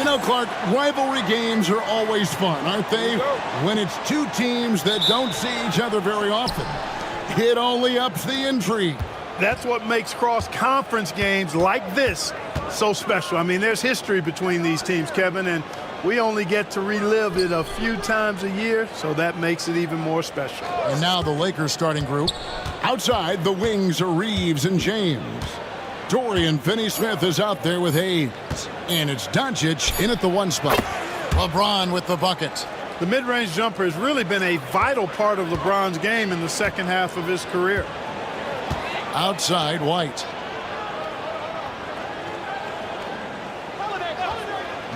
Clark, rivalry games are always fun, aren't they? When it's two teams that don't see each other very often, it only ups the intrigue. That's what makes cross-conference games like this so special. I mean, there's history between these teams, Kevin, and we only get to relive it a few times a year, so that makes it even more special. And now the Lakers starting group. Outside, the wings are Reeves and James. Dorian Finney-Smith is out there with Hayes. And it's Doncic in at the one spot. LeBron with the bucket. The mid-range jumper has really been a vital part of LeBron's game in the second half of his career. Outside, White.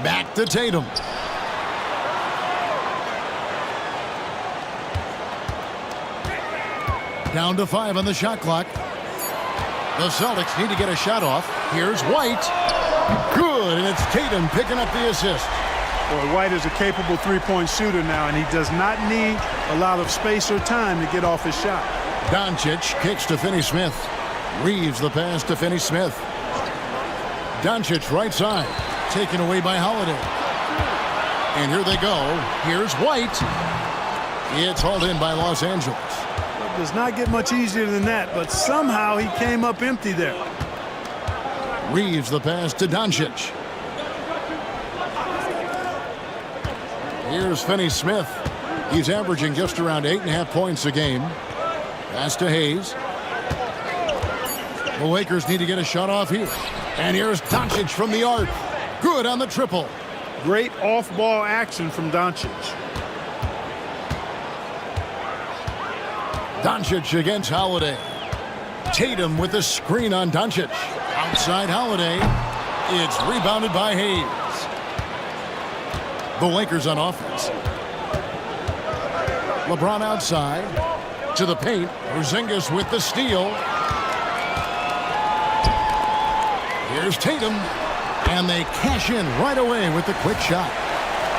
Back to Tatum. Down to 5 on the shot clock. The Celtics need to get a shot off. Here's White. Good, and it's Tatum picking up the assist. Boy, White is a capable three-point shooter now, and he does not need a lot of space or time to get off his shot. Doncic kicks to Finney-Smith. Reeves the pass to Finney-Smith. Doncic right side. Taken away by Holiday. And here they go. Here's White. It's hauled in by Los Angeles. It does not get much easier than that, but somehow he came up empty there. Reeves the pass to Doncic. Here's Finney-Smith. He's averaging just around 8.5 points a game. Pass to Hayes. The Lakers need to get a shot off here. And here's Doncic from the arc. Good on the triple. Great off-ball action from Doncic. Doncic against Holiday. Tatum with the screen on Doncic. Outside Holiday. It's rebounded by Hayes. The Lakers on offense. LeBron outside. To the paint. Porzingis with the steal. Here's Tatum. And they cash in right away with the quick shot.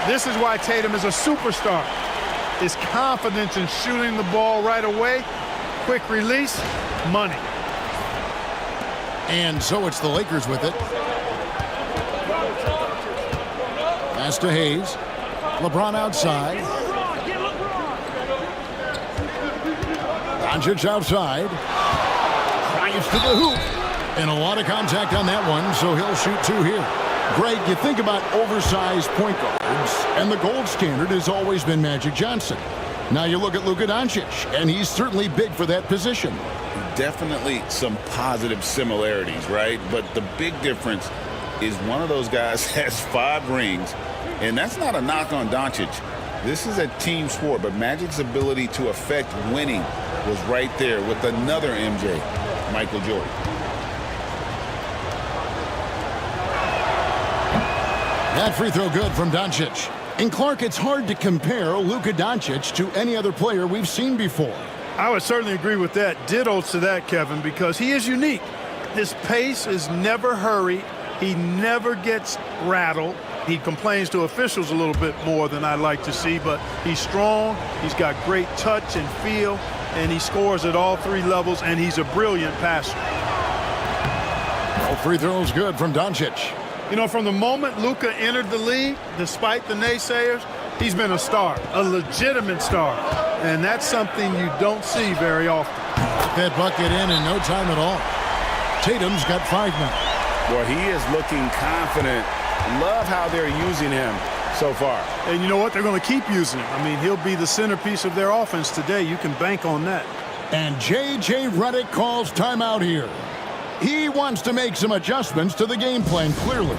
This is why Tatum is a superstar. His confidence in shooting the ball right away. Quick release. Money. And so it's the Lakers with it. Pass to Hayes. LeBron outside. Doncic outside. Drives to the hoop. And a lot of contact on that one, so he'll shoot 2 here. Greg, you think about oversized point guards, and the gold standard has always been Magic Johnson. Now you look at Luka Doncic, and he's certainly big for that position. Definitely some positive similarities, right? But the big difference is one of those guys has 5 rings, and that's not a knock on Doncic. This is a team sport, but Magic's ability to affect winning was right there with another MJ, Michael Jordan. That free throw good from Doncic. And Clark, it's hard to compare Luka Doncic to any other player we've seen before. I would certainly agree with that. Ditto to that, Kevin, because he is unique. His pace is never hurried. He never gets rattled. He complains to officials a little bit more than I'd like to see, but he's strong. He's got great touch and feel, and he scores at all 3 levels, and he's a brilliant passer. All free throws good from Doncic. You know, from the moment Luka entered the league, despite the naysayers, he's been a star, a legitimate star. And that's something you don't see very often. That bucket in no time at all. Tatum's got 5 now. Well, he is looking confident. Love how they're using him so far. And you know what? They're going to keep using him. I mean, he'll be the centerpiece of their offense today. You can bank on that. And J.J. Redick calls timeout here. He wants to make some adjustments to the game plan, clearly.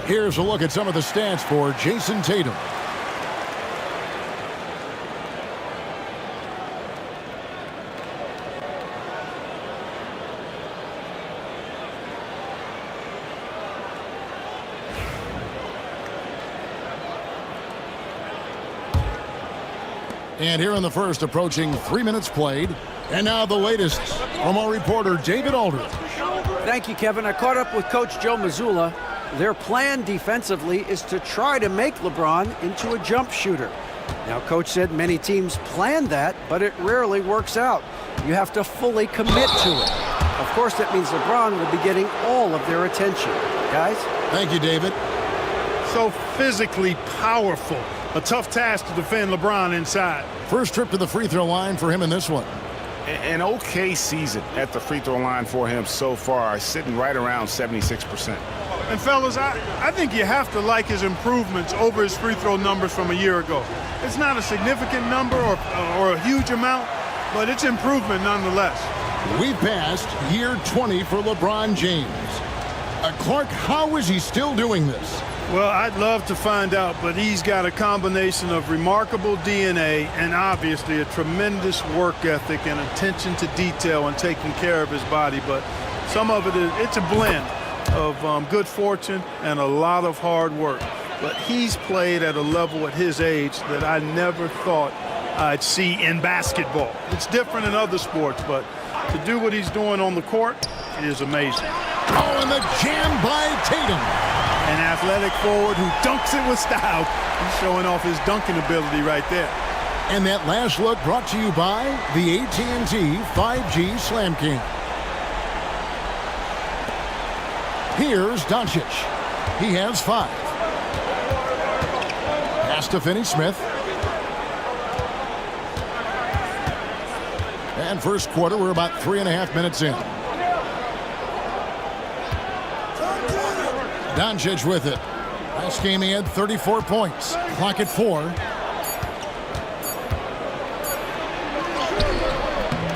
Here's a look at some of the stats for Jason Tatum. And here in the first, approaching 3 minutes played. And now the latest from our reporter, David Aldridge. Thank you, Kevin. I caught up with Coach Joe Mazzulla. Their plan defensively is to try to make LeBron into a jump shooter. Now, Coach said many teams plan that, but it rarely works out. You have to fully commit to it. Of course, that means LeBron will be getting all of their attention. Guys? Thank you, David. So physically powerful. A tough task to defend LeBron inside. First trip to the free throw line for him in this one. An okay season at the free throw line for him so far, sitting right around 76%. And fellas, I think you have to like his improvements over his free throw numbers from a year ago. It's not a significant number or a huge amount, but it's improvement nonetheless. We passed year 20 for LeBron James. Clark, how is he still doing this? Well, I'd love to find out, but he's got a combination of remarkable DNA and obviously a tremendous work ethic and attention to detail and taking care of his body. But some of it's a blend of good fortune and a lot of hard work. But he's played at a level at his age that I never thought I'd see in basketball. It's different in other sports, but to do what he's doing on the court is amazing. Oh, and the jam by Tatum. An athletic forward who dunks it with style. He's showing off his dunking ability right there. And that last look brought to you by the AT&T 5G Slam King. Here's Doncic. He has 5. Pass to Finney-Smith. And first quarter, we're about 3.5 minutes in. Doncic with it. Last game he had 34 points. Clock at 4.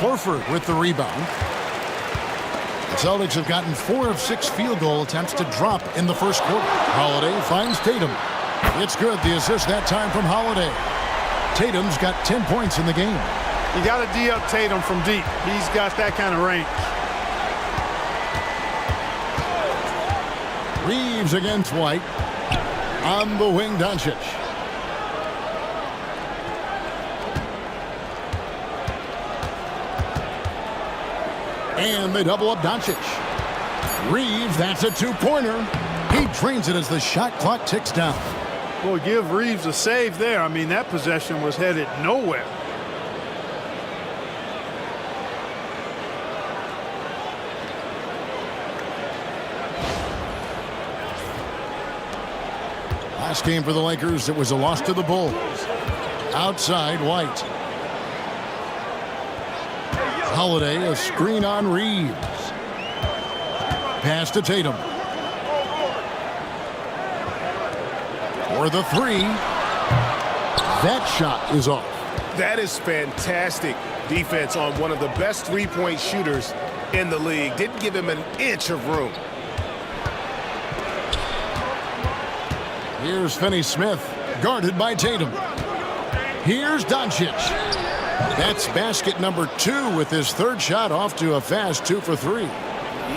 Horford with the rebound. The Celtics have gotten 4 of 6 field goal attempts to drop in the first quarter. Holiday finds Tatum. It's good. The assist that time from Holiday. Tatum's got 10 points in the game. You got to D up Tatum from deep. He's got that kind of range. Reeves against White. On the wing, Doncic. And they double up Doncic. Reeves, that's a 2-pointer. He drains it as the shot clock ticks down. Well, give Reeves a save there. I mean, that possession was headed nowhere. Last game for the Lakers, it was a loss to the Bulls. Outside, White. Holiday, a screen on Reeves. Pass to Tatum. For the 3. That shot is off. That is fantastic defense on one of the best three-point shooters in the league. Didn't give him an inch of room. Here's Finney-Smith, guarded by Tatum. Here's Doncic. That's basket number 2 with his third shot off to a fast 2 for 3.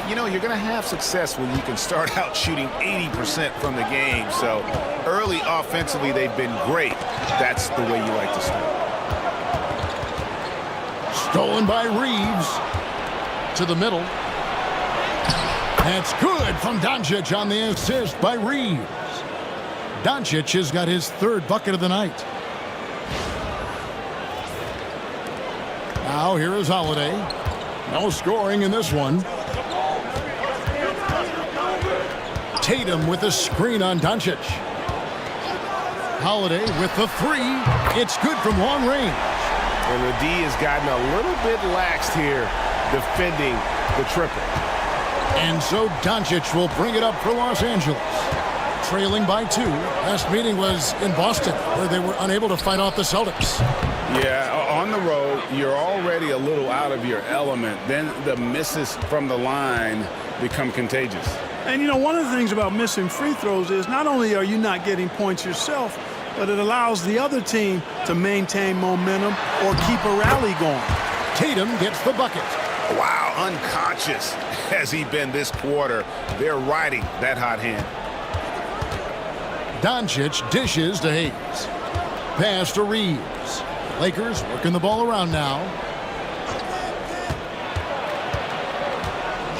You know, you're going to have success when you can start out shooting 80% from the game. So early offensively, they've been great. That's the way you like to start. Stolen by Reeves. To the middle. That's good from Doncic on the assist by Reeves. Doncic has got his 3rd bucket of the night. Now here is Holiday. No scoring in this one. Tatum with a screen on Doncic. Holiday with the 3. It's good from long range. And the D has gotten a little bit laxed here defending the triple. And so Doncic will bring it up for Los Angeles. Trailing by 2. Last meeting was in Boston, where they were unable to fight off the Celtics. Yeah, on the road, you're already a little out of your element. Then the misses from the line become contagious. And, you know, one of the things about missing free throws is not only are you not getting points yourself, but it allows the other team to maintain momentum or keep a rally going. Tatum gets the bucket. Wow, unconscious has he been this quarter. They're riding that hot hand. Doncic dishes to Hayes. Pass to Reeves. Lakers working the ball around now.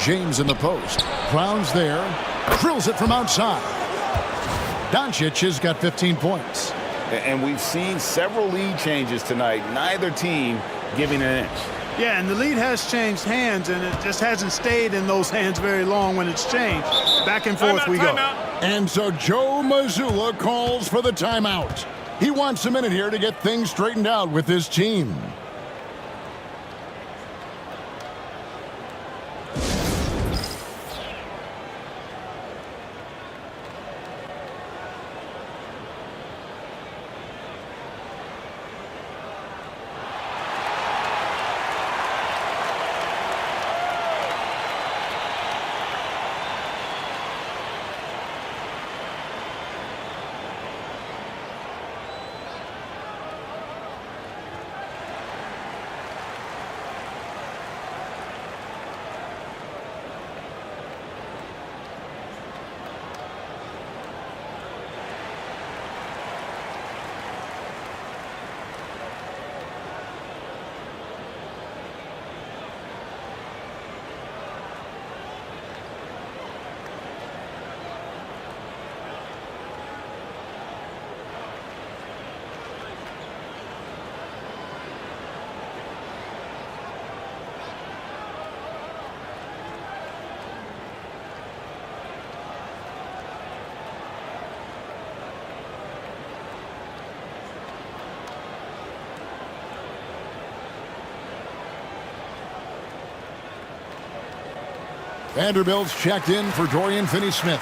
James in the post. Brown's there. Drills it from outside. Doncic has got 15 points. And we've seen several lead changes tonight. Neither team giving an inch. Yeah, and the lead has changed hands, and it just hasn't stayed in those hands very long when it's changed. Back and forth we go. And so Joe Mazzulla calls for the timeout. He wants a minute here to get things straightened out with his team. Vanderbilt's checked in for Dorian Finney-Smith.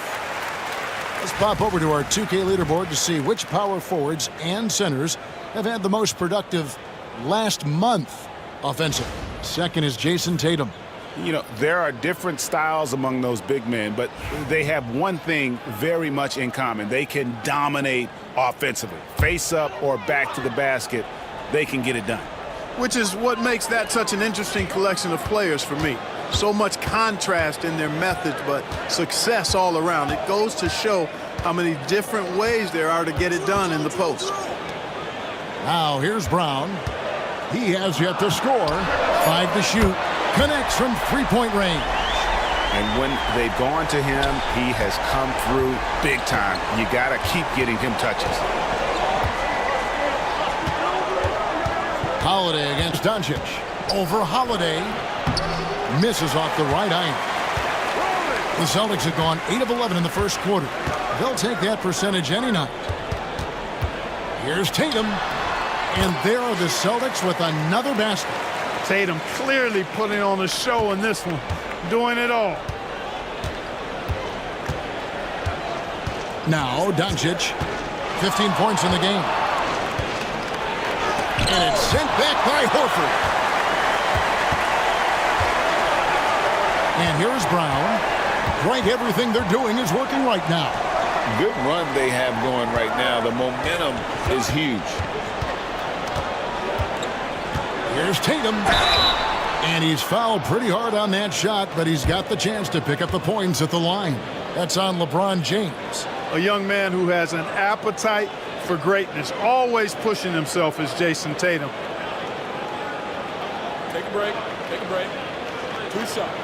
Let's pop over to our 2K leaderboard to see which power forwards and centers have had the most productive last month offensively. Second is Jason Tatum. You know, there are different styles among those big men, but they have one thing very much in common. They can dominate offensively. Face up or back to the basket, they can get it done. Which is what makes that such an interesting collection of players for me. So much contrast in their methods, but success all around. It goes to show how many different ways there are to get it done in the post. Now here's Brown. He has yet to score. 5 to shoot. Connects from three-point range. And when they've gone to him, he has come through big time. You got to keep getting him touches. Holiday against Doncic. Over Holiday. Misses off the right iron. The Celtics have gone 8 of 11 in the first quarter. They'll take that percentage any night. Here's Tatum. And there are the Celtics with another basket. Tatum clearly putting on a show in this one. Doing it all. Now Doncic. 15 points in the game. And it's sent back by Horford. And here's Brown. Right, everything they're doing is working right now. Good run they have going right now. The momentum is huge. Here's Tatum. And he's fouled pretty hard on that shot, but he's got the chance to pick up the points at the line. That's on LeBron James. A young man who has an appetite for greatness, always pushing himself, is Jason Tatum. Take a break. Take a break. 2 shots.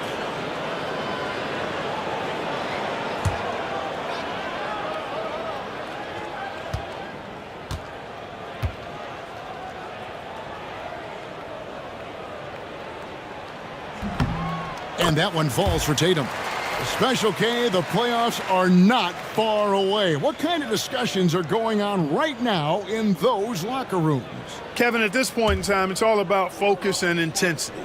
And that one falls for Tatum. Special K, the playoffs are not far away. What kind of discussions are going on right now in those locker rooms? Kevin, at this point in time, it's all about focus and intensity.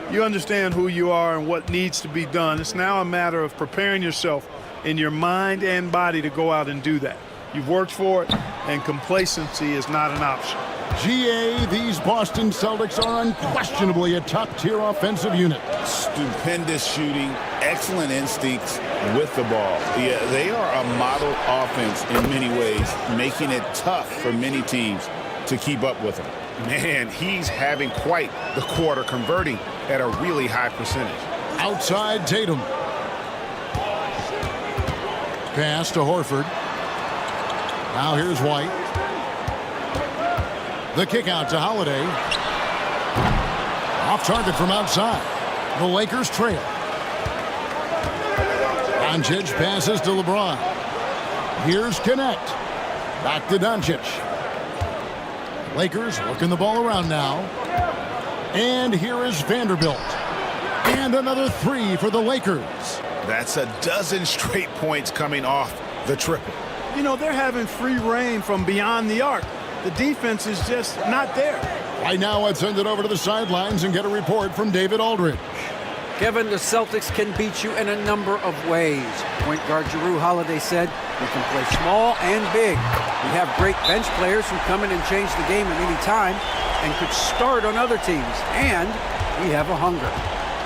You understand who you are and what needs to be done. It's now a matter of preparing yourself in your mind and body to go out and do that. You've worked for it, and complacency is not an option. GA, these Boston Celtics are unquestionably a top-tier offensive unit. Stupendous shooting, excellent instincts, with the ball. Yeah, they are a model offense in many ways, making it tough for many teams to keep up with them. Man, he's having quite the quarter, converting at a really high percentage. Outside Tatum. Pass to Horford. Now here's White. The kick out to Holiday. Off target from outside. The Lakers trail. Doncic passes to LeBron. Here's Connect. Back to Doncic. Lakers working the ball around now. And here is Vanderbilt. And another three for the Lakers. That's a dozen straight points coming off the triple. You know, they're having free reign from beyond the arc. The defense is just not there. Right now, let's send it over to the sidelines and get a report from David Aldridge. Kevin, the Celtics can beat you in a number of ways. Point guard Jrue Holiday said, we can play small and big. We have great bench players who come in and change the game at any time and could start on other teams. And we have a hunger.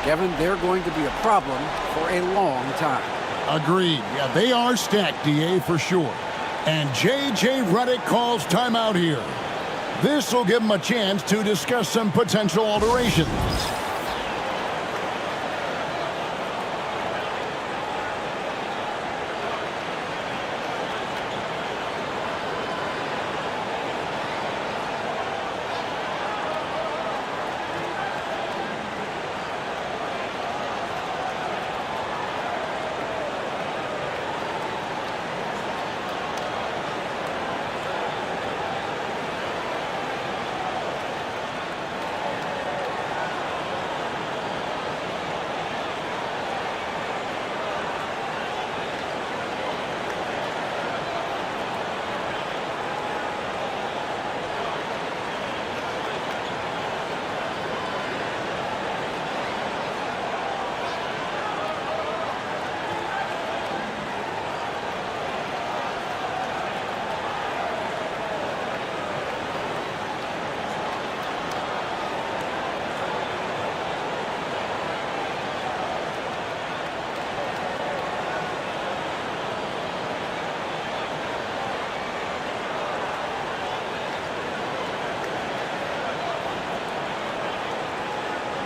Kevin, they're going to be a problem for a long time. Agreed. Yeah, they are stacked, DA, for sure. And J.J. Redick calls timeout here. This will give him a chance to discuss some potential alterations.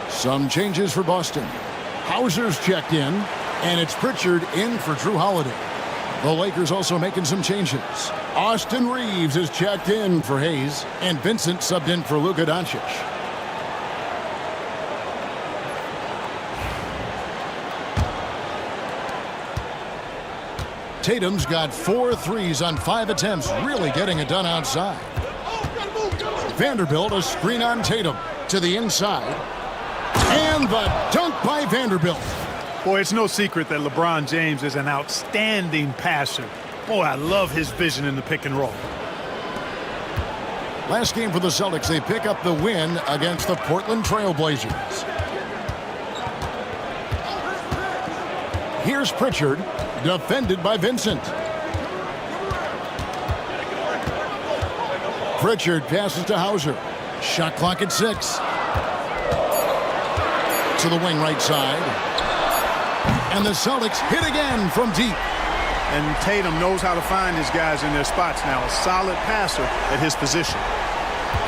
Some changes for Boston. Hauser's checked in, and it's Pritchard in for Jrue Holiday. The Lakers also making some changes. Austin Reeves is checked in for Hayes, and Vincent subbed in for Luka Doncic. Tatum's got 4 threes on 5 attempts, really getting it done outside. Vanderbilt, a screen on Tatum to the inside. And the dunk by Vanderbilt. Boy, it's no secret that LeBron James is an outstanding passer. Boy, I love his vision in the pick and roll. Last game for the Celtics, they pick up the win against the Portland Trail Blazers. Here's Pritchard, defended by Vincent. Pritchard passes to Hauser. Shot clock at 6. To the wing right side. And the Celtics hit again from deep. And Tatum knows how to find his guys in their spots now. A solid passer at his position.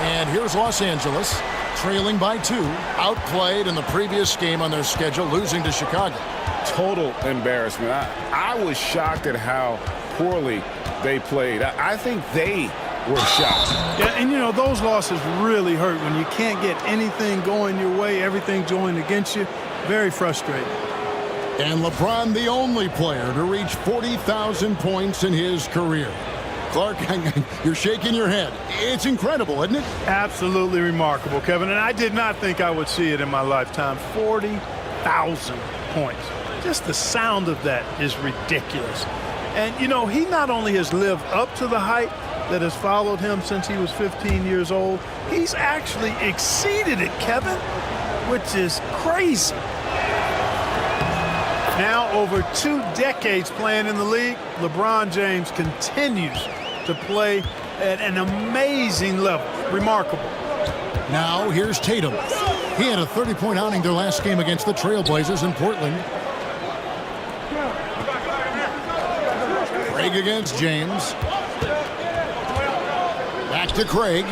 And here's Los Angeles, trailing by 2. Outplayed in the previous game on their schedule, losing to Chicago. Total embarrassment. I was shocked at how poorly they played. I think they were shocked. Yeah, and you know, those losses really hurt when you can't get anything going your way, everything's going against you. Very frustrating. And LeBron, the only player to reach 40,000 points in his career. Clark, you're shaking your head. It's incredible, isn't it? Absolutely remarkable, Kevin. And I did not think I would see it in my lifetime. 40,000 points. Just the sound of that is ridiculous. And, you know, he not only has lived up to the hype that has followed him since he was 15 years old, he's actually exceeded it, Kevin, which is crazy. Now, over 2 decades playing in the league, LeBron James continues to play at an amazing level. Remarkable. Now, here's Tatum. He had a 30-point outing their last game against the Trailblazers in Portland. Craig against James. Back to Craig.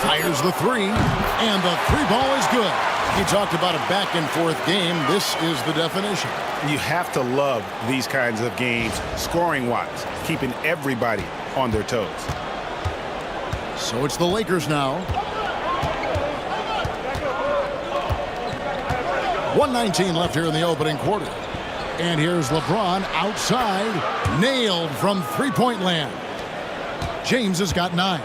Fires the three. And the three ball is good. He talked about a back-and-forth game. This is the definition. You have to love these kinds of games, scoring-wise, keeping everybody on their toes. So it's the Lakers now. 1:19 left here in the opening quarter. And here's LeBron outside. Nailed from three-point land. James has got 9.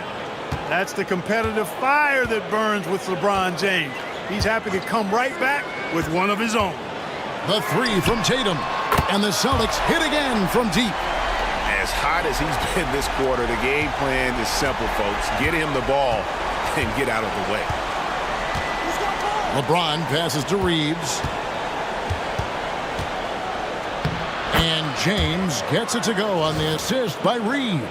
That's the competitive fire that burns with LeBron James. He's happy to come right back with one of his own. The three from Tatum. And the Celtics hit again from deep. As hot as he's been this quarter, the game plan is simple, folks. Get him the ball and get out of the way. LeBron passes to Reeves. And James gets it to go on the assist by Reeves.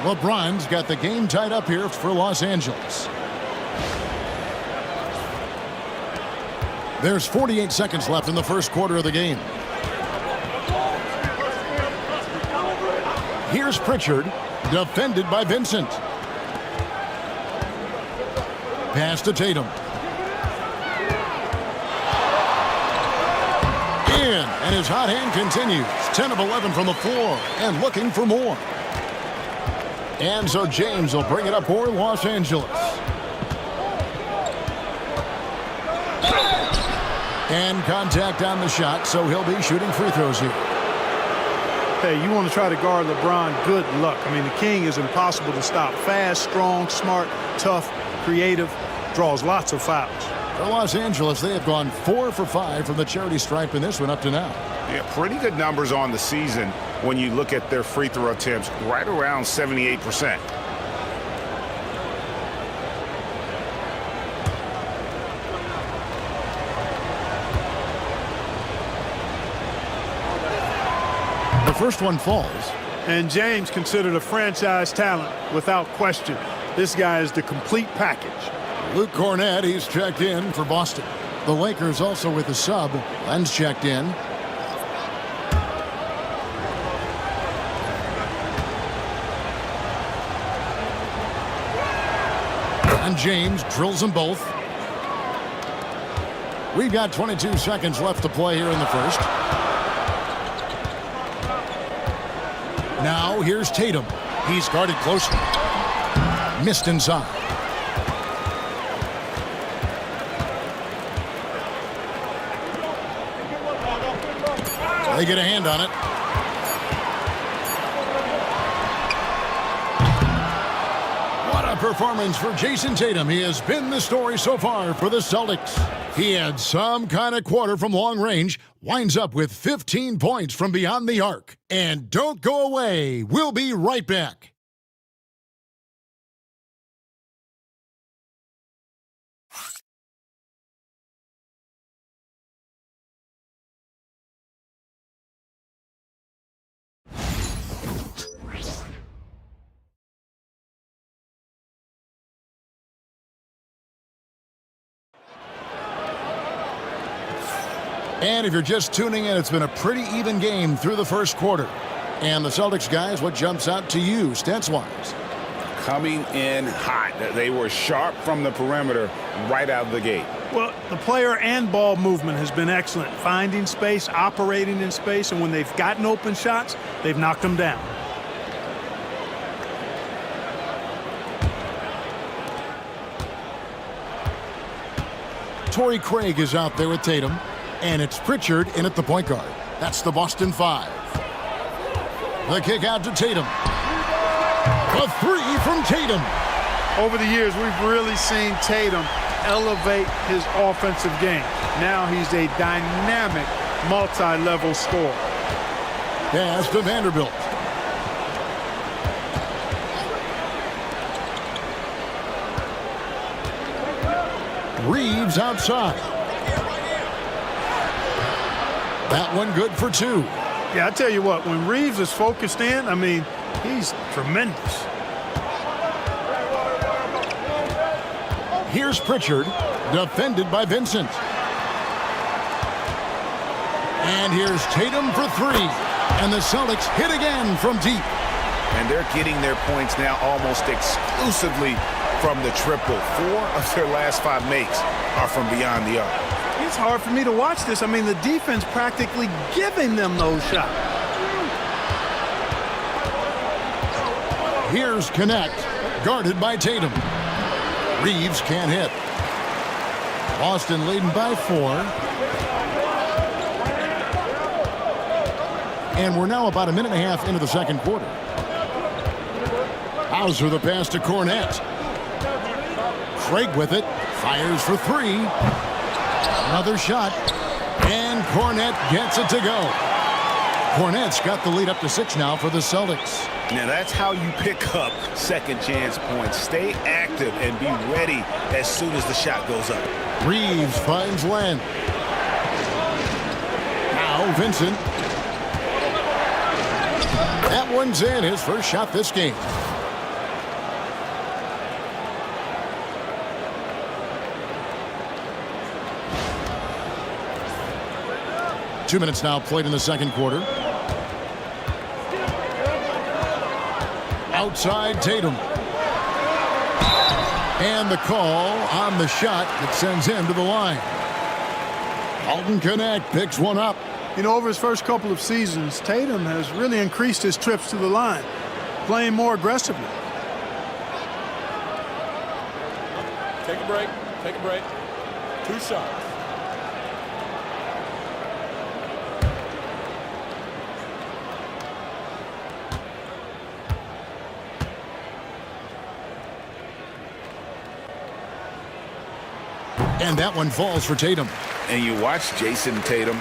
LeBron's got the game tied up here for Los Angeles. There's 48 seconds left in the first quarter of the game. Here's Pritchard, defended by Vincent. Pass to Tatum. In, and his hot hand continues. 10 of 11 from the floor, and looking for more. And so James will bring it up for Los Angeles. And contact on the shot, so he'll be shooting free throws here. Hey, you want to try to guard LeBron, good luck. I mean, the king is impossible to stop. Fast, strong, smart, tough, creative, draws lots of fouls. For Los Angeles, they have gone 4 for 5 from the charity stripe in this one up to now. Yeah, pretty good numbers on the season when you look at their free throw attempts, right around 78%. The first one falls. And James considered a franchise talent without question. This guy is the complete package. Luke Cornett, he's checked in for Boston. The Lakers also with a sub. Len's checked in. And James drills them both. We've got 22 seconds left to play here in the first. Now here's Tatum. He's guarded closely. Missed inside. They get a hand on it. What a performance for Jason Tatum. He has been the story so far for the Celtics. He had some kind of quarter from long range, winds up with 15 points from beyond the arc. And don't go away. We'll be right back. And if you're just tuning in, it's been a pretty even game through the first quarter. And the Celtics guys, what jumps out to you, stats-wise? Coming in hot. They were sharp from the perimeter right out of the gate. Well, the player and ball movement has been excellent. Finding space, operating in space, and when they've gotten open shots, they've knocked them down. Torrey Craig is out there with Tatum. And it's Pritchard in at the point guard. That's the Boston 5. The kick out to Tatum. A three from Tatum. Over the years, we've really seen Tatum elevate his offensive game. Now he's a dynamic, multi-level scorer. Pass to Vanderbilt. Reeves outside. That one good for 2. Yeah, I tell you what, when Reeves is focused in, I mean, he's tremendous. Here's Pritchard, defended by Vincent. And here's Tatum for 3. And the Celtics hit again from deep. And they're getting their points now almost exclusively from the triple. 4 of their last 5 makes are from beyond the arc. It's hard for me to watch this. I mean, the defense practically giving them those shots. Here's Connect, guarded by Tatum. Reeves can't hit. Boston leading by 4. And we're now about a minute and a half into the second quarter. Hauser the pass to Cornette. Craig with it. Fires for 3. Another shot. And Cornette gets it to go. Cornette's got the lead up to 6 now for the Celtics. Now that's how you pick up second chance points. Stay active and be ready as soon as the shot goes up. Reeves finds Len. Now Vincent. That one's in, his first shot this game. Two minutes now played in the second quarter. Outside Tatum. And the call on the shot that sends him to the line. Alton Connect picks one up. You know, over his first couple of seasons, Tatum has really increased his trips to the line, playing more aggressively. Take a break. Take a break. 2 shots. And that one falls for Tatum. And you watch Jason Tatum,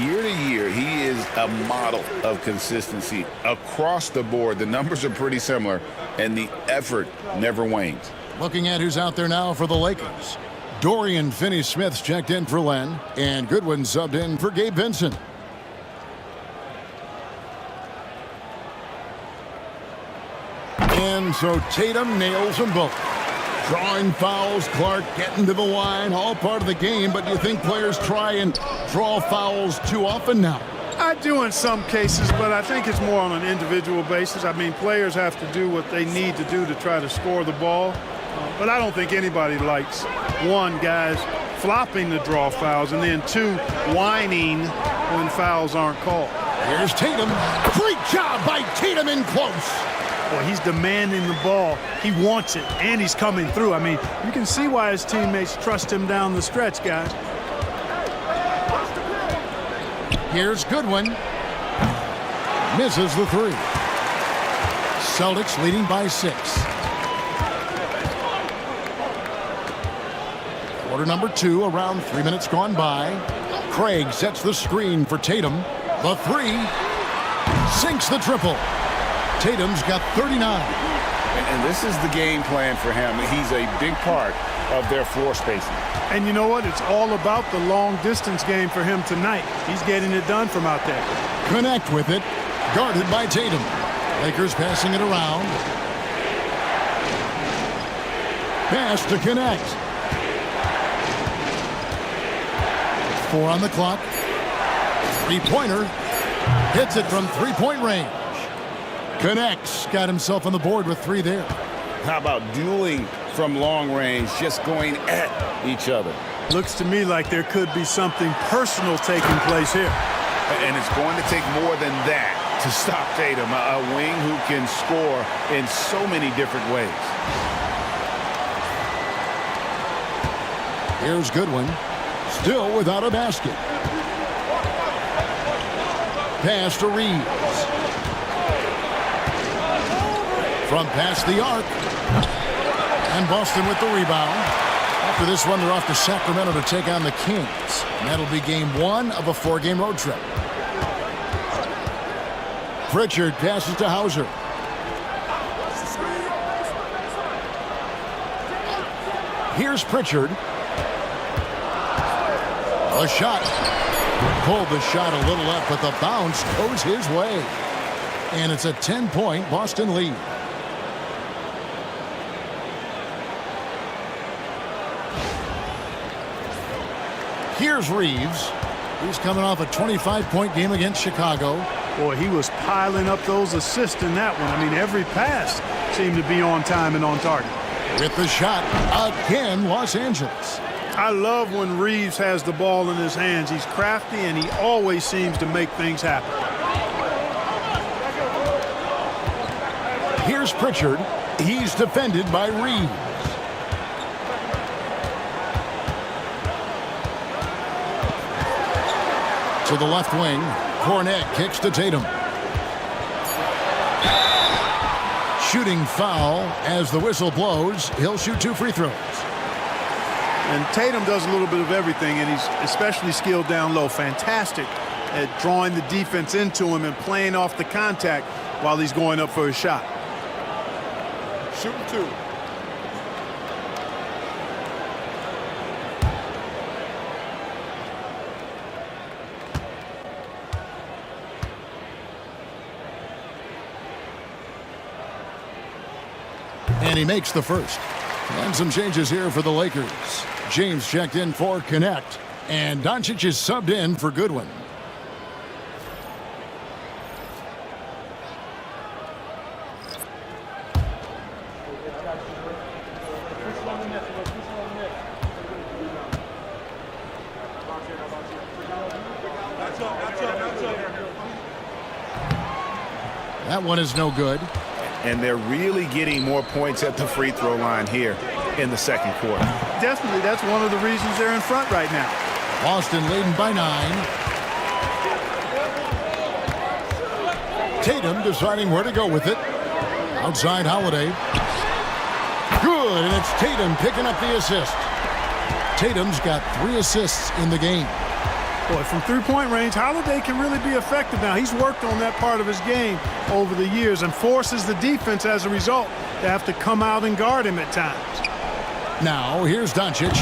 year to year, he is a model of consistency across the board. The numbers are pretty similar, and the effort never wanes. Looking at who's out there now for the Lakers. Dorian Finney-Smith's checked in for Len, and Goodwin subbed in for Gabe Vincent. And so Tatum nails them both. Drawing fouls, Clark getting to the line, all part of the game, but do you think players try and draw fouls too often now? I do in some cases, but I think it's more on an individual basis. I mean, players have to do what they need to do to try to score the ball. But I don't think anybody likes, 1, guys flopping to draw fouls, and then 2, whining when fouls aren't called. Here's Tatum. Great job by Tatum in close. Boy, he's demanding the ball. He wants it, and he's coming through. I mean, you can see why his teammates trust him down the stretch, guys. Here's Goodwin. Misses the 3. Celtics leading by 6. Quarter number 2, around 3 minutes gone by. Craig sets the screen for Tatum. The 3. Sinks the triple. Tatum's got 39. And this is the game plan for him. He's a big part of their floor spacing. And you know what? It's all about the long-distance game for him tonight. He's getting it done from out there. Connect with it. Guarded by Tatum. Lakers passing it around. Pass to Connect. 4 on the clock. Three-pointer. Hits it from three-point range. Connects. Got himself on the board with 3 there. How about dueling from long range, just going at each other? Looks to me like there could be something personal taking place here. And it's going to take more than that to stop Tatum, a wing who can score in so many different ways. Here's Goodwin. Still without a basket. Pass to Reeves. From past the arc. And Boston with the rebound. After this one, they're off to Sacramento to take on the Kings. And that'll be game 1 of a 4-game road trip. Pritchard passes to Hauser. Here's Pritchard. A shot. Pulled the shot a little up, but the bounce goes his way. And it's a 10-point Boston lead. Here's Reeves. He's coming off a 25-point game against Chicago. Boy, he was piling up those assists in that one. I mean, every pass seemed to be on time and on target. With the shot, again, Los Angeles. I love when Reeves has the ball in his hands. He's crafty, and he always seems to make things happen. Here's Pritchard. He's defended by Reeves. To the left wing, Cornette kicks to Tatum. Shooting foul as the whistle blows. He'll shoot 2 free throws. And Tatum does a little bit of everything, and he's especially skilled down low. Fantastic at drawing the defense into him and playing off the contact while he's going up for a shot. Shooting 2. And he makes the first. And some changes here for the Lakers. James checked in for Connect. And Doncic is subbed in for Goodwin. That one is no good. And they're really getting more points at the free throw line here in the second quarter. Definitely, that's one of the reasons they're in front right now. Boston leading by 9. Tatum deciding where to go with it. Outside Holiday. Good, and it's Tatum picking up the assist. Tatum's got 3 assists in the game. Boy, from three-point range, Holiday can really be effective now. He's worked on that part of his game over the years and forces the defense as a result to have to come out and guard him at times. Now, here's Doncic.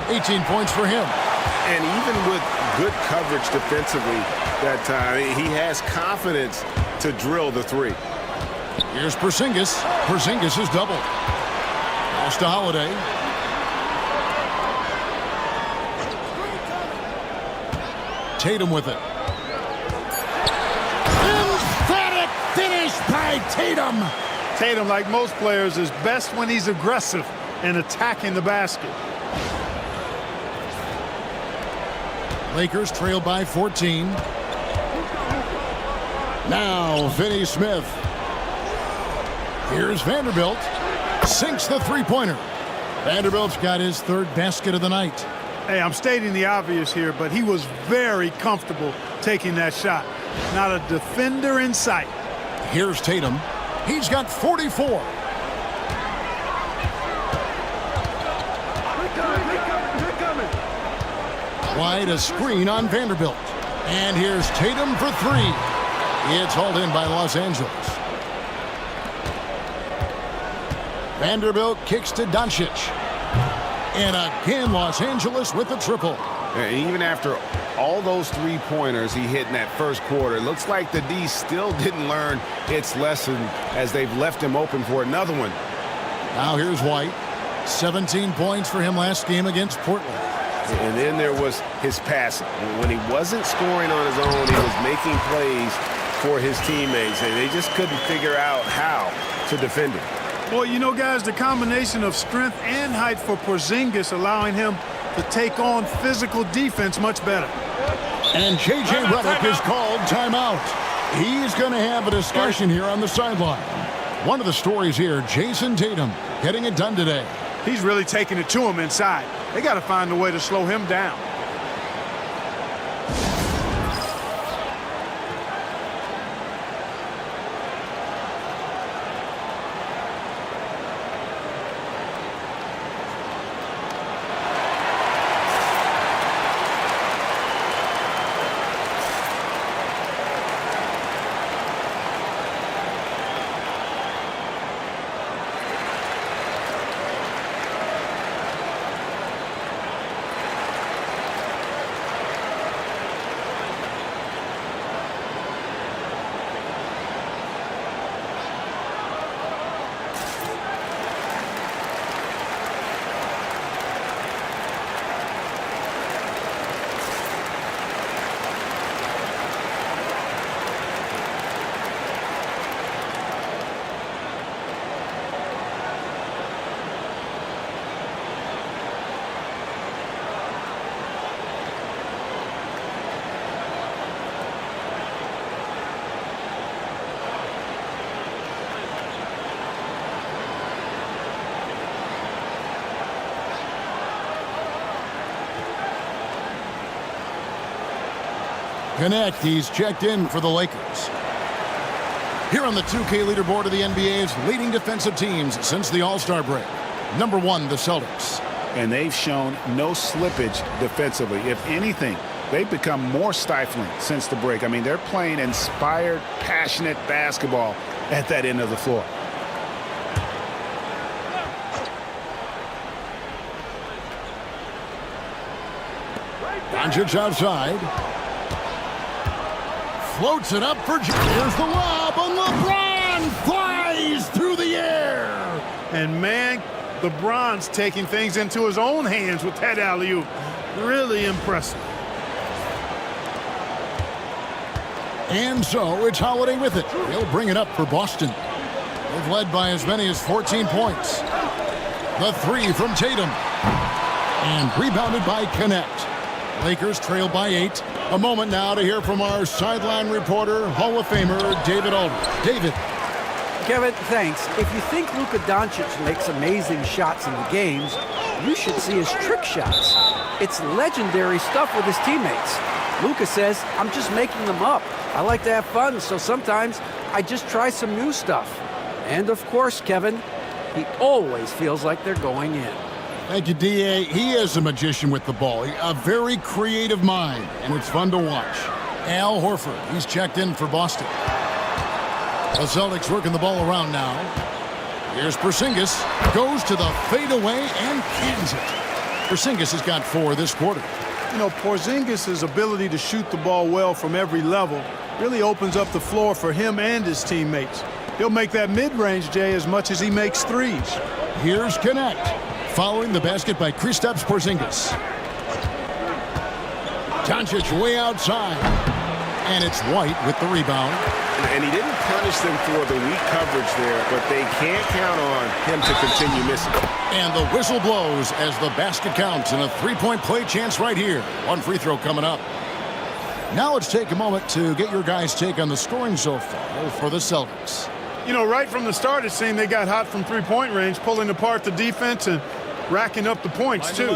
18 points for him. And even with good coverage defensively that time, he has confidence to drill the 3. Here's Porzingis. Porzingis is doubled. Pass to Holiday. Tatum with it. Emphatic finish by Tatum. Tatum, like most players, is best when he's aggressive and attacking the basket. Lakers trail by 14. Now, Finney Smith. Here's Vanderbilt. Sinks the three-pointer. Vanderbilt's got his 3rd basket of the night. Hey, I'm stating the obvious here, but he was very comfortable taking that shot. Not a defender in sight. Here's Tatum. He's got 44. Wide a screen on Vanderbilt. And here's Tatum for 3. It's hauled in by Los Angeles. Vanderbilt kicks to Doncic. And again, Los Angeles with a triple. And even after all those 3-pointers he hit in that first quarter, it looks like the D still didn't learn its lesson as they've left him open for another one. Now here's White. 17 points for him last game against Portland. And then there was his passing. When he wasn't scoring on his own, he was making plays for his teammates, and they just couldn't figure out how to defend him. Well, you know, guys, the combination of strength and height for Porzingis allowing him to take on physical defense much better. And J.J. Redick is called timeout. He's going to have a discussion here on the sideline. One of the stories here, Jason Tatum getting it done today. He's really taking it to him inside. They got to find a way to slow him down. Connect, he's checked in for the Lakers. Here on the 2K leaderboard of the NBA's leading defensive teams since the All-Star break. Number 1, the Celtics. And they've shown no slippage defensively. If anything, they've become more stifling since the break. I mean, they're playing inspired, passionate basketball at that end of the floor. Doncic outside. Floats it up for... Here's the lob, and LeBron flies through the air. And, man, LeBron's taking things into his own hands with that alley-oop. Really impressive. And so it's Holiday with it. He'll bring it up for Boston. They've led by as many as 14 points. The 3 from Tatum. And rebounded by Connect. Lakers trail by 8. A moment now to hear from our sideline reporter, Hall of Famer David Aldridge. David. Kevin, thanks. If you think Luka Doncic makes amazing shots in the games, you should see his trick shots. It's legendary stuff with his teammates. Luka says, I'm just making them up. I like to have fun, so sometimes I just try some new stuff. And of course, Kevin, he always feels like they're going in. Thank you, D.A. He is a magician with the ball. A very creative mind, and it's fun to watch. Al Horford, he's checked in for Boston. The Celtics working the ball around now. Here's Porzingis. Goes to the fadeaway and cans it. Porzingis has got 4 this quarter. You know, Porzingis' ability to shoot the ball well from every level really opens up the floor for him and his teammates. He'll make that mid-range, Jay, as much as he makes threes. Here's Connect. Following the basket by Kristaps Porzingis. Doncic way outside. And it's White with the rebound. And he didn't punish them for the weak coverage there, but they can't count on him to continue missing. And the whistle blows as the basket counts and a 3-point play chance right here. 1 free throw coming up. Now let's take a moment to get your guys' take on the scoring so far for the Celtics. You know, right from the start, it seemed they got hot from three-point range, pulling apart the defense and racking up the points, too.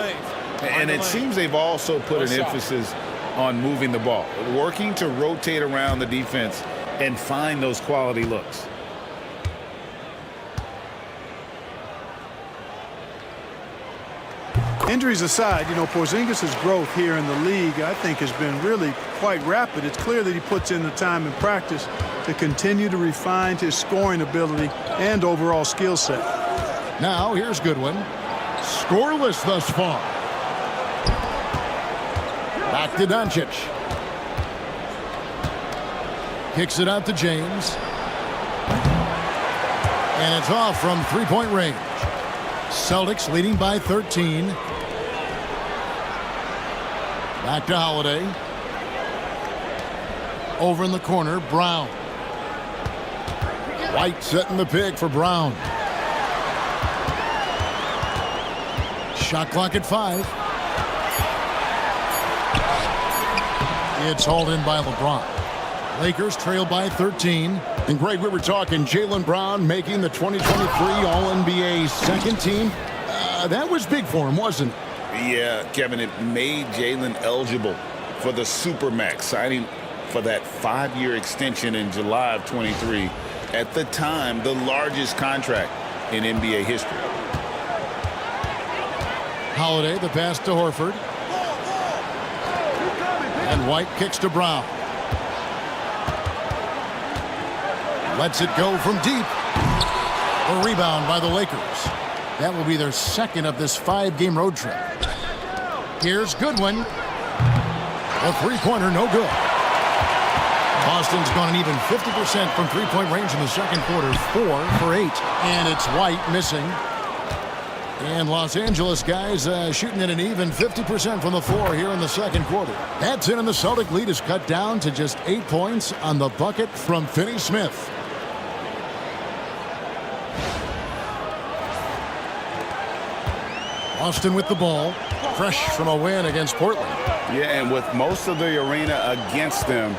And it seems they've also put an emphasis on moving the ball, working to rotate around the defense and find those quality looks. Injuries aside, you know, Porzingis' growth here in the league, I think, has been really quite rapid. It's clear that he puts in the time in practice to continue to refine his scoring ability and overall skill set. Now, here's Goodwin. Scoreless thus far. Back to Doncic. Kicks it out to James. And it's off from three-point range. Celtics leading by 13. Back to Holiday. Over in the corner, Brown. White setting the pick for Brown. Shot clock at 5. It's hauled in by LeBron. Lakers trail by 13. And Greg, we were talking Jaylen Brown making the 2023 All-NBA second team. That was big for him, wasn't it? Yeah, Kevin, it made Jaylen eligible for the Supermax, signing for that 5-year extension in July of 23. At the time, the largest contract in NBA history. Holiday, the pass to Horford. And White kicks to Brown. Lets it go from deep. A rebound by the Lakers. That will be their second of this 5-game road trip. Here's Goodwin. A three-pointer, no good. Boston's gone an even 50% from three-point range in the second quarter. 4 for 8. And it's White missing. And Los Angeles guys shooting at an even 50% from the floor here in the second quarter. That's it, and the Celtic lead is cut down to just 8 points on the bucket from Finney-Smith. Boston with the ball, fresh from a win against Portland. Yeah, and with most of the arena against them,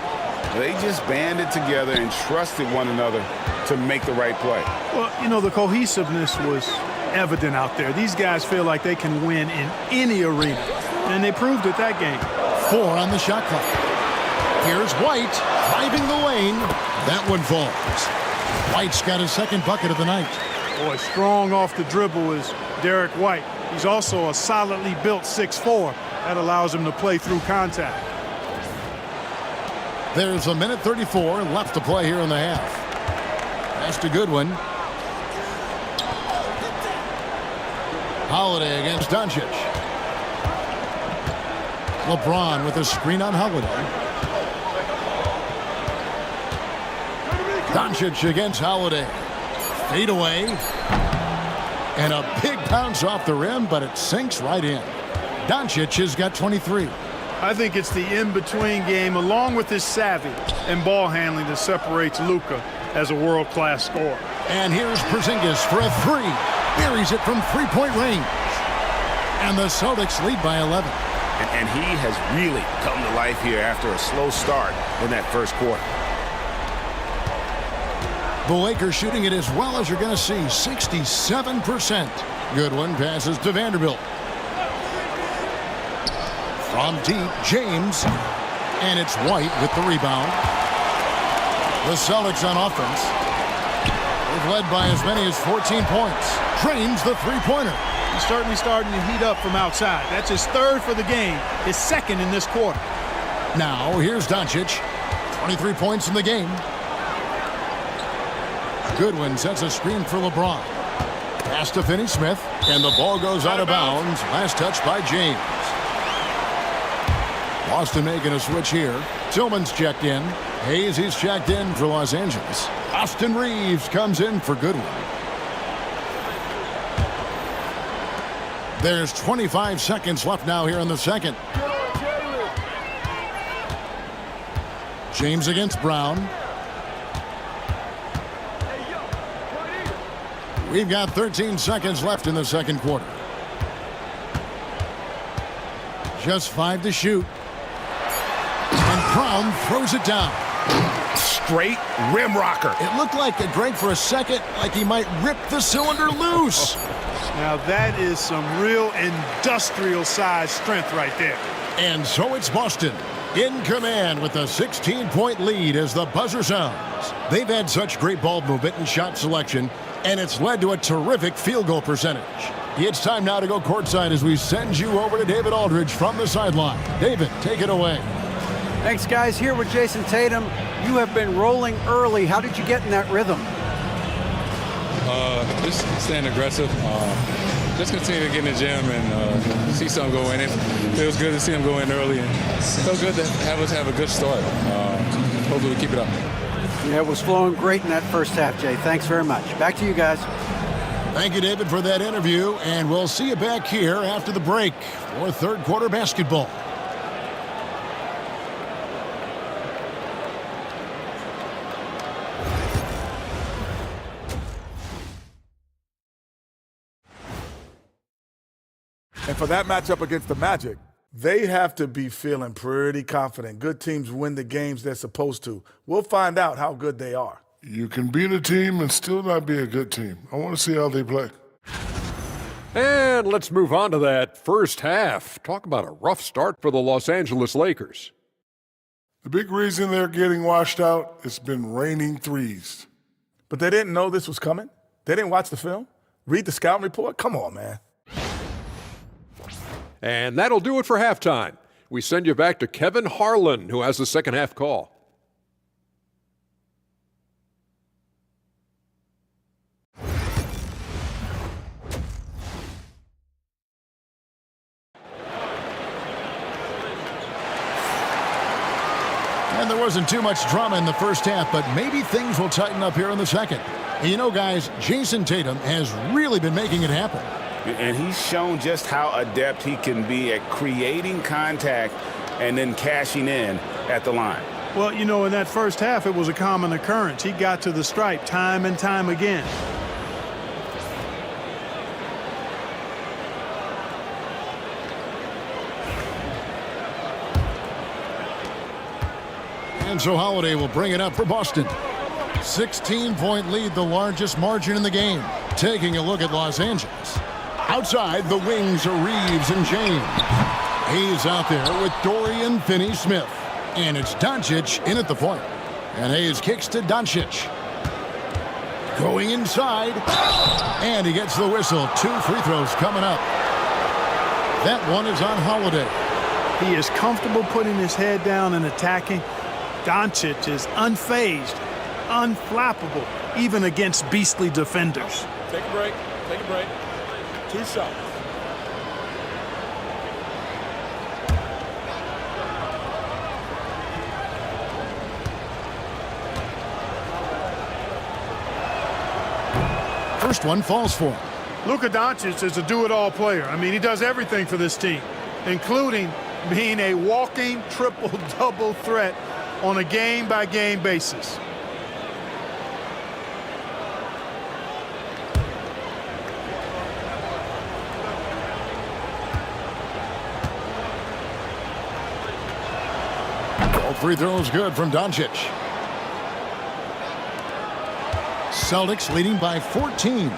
they just banded together and trusted one another to make the right play. Well, you know, the cohesiveness was evident out there. These guys feel like they can win in any arena, and they proved it that game. 4 on the shot clock. Here's White driving the lane. That one falls. White's got his second bucket of the night. Boy, strong off the dribble is Derek White. He's also a solidly built 6'4". That allows him to play through contact. There's a minute 34 left to play here in the half. That's a good one. Holiday against Doncic. LeBron with a screen on Holiday. Doncic against Holiday. Fade away. And a big bounce off the rim, but it sinks right in. Doncic has got 23. I think it's the in-between game, along with his savvy and ball handling, that separates Luka as a world-class scorer. And here's Porzingis for a three. Buries it from three-point range. And the Celtics lead by 11. And he has really come to life here after a slow start in that first quarter. The Lakers shooting it as well as you're going to see, 67%. Good one, passes to Vanderbilt. From deep, James. And it's White with the rebound. The Celtics on offense. They've led by as many as 14 points. Drains the three-pointer. He's certainly starting to heat up from outside. That's his third for the game, his second in this quarter. Now, here's Doncic. 23 points in the game. Goodwin sets a screen for LeBron. Pass to Finney-Smith, and the ball goes out of bounds. Last touch by James. Boston making a switch here. Tillman's checked in. Hayes, he's checked in for Los Angeles. Austin Reeves comes in for Goodwin. There's 25 seconds left now here in the second. James against Brown. We've got 13 seconds left in the second quarter. Just 5 to shoot. And Brown throws it down. Straight rim rocker. It looked like a Greg for a second, like he might rip the cylinder loose. Now that is some real industrial size strength right there. And so it's Boston in command with a 16-point lead as the buzzer sounds. They've had such great ball movement and shot selection, and it's led to a terrific field goal percentage. It's time now to go courtside as we send you over to David Aldridge from the sideline. David, take it away. Thanks, guys. Here with Jason Tatum. You have been rolling early. How did you get in that rhythm? Just staying aggressive. Just continue to get in the gym and see something go in. It feels good to see him go in early. And it feels good to have us have a good start. Hopefully we keep it up. Yeah, it was flowing great in that first half, Jay. Thanks very much. Back to you guys. Thank you, David, for that interview, and we'll see you back here after the break for third quarter basketball. And for that matchup against the Magic, they have to be feeling pretty confident. Good teams win the games they're supposed to. We'll find out how good they are. You can beat a team and still not be a good team. I want to see how they play. And let's move on to that first half. Talk about a rough start for the Los Angeles Lakers. The big reason they're getting washed out, it's been raining threes. But they didn't know this was coming? They didn't watch the film? Read the scouting report? Come on, man. And that'll do it for halftime. We send you back to Kevin Harlan, who has the second half call. And there wasn't too much drama in the first half, but maybe things will tighten up here in the second. And you know, guys, Jason Tatum has really been making it happen. And he's shown just how adept he can be at creating contact and then cashing in at the line. Well, you know, in that first half, it was a common occurrence. He got to the stripe time and time again. And so Holiday will bring it up for Boston. 16-point lead, the largest margin in the game. Taking a look at Los Angeles. Outside, the wings are Reeves and James. He's out there with Dorian Finney-Smith. And it's Doncic in at the point. And Hayes kicks to Doncic. Going inside. And he gets the whistle. 2 free throws coming up. That one is on Holiday. He is comfortable putting his head down and attacking. Doncic is unfazed, unflappable, even against beastly defenders. Take a break. Take a break. 2 shots. First one falls for him. Luka Doncic is a do-it-all player. I mean, he does everything for this team, including being a walking triple-double threat on a game-by-game basis. All free throws good from Doncic. Celtics leading by 14.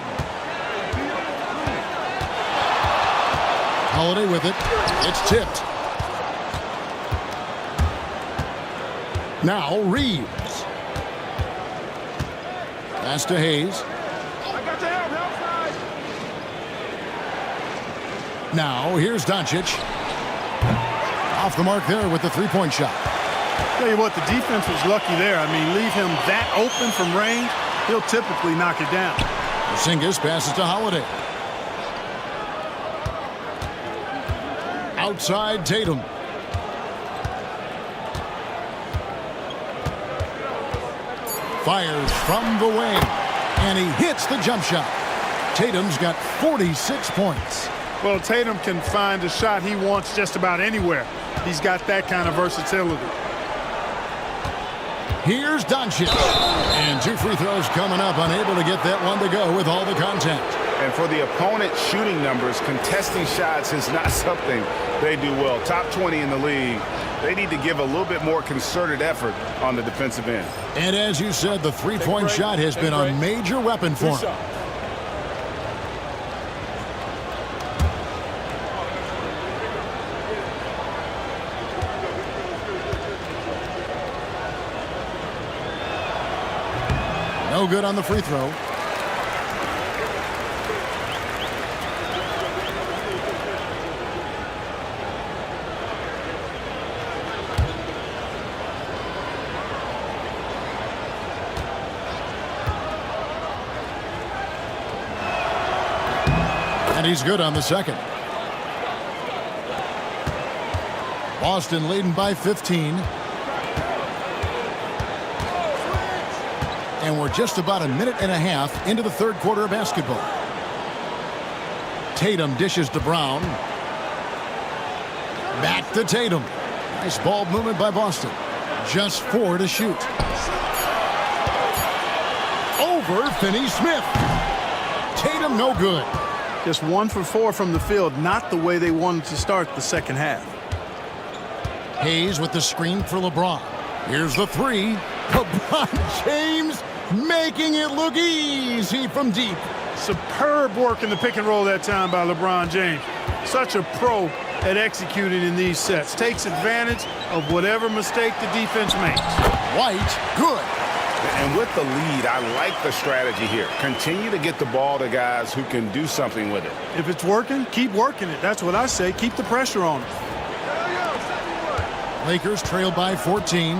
Holiday with it. It's tipped. Now Reeves. Pass to Hayes. Now here's Doncic. Off the mark there with the three-point shot. Tell you what, the defense was lucky there. I mean, leave him that open from range, he'll typically knock it down. Porzingis passes to Holiday. Outside Tatum. Fires from the wing. And he hits the jump shot. Tatum's got 46 points. Well, Tatum can find a shot he wants just about anywhere. He's got that kind of versatility. Here's Doncic. And 2 free throws coming up. Unable to get that one to go with all the contact. And for the opponent's shooting numbers, contesting shots is not something they do well. Top 20 in the league. They need to give a little bit more concerted effort on the defensive end. And as you said, the three-point shot has been a major weapon for him. No good on the free throw. And he's good on the second. Boston leading by 15. And we're just about a minute and a half into the third quarter of basketball. Tatum dishes to Brown. Back to Tatum. Nice ball movement by Boston. Just 4 to shoot. Over Finney-Smith. Tatum no good. Just 1 for 4 from the field. Not the way they wanted to start the second half. Hayes with the screen for LeBron. Here's the 3. LeBron James making it look easy from deep. Superb work in the pick and roll that time by LeBron James. Such a pro at executing in these sets. Takes advantage of whatever mistake the defense makes. White, good. And with the lead, I like the strategy here. Continue to get the ball to guys who can do something with it. If it's working, keep working it. That's what I say. Keep the pressure on it. Lakers trail by 14.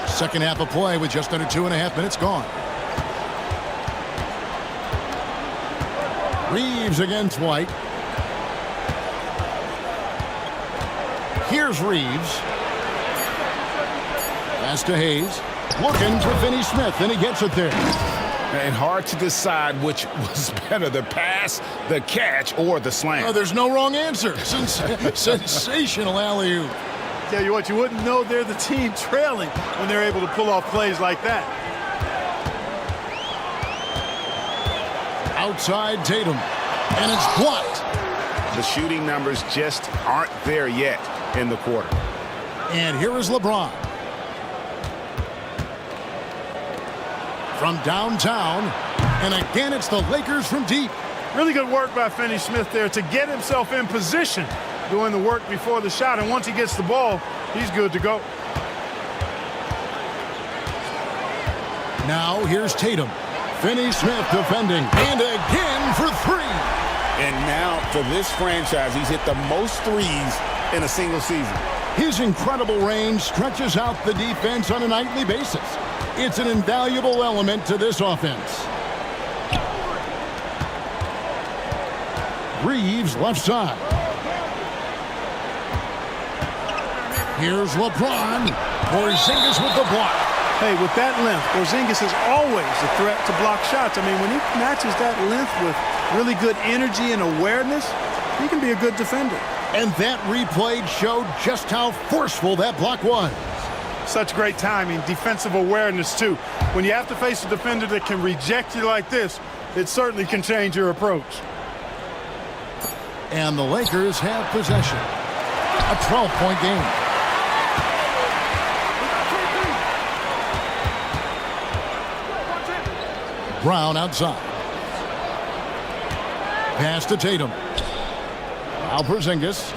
Second half of play with just under 2.5 minutes gone. Reeves against White. Here's Reeves. Pass to Hayes. Looking for Finney-Smith, and he gets it there. And hard to decide which was better, the pass, the catch, or the slam. Oh, there's no wrong answer. Sensational alley-oop. Tell you what, you wouldn't know they're the team trailing when they're able to pull off plays like that. Outside Tatum, and it's blocked. The shooting numbers just aren't there yet in the quarter. And here is LeBron. From downtown, and again it's the Lakers from deep. Really good work by Finney-Smith there to get himself in position doing the work before the shot, and once he gets the ball, he's good to go. Now here's Tatum. Finney-Smith defending, and again for three. And now for this franchise, he's hit the most threes in a single season. His incredible range stretches out the defense on a nightly basis. It's an invaluable element to this offense. Reeves left side. Here's LeBron. Porzingis with the block. Hey, with that length, Porzingis is always a threat to block shots. I mean, when he matches that length with really good energy and awareness, he can be a good defender. And that replay showed just how forceful that block was. Such great timing, defensive awareness, too. When you have to face a defender that can reject you like this, it certainly can change your approach. And the Lakers have possession. A 12-point game. Brown outside. Pass to Tatum. Now Porzingis.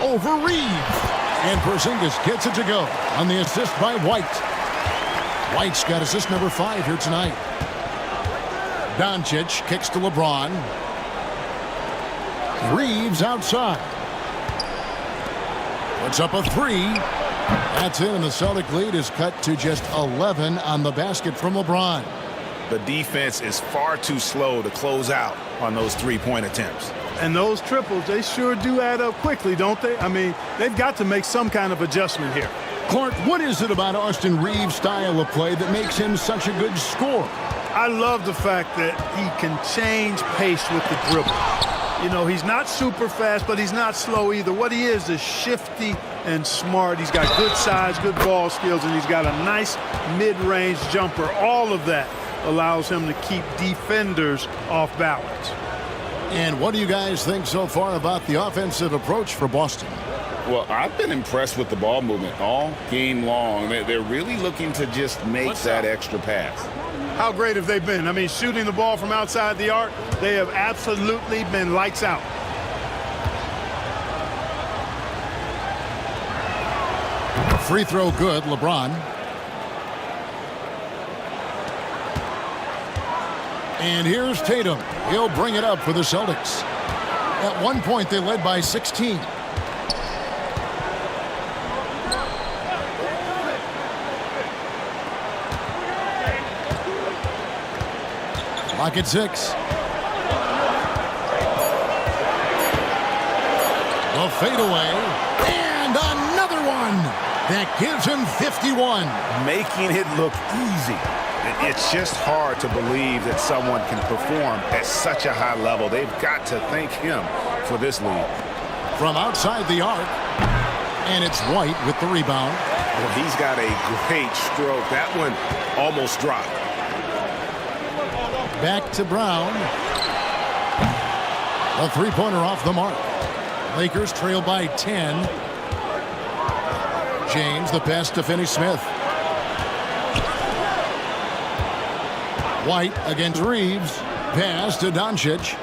Over Reeves. And Porzingis gets it to go on the assist by White. White's got assist number 5 here tonight. Doncic kicks to LeBron. Reeves outside. Puts up a 3. That's in, and the Celtic lead is cut to just 11 on the basket from LeBron. The defense is far too slow to close out on those three-point attempts. And those triples, they sure do add up quickly, don't they? I mean, they've got to make some kind of adjustment here. Clark, what is it about Austin Reeves' style of play that makes him such a good scorer? I love the fact that he can change pace with the dribble. You know, he's not super fast, but he's not slow either. What he is shifty and smart. He's got good size, good ball skills, and he's got a nice mid-range jumper. All of that allows him to keep defenders off balance. And what do you guys think so far about the offensive approach for Boston? Well, I've been impressed with the ball movement all game long. They're really looking to just make that extra pass. How great have they been? I mean, shooting the ball from outside the arc, they have absolutely been lights out. Free throw good, LeBron. And here's Tatum. He'll bring it up for the Celtics. At one point, they led by 16. Clock at 6. The fadeaway. And another one. That gives him 51. Making it look easy. It's just hard to believe that someone can perform at such a high level. They've got to thank him for this lead. From outside the arc. And it's White with the rebound. Well, he's got a great stroke. That one almost dropped. Back to Brown. A three-pointer off the mark. Lakers trail by 10. James, the pass to Finney-Smith. White against Reeves. Pass to Doncic.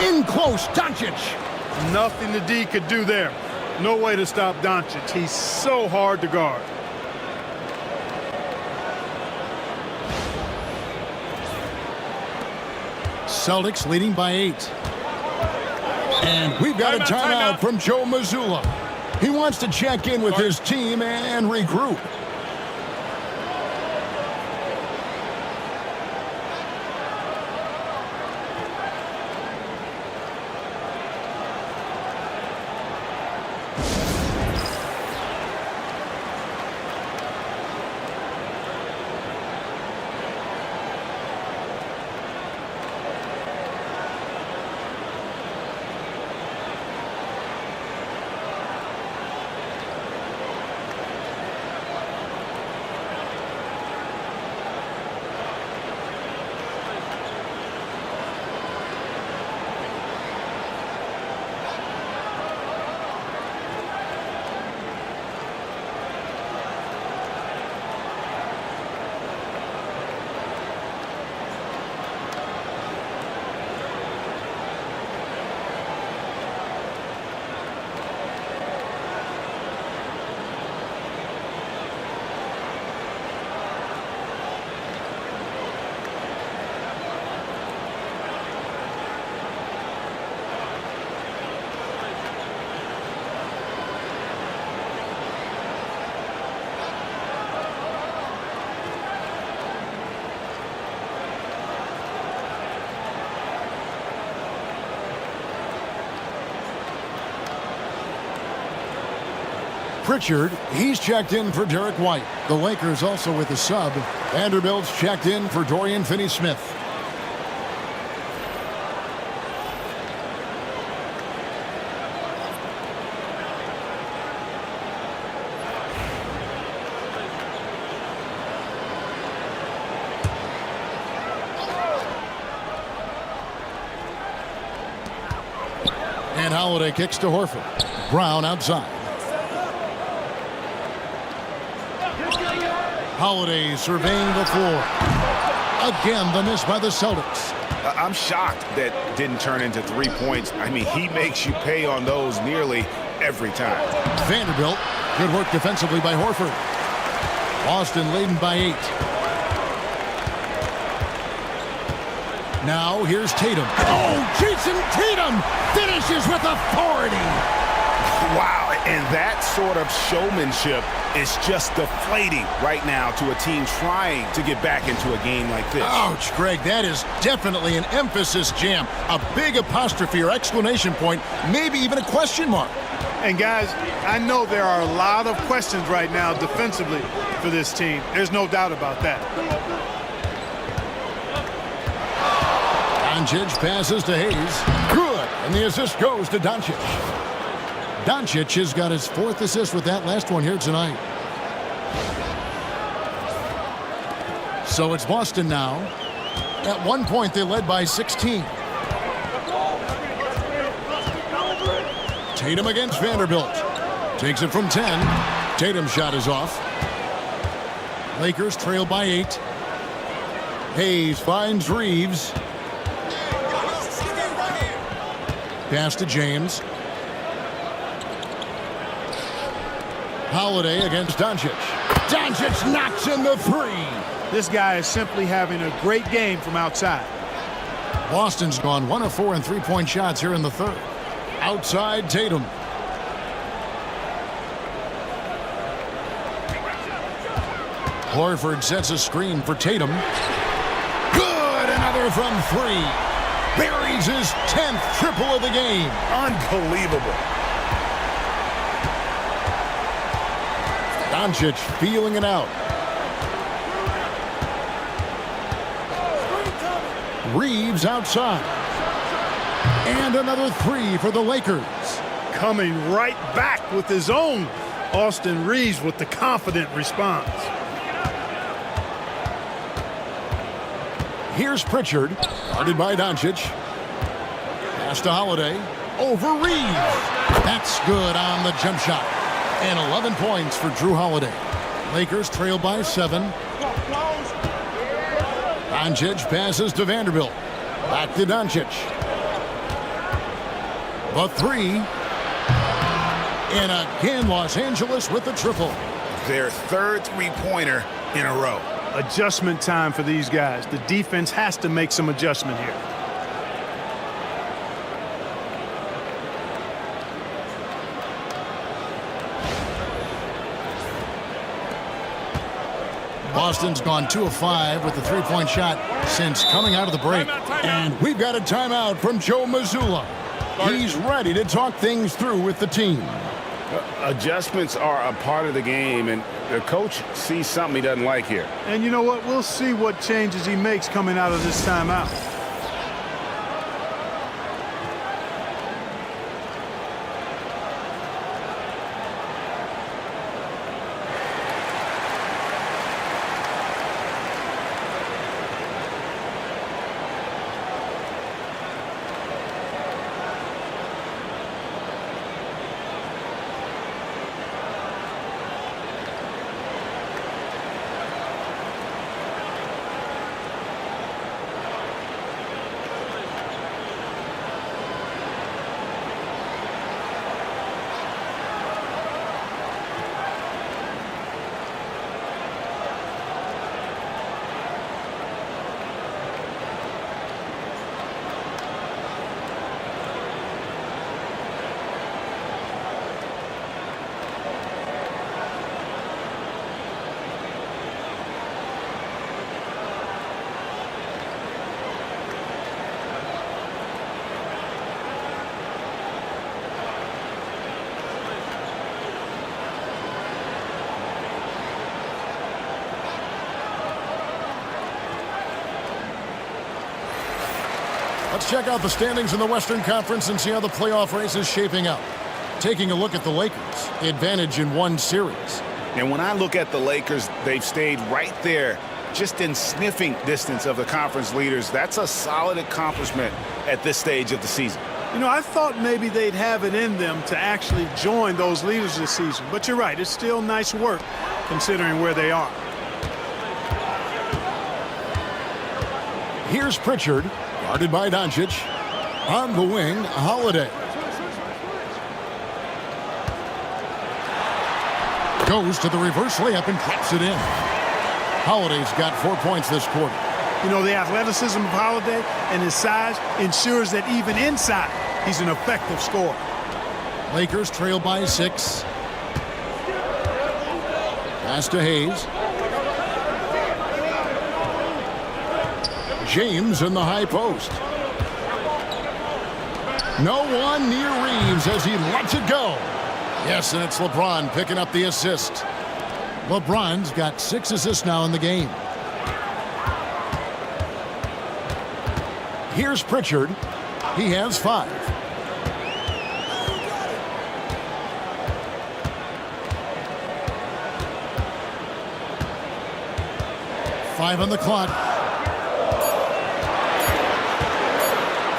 In close, Doncic. Nothing the D could do there. No way to stop Doncic. He's so hard to guard. Celtics leading by 8. And we've got a timeout from Joe Mazzulla. He wants to check in with his team and regroup. Pritchard, he's checked in for Derek White. The Lakers also with a sub. Vanderbilt's checked in for Dorian Finney-Smith. And Holiday kicks to Horford. Brown outside. Holiday surveying the floor. Again, the miss by the Celtics. I'm shocked that didn't turn into 3 points. I mean, he makes you pay on those nearly every time. Vanderbilt, good work defensively by Horford. Boston leading by 8. Now here's Tatum. Oh, Jason Tatum finishes with authority. Wow, and that sort of showmanship is just deflating right now to a team trying to get back into a game like this. Ouch, Greg, that is definitely an emphasis jam. A big apostrophe or exclamation point, maybe even a question mark. And guys, I know there are a lot of questions right now defensively for this team. There's no doubt about that. Doncic passes to Hayes. Good. And the assist goes to Doncic. Doncic has got his 4th assist with that last one here tonight. So it's Boston now. At one point, they led by 16. Tatum against Vanderbilt. Takes it from 10. Tatum's shot is off. Lakers trail by 8. Hayes finds Reeves. Pass to James. Holiday against Doncic. Doncic knocks in the 3. This guy is simply having a great game from outside. Boston's gone 1 of 4 in 3-point shots here in the 3rd. Outside Tatum. Horford sets a screen for Tatum. Good! Another from 3. Buries his 10th triple of the game. Unbelievable. Doncic feeling it out. Reeves outside. And another 3 for the Lakers. Coming right back with his own. Austin Reeves with the confident response. Here's Pritchard, guarded by Doncic. Pass to Holiday. Over Reeves. That's good on the jump shot. And 11 points for Drew Holiday. Lakers trail by 7. Doncic passes to Vanderbilt. Back to Doncic. The 3. And again, Los Angeles with the triple. Their 3rd three-pointer in a row. Adjustment time for these guys. The defense has to make some adjustment here. Boston's gone 2 of 5 with the 3-point shot since coming out of the break. And we've got a timeout from Joe Mazzulla. He's ready to talk things through with the team. Adjustments are a part of the game, and the coach sees something he doesn't like here. And you know what? We'll see what changes he makes coming out of this timeout. Let's check out the standings in the Western Conference and see how the playoff race is shaping up. Taking a look at the Lakers, advantage in one series. And when I look at the Lakers, they've stayed right there, just in sniffing distance of the conference leaders. That's a solid accomplishment at this stage of the season. You know, I thought maybe they'd have it in them to actually join those leaders this season. But you're right, it's still nice work considering where they are. Here's Pritchard, guarded by Doncic. On the wing, Holiday. Goes to the reverse layup and drops it in. Holiday's got 4 points this quarter. You know, the athleticism of Holiday and his size ensures that even inside, he's an effective scorer. Lakers trail by 6. Pass to Hayes. James in the high post. No one near Reeves as he lets it go. Yes, and it's LeBron picking up the assist. LeBron's got 6 assists now in the game. Here's Pritchard. He has 5. Five on the clock.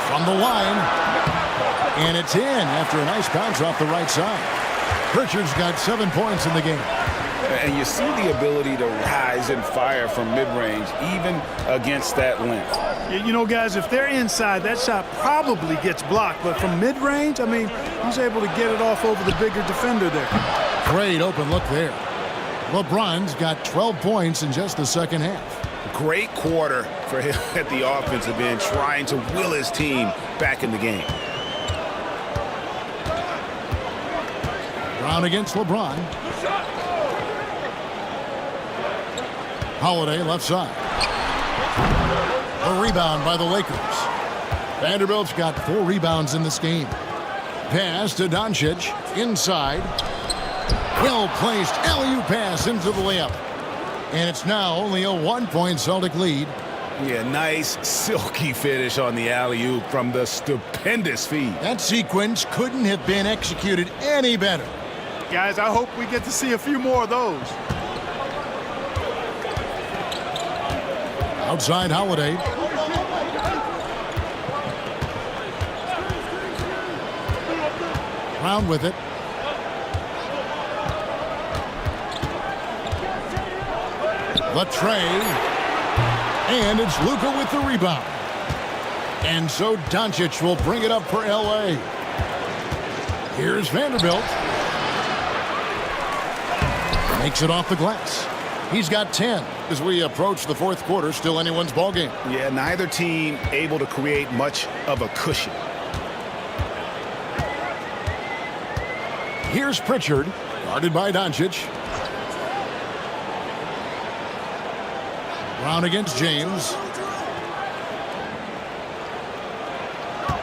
From the line. And it's in after a nice bounce off the right side. Pritchard's got 7 points in the game. And you see the ability to rise and fire from mid-range, even against that length. You know, guys, if they're inside, that shot probably gets blocked. But from mid-range, I mean, he's able to get it off over the bigger defender there. Great open look there. LeBron's got 12 points in just the second half. Great quarter for him at the offensive end, trying to will his team back in the game. Brown against LeBron. Holiday left side. A rebound by the Lakers. Vanderbilt's got 4 rebounds in this game. Pass to Doncic. Inside. Well-placed alley-oop pass into the layup. And it's now only a 1-point Celtic lead. Yeah, nice silky finish on the alley-oop from the stupendous feed. That sequence couldn't have been executed any better. Guys, I hope we get to see a few more of those. Outside Holiday. Brown with it. Latrey. And it's Luka with the rebound. And so Doncic will bring it up for L.A. Here's Vanderbilt. Makes it off the glass. He's got 10 as we approach the fourth quarter. Still anyone's ballgame. Yeah, neither team able to create much of a cushion. Here's Pritchard, guarded by Doncic. Brown against James.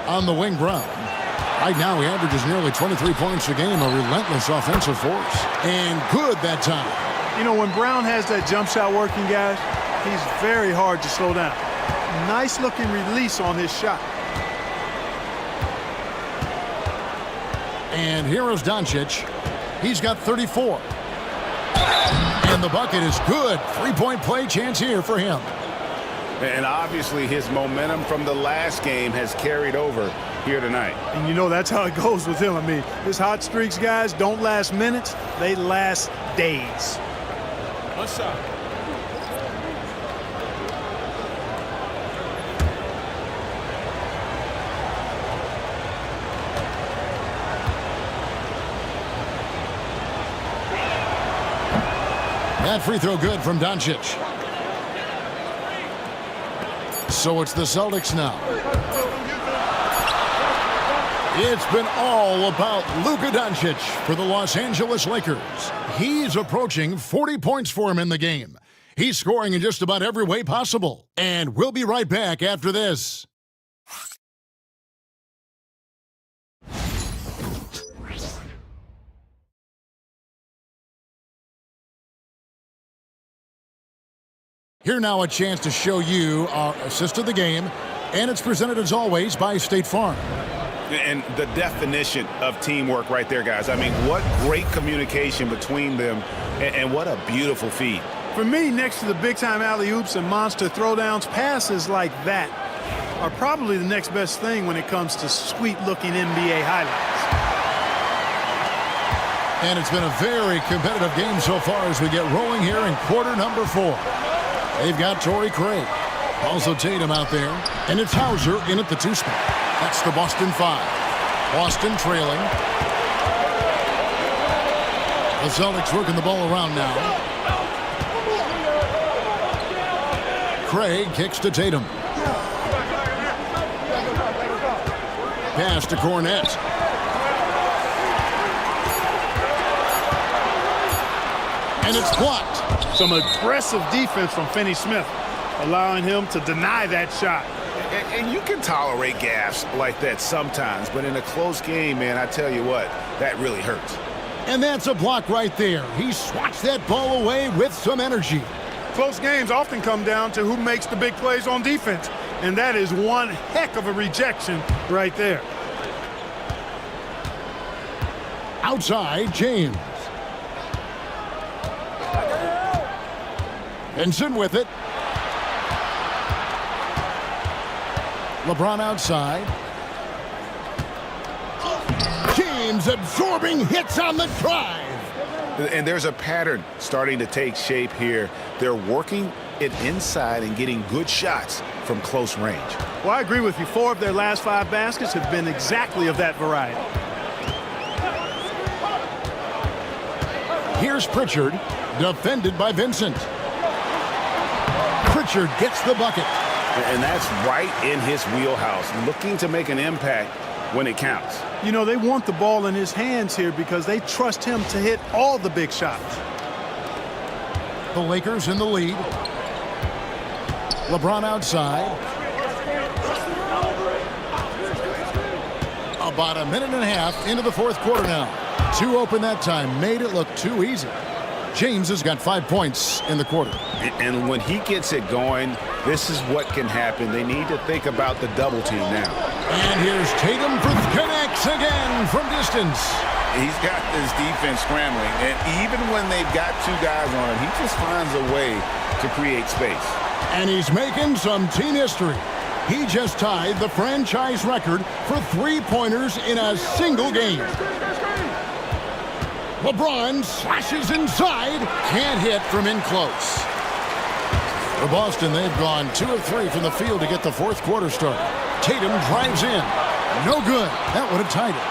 On the wing, Brown. Right now he averages nearly 23 points a game, a relentless offensive force. And good that time. You know, when Brown has that jump shot working, guys, he's very hard to slow down. Nice looking release on his shot. And here is Doncic. He's got 34. And the bucket is good. 3-point play chance here for him. And obviously his momentum from the last game has carried over here tonight. And you know that's how it goes with him. I mean, his hot streaks, guys, don't last minutes. They last days. One shot. That free throw good from Doncic. So it's the Celtics now. It's been all about Luka Doncic for the Los Angeles Lakers. He's approaching 40 points for him in the game. He's scoring in just about every way possible. And we'll be right back after this. Here now a chance to show you our assist of the game. And it's presented as always by State Farm. And the definition of teamwork right there, guys. I mean, what great communication between them, and what a beautiful feed. For me, next to the big-time alley-oops and monster throwdowns, passes like that are probably the next best thing when it comes to sweet-looking NBA highlights. And it's been a very competitive game so far as we get rolling here in quarter number 4. They've got Torrey Craig. Also Tatum out there. And it's Hauser in at the 2 spot. That's the Boston 5. Boston trailing. The Celtics working the ball around now. Craig kicks to Tatum. Pass to Cornette. And it's blocked. Some aggressive defense from Finney-Smith, allowing him to deny that shot. And you can tolerate gaffes like that sometimes, but in a close game, man, I tell you what, that really hurts. And that's a block right there. He swats that ball away with some energy. Close games often come down to who makes the big plays on defense, and that is one heck of a rejection right there. Outside, James. Benson with it. LeBron outside. James absorbing hits on the drive. And there's a pattern starting to take shape here. They're working it inside and getting good shots from close range. Well, I agree with you. 4 of their last 5 baskets have been exactly of that variety. Here's Pritchard, defended by Vincent. Pritchard gets the bucket. And that's right in his wheelhouse, looking to make an impact when it counts. You know, they want the ball in his hands here because they trust him to hit all the big shots. The Lakers in the lead. LeBron outside. About a minute and a half into the 4th quarter now. 2 open that time. Made it look too easy. James has got 5 points in the quarter. And when he gets it going, this is what can happen. They need to think about the double team now. And here's Tatum for connects again from distance. He's got this defense scrambling, and even when they've got 2 guys on him, he just finds a way to create space. And he's making some team history. He just tied the franchise record for 3-pointers in a single game. LeBron slashes inside, can't hit from in close. For Boston, they've gone 2 of 3 from the field to get the 4th quarter started. Tatum drives in. No good. That would have tied it.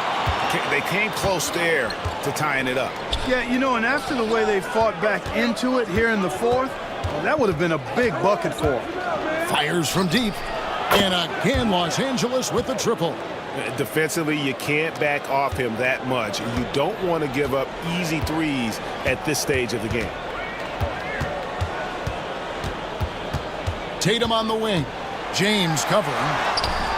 They came close there to tying it up. Yeah, you know, and after the way they fought back into it here in the 4th, well, that would have been a big bucket for them. Fires from deep. And again, Los Angeles with the triple. Defensively, you can't back off him that much. You don't want to give up easy threes at this stage of the game. Tatum on the wing. James covering.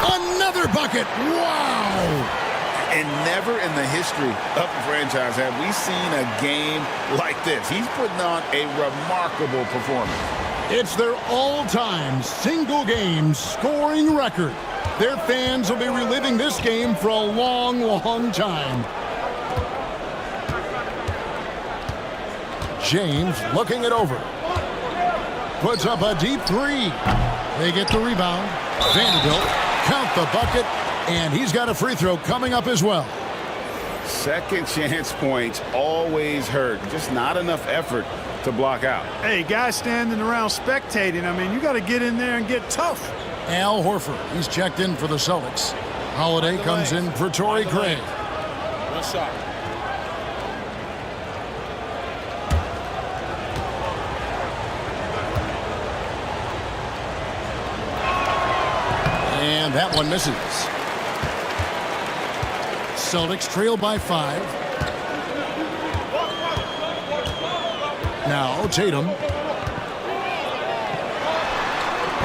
Another bucket. Wow. And never in the history of the franchise have we seen a game like this. He's putting on a remarkable performance. It's their all-time single-game scoring record. Their fans will be reliving this game for a long, long time. James looking it over. Puts up a deep 3. They get the rebound. Vanderbilt count the bucket, and he's got a free throw coming up as well. Second chance points always hurt. Just not enough effort to block out. Hey, guys standing around spectating, I mean, you got to get in there and get tough. Al Horford, he's checked in for the Celtics. Holiday comes in for Torrey Craig. One shot. And that one misses. Celtics trail by 5. Now Tatum.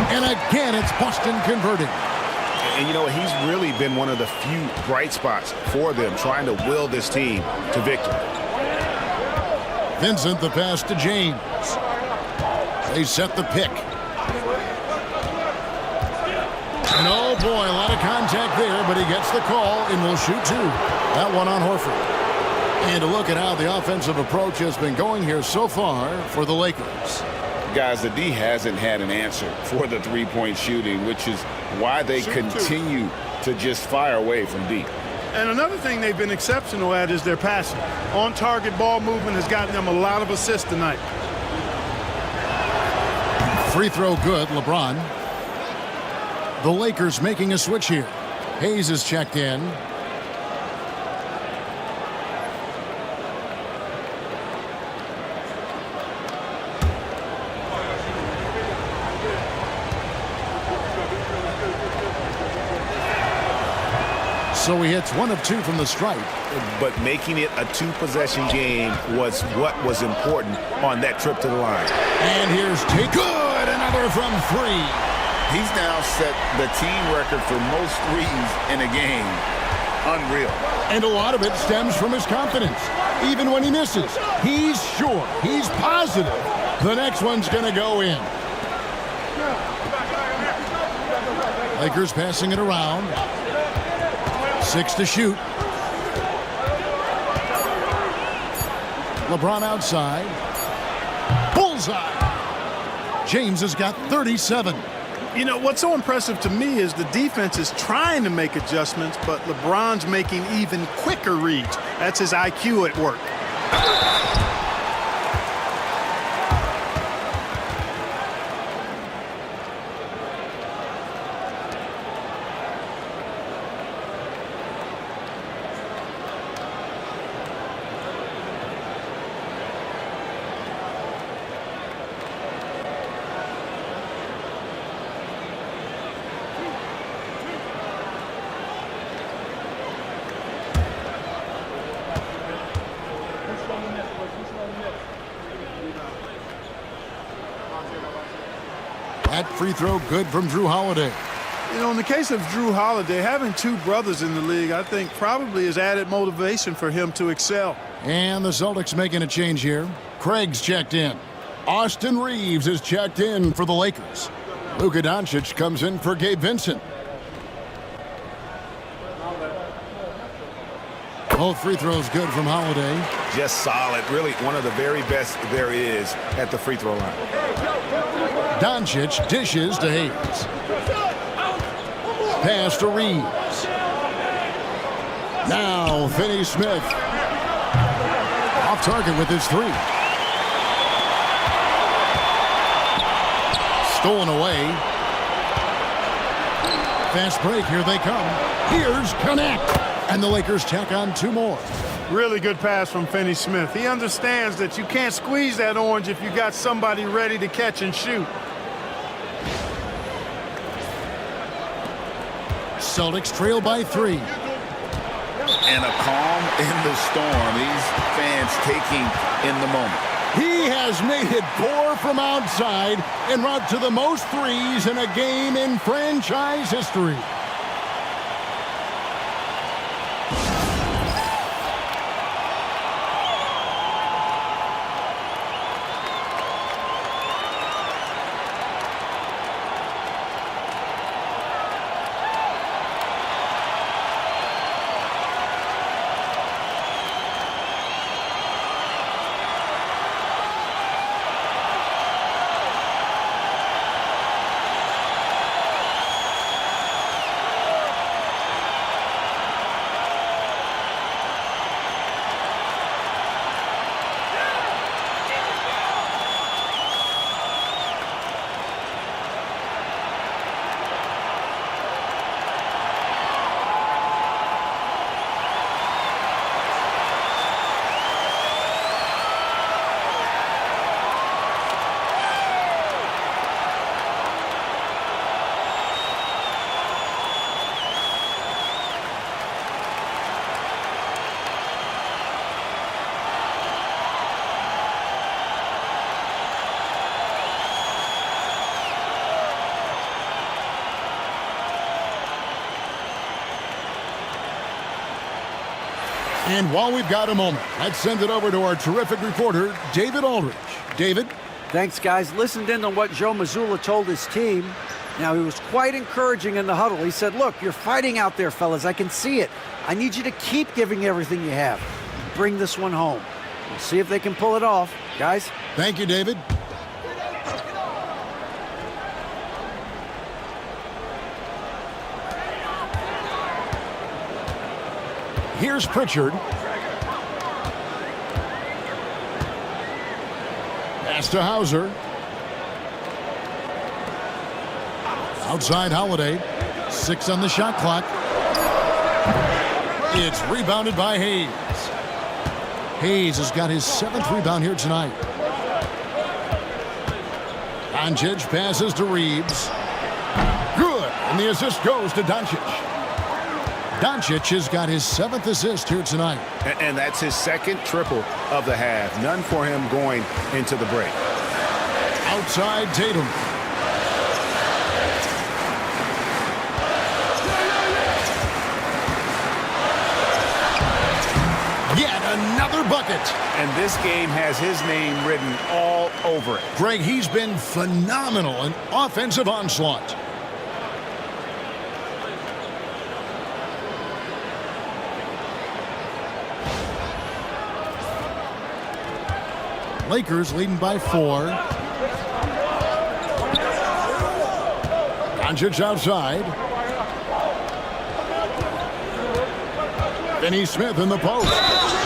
And again, it's Boston converting. And you know, he's really been one of the few bright spots for them, trying to will this team to victory. Vincent, the pass to James. They set the pick. And oh boy, a lot of contact there, but he gets the call and will shoot two. That one on Horford. And to look at how the offensive approach has been going here so far for the Lakers. Guys, the D hasn't had an answer for the three-point shooting, which is why they continue to just fire away from deep. And another thing they've been exceptional at is their passing. On-target ball movement has gotten them a lot of assists tonight. Free throw good, LeBron. The Lakers making a switch here. Hayes is checked in. So he hits 1 of 2 from the stripe. But making it a two-possession game was what was important on that trip to the line. And here's Tate. Good! Another from 3. He's now set the team record for most threes in a game. Unreal. And a lot of it stems from his confidence. Even when he misses, he's sure, he's positive the next one's going to go in. Lakers passing it around. 6 to shoot. LeBron outside. Bullseye. James has got 37. You know, what's so impressive to me is the defense is trying to make adjustments, but LeBron's making even quicker reads. That's his IQ at work. That free throw good from Drew Holiday. You know, in the case of Drew Holiday, having 2 brothers in the league, I think probably is added motivation for him to excel. And the Celtics making a change here. Craig's checked in. Austin Reeves is checked in for the Lakers. Luka Doncic comes in for Gabe Vincent. Both free throws good from Holiday. Just solid. Really one of the very best there is at the free throw line. Doncic dishes to Hayes. Pass to Reeves. Now Finney-Smith. Off target with his 3. Stolen away. Fast break. Here they come. Here's Connect. And the Lakers tack on 2 more. Really good pass from Finney-Smith. He understands that you can't squeeze that orange if you got somebody ready to catch and shoot. Celtics trail by 3. And a calm in the storm. These fans taking in the moment. He has made it 4 from outside en route to the most threes in a game in franchise history. And while we've got a moment, let's send it over to our terrific reporter, David Aldridge. David? Thanks, guys. Listened in on what Joe Mazzulla told his team. Now, he was quite encouraging in the huddle. He said, look, you're fighting out there, fellas. I can see it. I need you to keep giving everything you have. Bring this one home. We'll see if they can pull it off. Guys? Thank you, David. Here's Pritchard. Pass to Hauser. Outside Holiday. 6 on the shot clock. It's rebounded by Hayes. Hayes has got his 7th rebound here tonight. Doncic passes to Reeves. Good. And the assist goes to Doncic. Doncic has got his 7th assist here tonight. And that's his 2nd triple of the half. None for him going into the break. Outside Tatum. Yet another bucket. And this game has his name written all over it. Greg, he's been phenomenal in offensive onslaught. Lakers leading by 4. Doncic outside. Finney Smith in the post.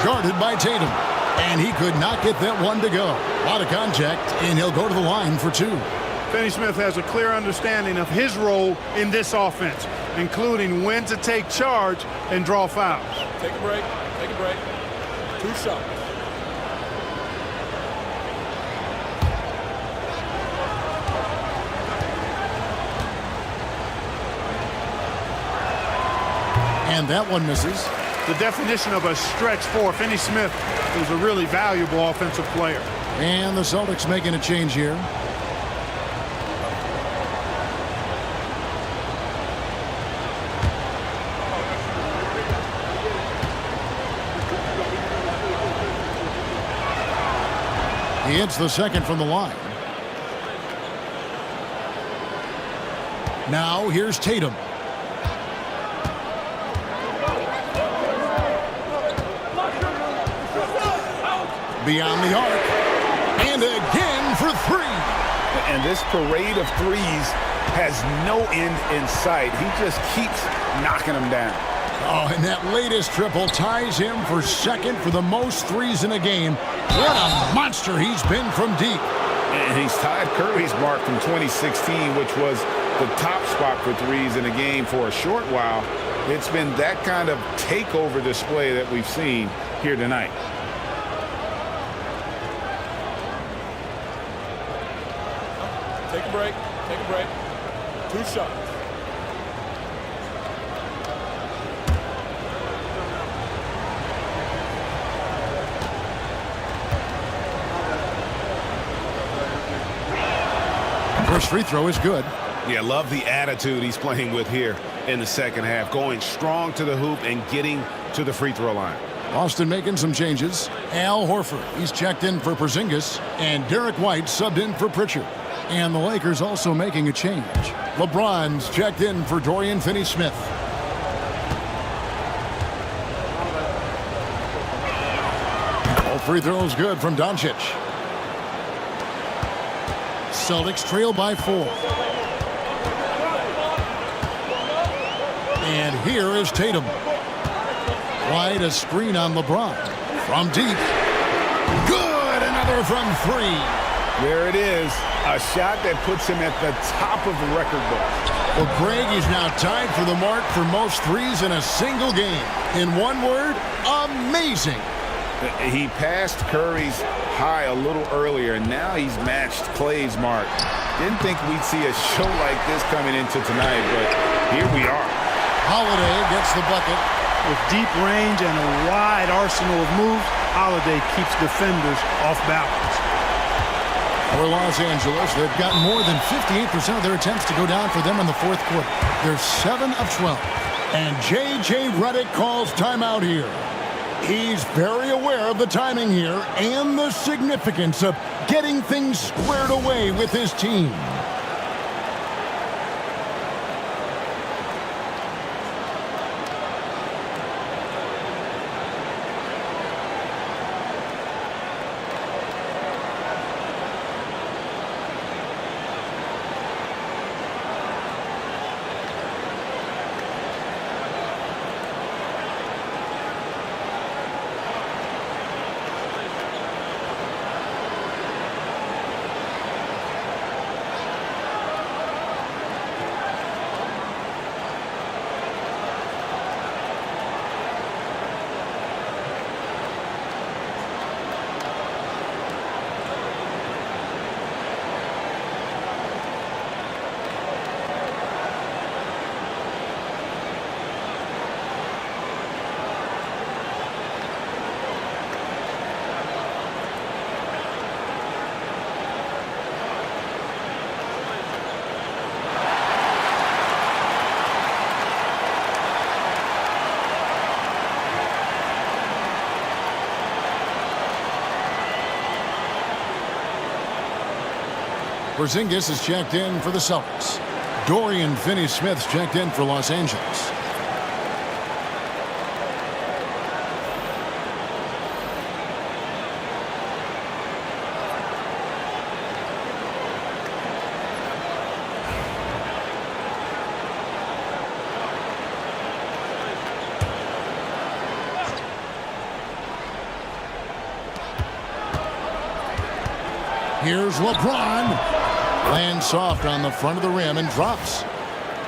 Guarded by Tatum. And he could not get that one to go. A lot of contact, and he'll go to the line for 2. Finney Smith has a clear understanding of his role in this offense, including when to take charge and draw fouls. Take a break. Take a break. 2 shots. And that one misses. The definition of a stretch 4. Finney Smith is a really valuable offensive player. And the Celtics making a change here. He hits the 2nd from the line. Now here's Tatum. Beyond the arc. And again for 3. And this parade of threes has no end in sight. He just keeps knocking them down. Oh, and that latest triple ties him for 2nd for the most threes in a game. What a monster he's been from deep. And he's tied Curry's mark from 2016, which was the top spot for threes in a game for a short while. It's been that kind of takeover display that we've seen here tonight. Take a break. Take a break. 2 shots. First free throw is good. Yeah, love the attitude he's playing with here in the 2nd half. Going strong to the hoop and getting to the free throw line. Boston making some changes. Al Horford, he's checked in for Porzingis. And Derek White subbed in for Pritchard. And the Lakers also making a change. LeBron's checked in for Dorian Finney-Smith. All free throws good from Doncic. Celtics trail by 4. And here is Tatum. White a screen on LeBron. From deep. Good! Another from 3. There it is. A shot that puts him at the top of the record book. Well, Greg is now tied for the mark for most threes in a single game. In one word, amazing. He passed Curry's high a little earlier, and now he's matched Clay's mark. Didn't think we'd see a show like this coming into tonight, but here we are. Holiday gets the bucket. With deep range and a wide arsenal of moves, Holiday keeps defenders off balance. For Los Angeles, they've got more than 58% of their attempts to go down for them in the 4th quarter. They're 7 of 12. And J.J. Redick calls timeout here. He's very aware of the timing here and the significance of getting things squared away with his team. Porzingis is checked in for the Celtics. Dorian Finney-Smith's checked in for Los Angeles. Here's LeBron. Lands soft on the front of the rim and drops.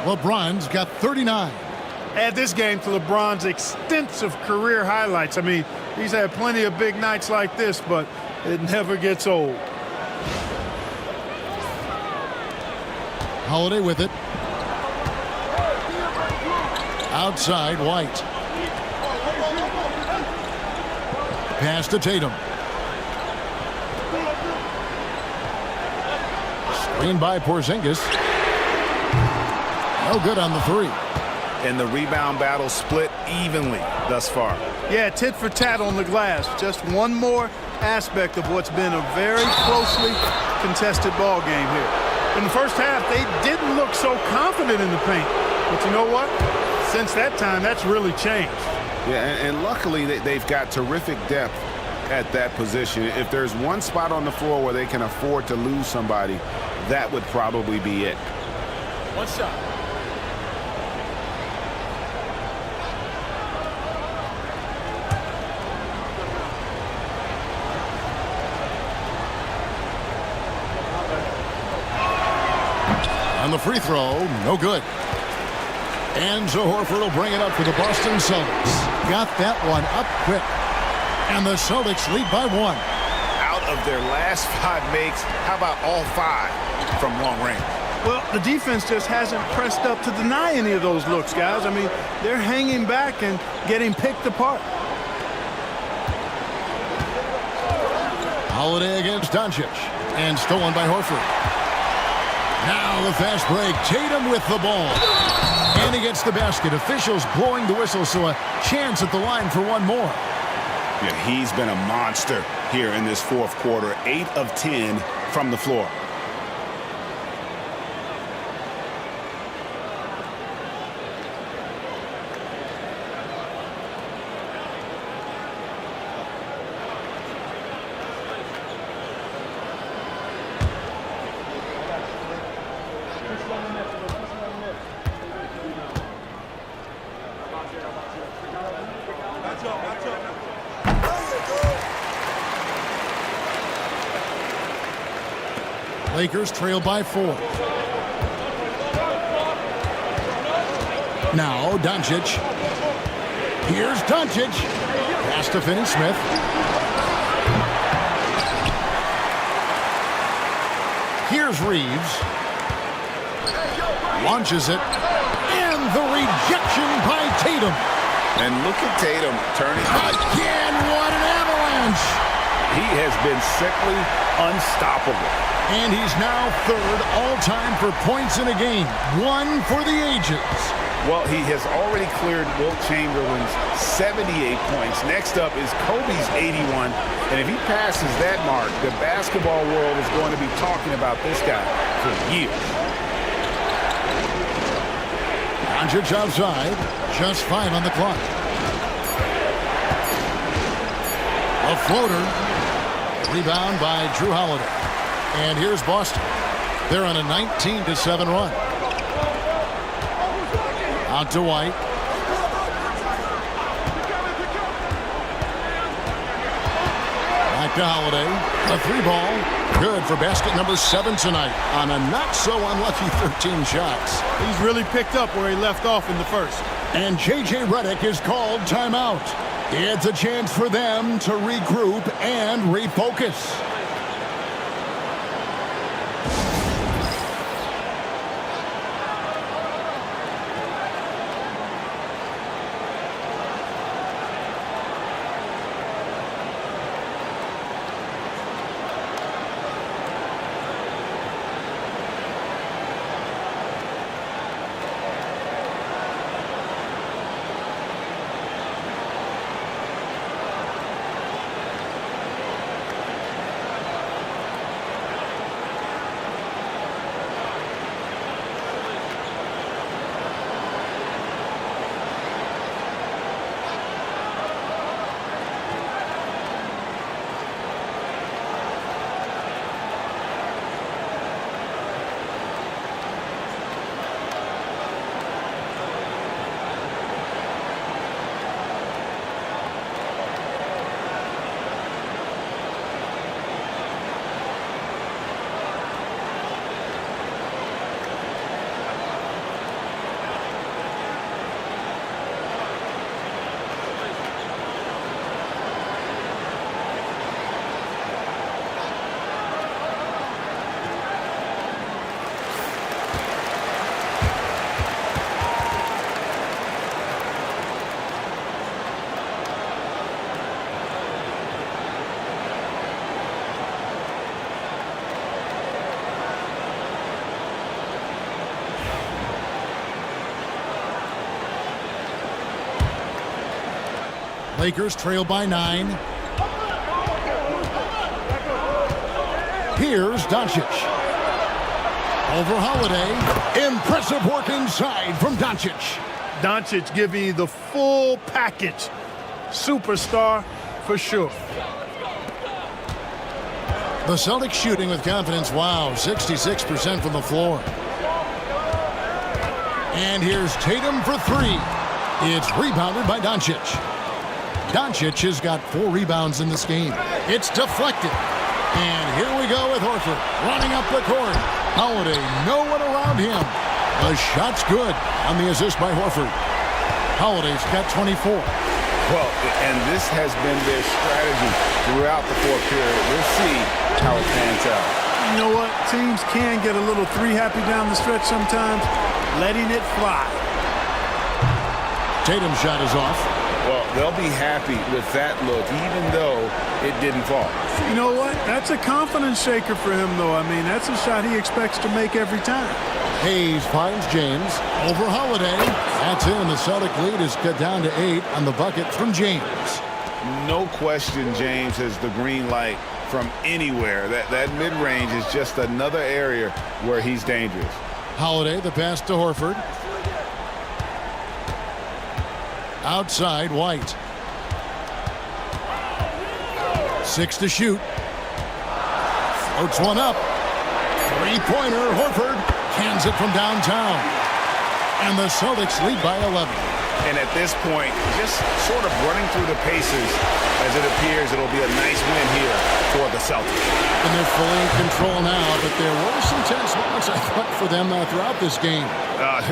LeBron's got 39. Add this game to LeBron's extensive career highlights. I mean, he's had plenty of big nights like this, but it never gets old. Holiday with it. Outside, White. Pass to Tatum. Screen by Porzingis. No good on the three. And the rebound battle split evenly thus far. Yeah, tit for tat on the glass. Just one more aspect of what's been a very closely contested ball game here. In the first half, they didn't look so confident in the paint. But you know what? Since that time, that's really changed. Yeah, and luckily they've got terrific depth at that position. If there's one spot on the floor where they can afford to lose somebody, that would probably be it. One shot. On the free throw, no good. And Zo Horford will bring it up for the Boston Celtics. Got that one up quick. And the Celtics lead by 1. Out of their last 5 makes, how about all 5 from long range? Well, the defense just hasn't pressed up to deny any of those looks, guys. I mean, they're hanging back and getting picked apart. Holiday against Doncic. And stolen by Horford. Now the fast break. Tatum with the ball. And he gets the basket. Officials blowing the whistle, so a chance at the line for one more. Yeah, he's been a monster here in this fourth quarter. 8 of 10 from the floor. Lakers trail by 4. Now Doncic. Here's Doncic. Pass to Finney-Smith. Here's Reeves. Launches it. And the rejection by Tatum. And look at Tatum turning. Again, what an avalanche. He has been simply unstoppable. And he's now 3rd all-time for points in a game. 1 for the ages. Well, he has already cleared Wilt Chamberlain's 78 points. Next up is Kobe's 81. And if he passes that mark, the basketball world is going to be talking about this guy for years. Doncic outside. Just 5 on the clock. A floater. Rebound by Drew Holiday. And here's Boston. They're on a 19-7 run. Out to White. Back to Holiday. A 3-ball. Good for basket number 7 tonight on a not-so-unlucky 13 shots. He's really picked up where he left off in the first. And J.J. Redick is called timeout. It's a chance for them to regroup and refocus. Lakers trail by 9. Here's Doncic. Over Holiday. Impressive work inside from Doncic. Doncic giving you the full package. Superstar for sure. The Celtics shooting with confidence. Wow, 66% from the floor. And here's Tatum for 3. It's rebounded by Doncic. Doncic has got 4 rebounds in this game. It's deflected. And here we go with Horford running up the court. Holiday, no one around him. The shot's good on the assist by Horford. Holiday's got 24. Well, and this has been their strategy throughout the fourth period. We'll see how it pans out. You know what? Teams can get a little 3-happy down the stretch sometimes, letting it fly. Tatum's shot is off. Well, they'll be happy with that look, even though it didn't fall. You know what? That's a confidence shaker for him, though. I mean, that's a shot he expects to make every time. Hayes finds James. Over Holiday. That's in. The Celtic lead is cut down to 8 on the bucket from James. No question James has the green light from anywhere. That mid-range is just another area where he's dangerous. Holiday, the pass to Horford. Outside, White. 6 to shoot. Floats one up. 3-pointer, Horford. Cans it from downtown. And the Celtics lead by 11. And at this point, just sort of running through the paces, as it appears it'll be a nice win here for the Celtics. And they're fully in control now, but there were some tense moments, I thought, for them throughout this game.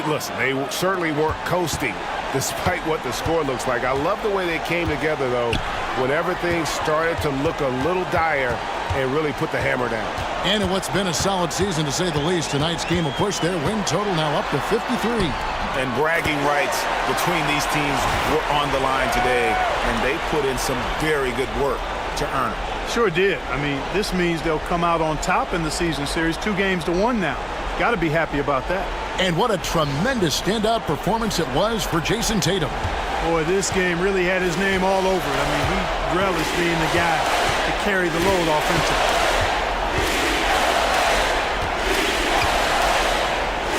Listen, they certainly weren't coasting, despite what the score looks like. I love the way they came together, though, when everything started to look a little dire and really put the hammer down. And in what's been a solid season, to say the least, tonight's game will push their win total now up to 53. And bragging rights between these teams were on the line today, and they put in some very good work to earn it. Sure did. I mean, this means they'll come out on top in the season series, 2-1 now. Got to be happy about that. And what a tremendous standout performance it was for Jason Tatum. Boy, this game really had his name all over it. I mean, he relished being the guy to carry the load offensively.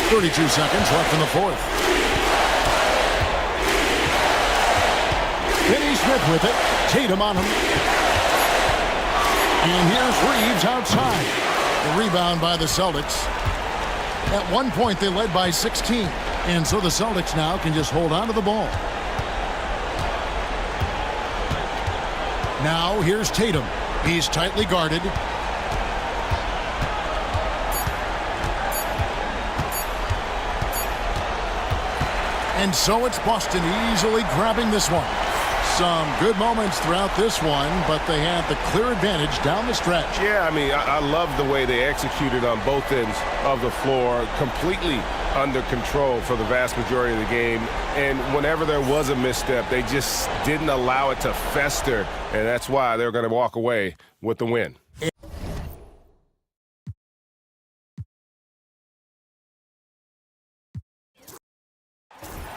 32 seconds left in the fourth. Finney-Smith with it. Tatum on him. And here's Reeves outside. The rebound by the Celtics. At one point, they led by 16. And so the Celtics now can just hold on to the ball. Now, here's Tatum. He's tightly guarded. And so it's Boston easily grabbing this one. Some good moments throughout this one, but they had the clear advantage down the stretch. Yeah, I mean, I love the way they executed on both ends of the floor, completely under control for the vast majority of the game. And whenever there was a misstep, they just didn't allow it to fester, and that's why they're going to walk away with the win.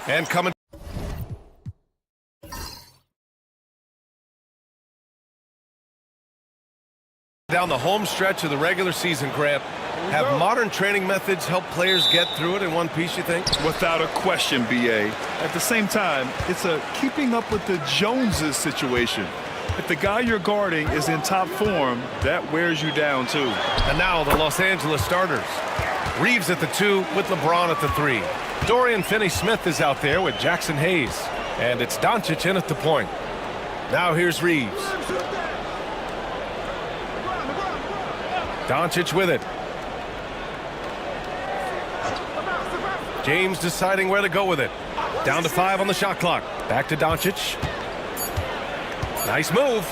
And coming down the home stretch of the regular season, Grant, have modern training methods helped players get through it in one piece, you think? Without a question, B.A. At the same time, it's a keeping up with the Joneses situation. If the guy you're guarding is in top form, that wears you down, too. And now the Los Angeles starters. Reeves at the 2 with LeBron at the 3. Dorian Finney-Smith is out there with Jackson Hayes. And it's Doncic in at the point. Now here's Reeves. Doncic with it. James deciding where to go with it. Down to 5 on the shot clock. Back to Doncic. Nice move.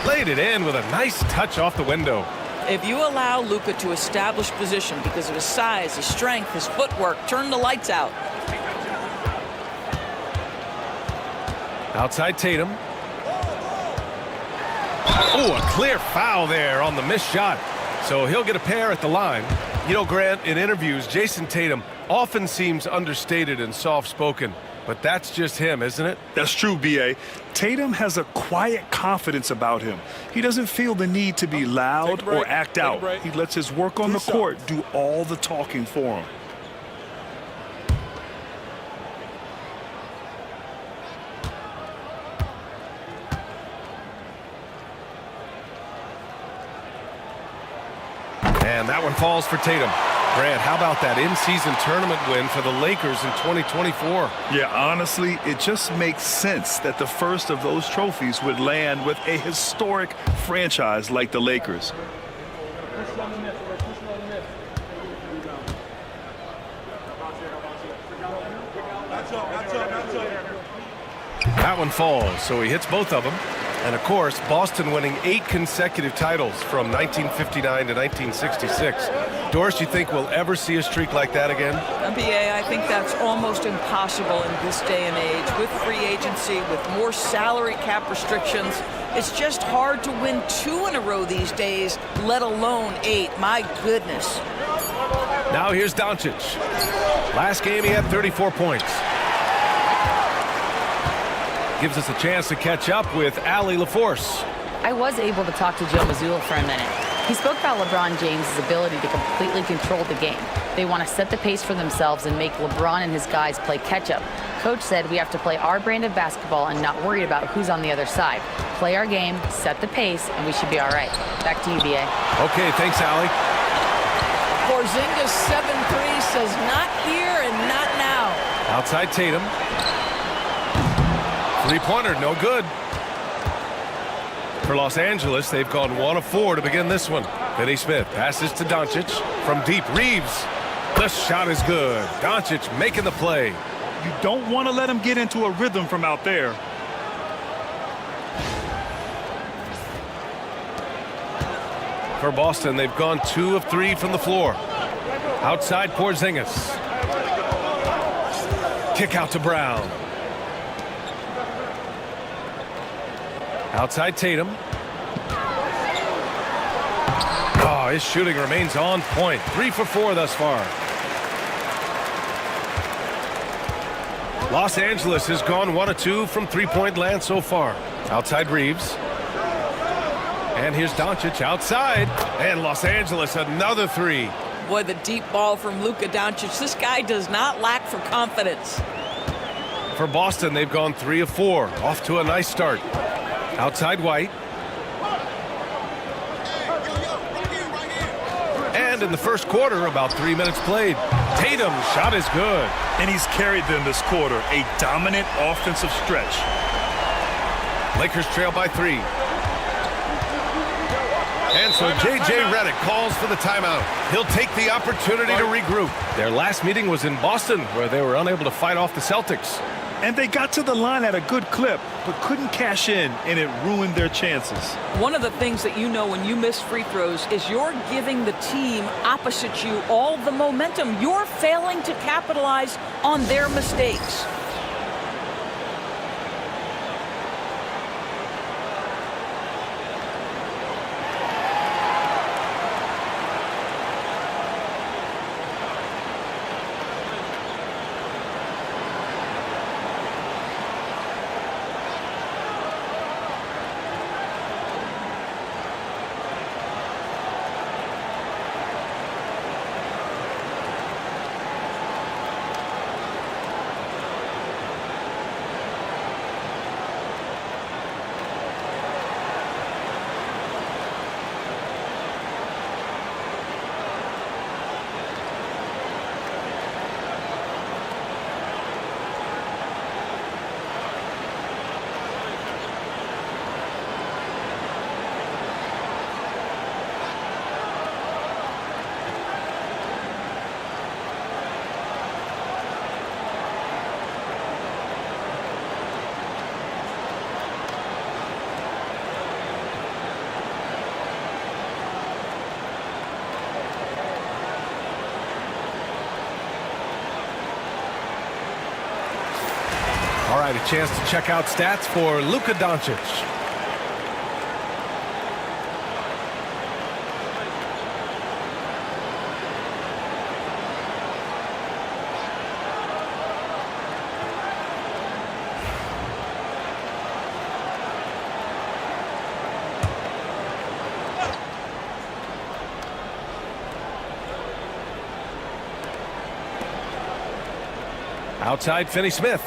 Laid it in with a nice touch off the window. If you allow Luka to establish position because of his size, his strength, his footwork, turn the lights out. Outside Tatum. Oh, a clear foul there on the missed shot. So he'll get a pair at the line. You know, Grant, in interviews, Jason Tatum often seems understated and soft-spoken. But that's just him, isn't it? That's true, B.A. Tatum has a quiet confidence about him. He doesn't feel the need to be loud or act out. He lets his work on the court do all the talking for him. And that one falls for Tatum. Brad, how about that in-season tournament win for the Lakers in 2024? Yeah, honestly, it just makes sense that the first of those trophies would land with a historic franchise like the Lakers. That one falls, so he hits both of them. And, of course, Boston winning 8 consecutive titles from 1959 to 1966. Doris, you think we'll ever see a streak like that again? BA, I think that's almost impossible in this day and age. With free agency, with more salary cap restrictions, it's just hard to win 2 in a row these days, let alone 8. My goodness. Now here's Doncic. Last game he had 34 points. Gives us a chance to catch up with Allie LaForce. I was able to talk to Joe Mazzulla for a minute. He spoke about LeBron James' ability to completely control the game. They want to set the pace for themselves and make LeBron and his guys play catch-up. Coach said we have to play our brand of basketball and not worry about who's on the other side. Play our game, set the pace, and we should be all right. Back to you, B.A. Okay, thanks, Allie. Porzingis 7-3 says not here and not now. Outside Tatum. Three-pointer, no good. For Los Angeles, they've gone 1 of 4 to begin this one. Finney Smith passes to Doncic from deep. Reeves. The shot is good. Doncic making the play. You don't want to let him get into a rhythm from out there. For Boston, they've gone 2 of 3 from the floor. Outside Porzingis. Kick out to Brown. Outside Tatum. Oh, his shooting remains on point. 3 for 4 thus far. Los Angeles has gone 1 of 2 from three-point land so far. Outside Reeves. And here's Doncic outside. And Los Angeles another 3. Boy, the deep ball from Luka Doncic. This guy does not lack for confidence. For Boston, they've gone 3 of 4. Off to a nice start. Outside White. And in the first quarter, about 3 minutes played. Tatum shot is good. And he's carried them this quarter. A dominant offensive stretch. Lakers trail by 3. And so J.J. Redick calls for the timeout. He'll take the opportunity to regroup. Their last meeting was in Boston, where they were unable to fight off the Celtics. And they got to the line at a good clip, but couldn't cash in, and it ruined their chances. One of the things that you know when you miss free throws is you're giving the team opposite you all the momentum. You're failing to capitalize on their mistakes. All right, a chance to check out stats for Luka Doncic. Outside, Finney Smith.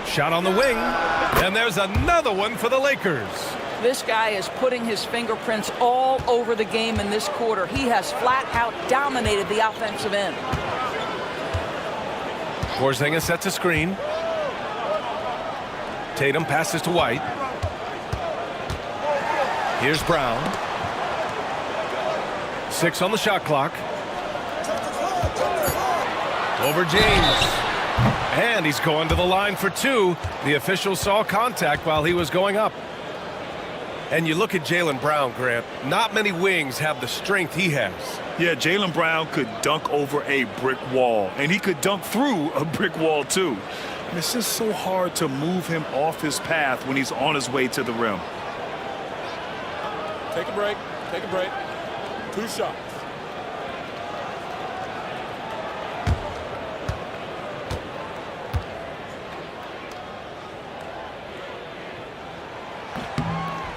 Shot on the wing. And there's another one for the Lakers. This guy is putting his fingerprints all over the game in this quarter. He has flat out dominated the offensive end. Porzingis sets a screen. Tatum passes to White. Here's Brown. 6 on the shot clock. Over James. And he's going to the line for 2. The official saw contact while he was going up. And you look at Jaylen Brown, Grant. Not many wings have the strength he has. Yeah, Jaylen Brown could dunk over a brick wall, and he could dunk through a brick wall too. And it's just so hard to move him off his path when he's on his way to the rim. Take a break. Take a break. 2 shots.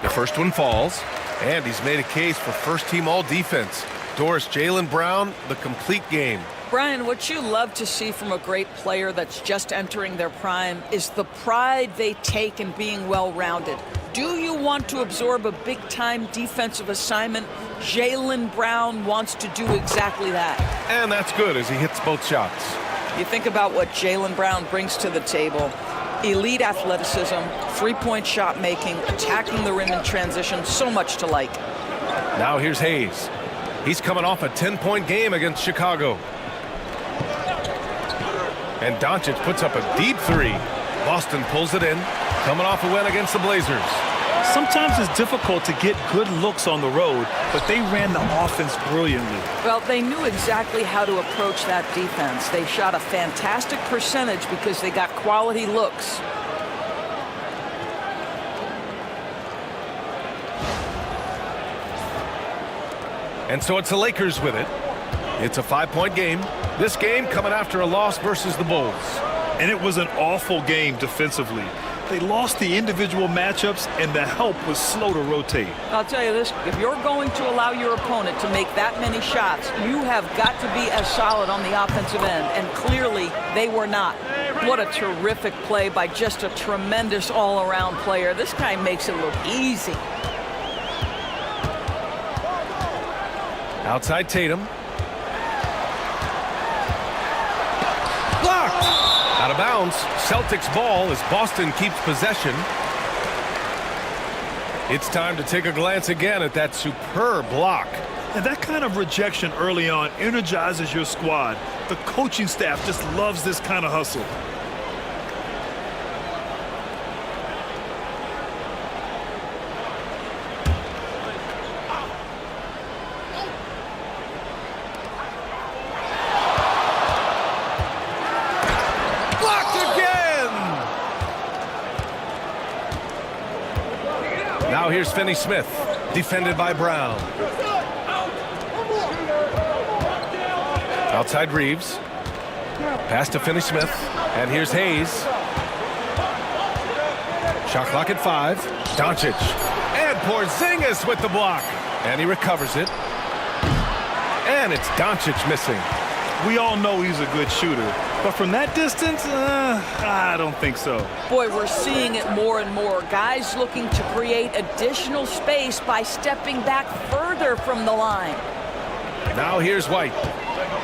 The first one falls, and he's made a case for first-team all-defense. Doris, Jaylen Brown, the complete game. Brian, what you love to see from a great player that's just entering their prime is the pride they take in being well-rounded. Do you want to absorb a big-time defensive assignment? Jaylen Brown wants to do exactly that. And that's good as he hits both shots. You think about what Jaylen Brown brings to the table. Elite athleticism, three-point shot making, attacking the rim in transition, so much to like. Now here's Hayes. He's coming off a 10-point game against Chicago. And Doncic puts up a deep 3. Boston pulls it in, coming off a win against the Blazers. Sometimes it's difficult to get good looks on the road, but they ran the offense brilliantly. Well, they knew exactly how to approach that defense. They shot a fantastic percentage because they got quality looks. And so it's the Lakers with it. It's a 5-point game. This game coming after a loss versus the Bulls. And it was an awful game defensively. They lost the individual matchups, and the help was slow to rotate. I'll tell you this, if you're going to allow your opponent to make that many shots, you have got to be as solid on the offensive end, and clearly they were not. What a terrific play by just a tremendous all-around player. This guy makes it look easy. Outside Tatum. Blocked! Out of bounds. Celtics ball as Boston keeps possession. It's time to take a glance again at that superb block. And that kind of rejection early on energizes your squad. The coaching staff just loves this kind of hustle. Now here's Finney Smith, defended by Brown. Outside Reeves. Pass to Finney Smith. And here's Hayes. Shot clock at 5. Doncic. And Porzingis with the block. And he recovers it. And it's Doncic missing. We all know he's a good shooter. But from that distance, I don't think so. Boy, we're seeing it more and more. Guys looking to create additional space by stepping back further from the line. Now here's White.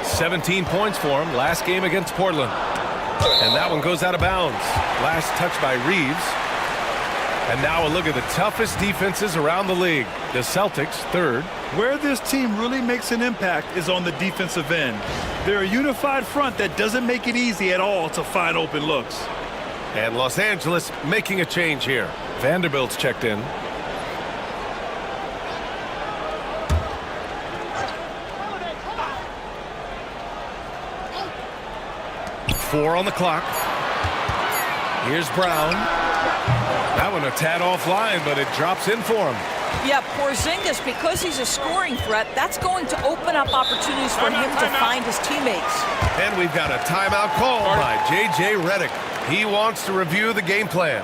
17 points for him last game against Portland. And that one goes out of bounds. Last touch by Reeves. And now a look at the toughest defenses around the league. The Celtics, third. Where this team really makes an impact is on the defensive end. They're a unified front that doesn't make it easy at all to find open looks. And Los Angeles making a change here. Vanderbilt's checked in. Four on the clock. Here's Brown. That one a tad offline, but it drops in for him. Yeah, Porzingis, because he's a scoring threat, that's going to open up opportunities for him to find his teammates. And we've got a timeout call by J.J. Redick. He wants to review the game plan.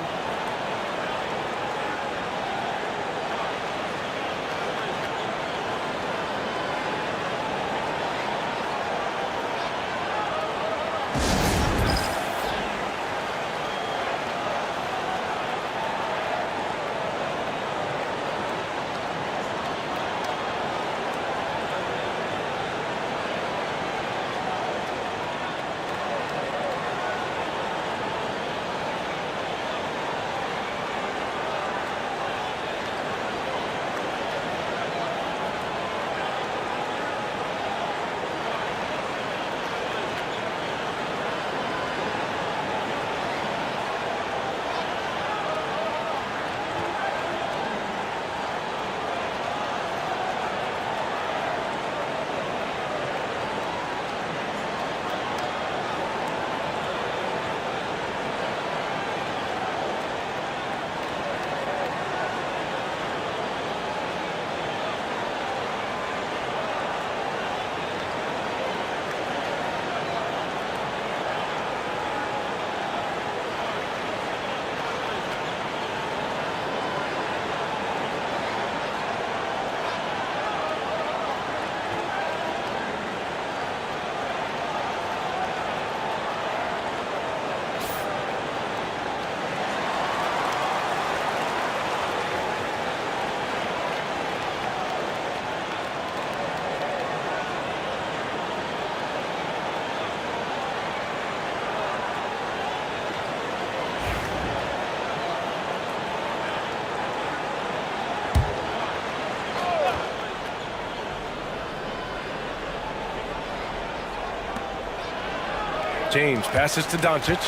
James passes to Doncic.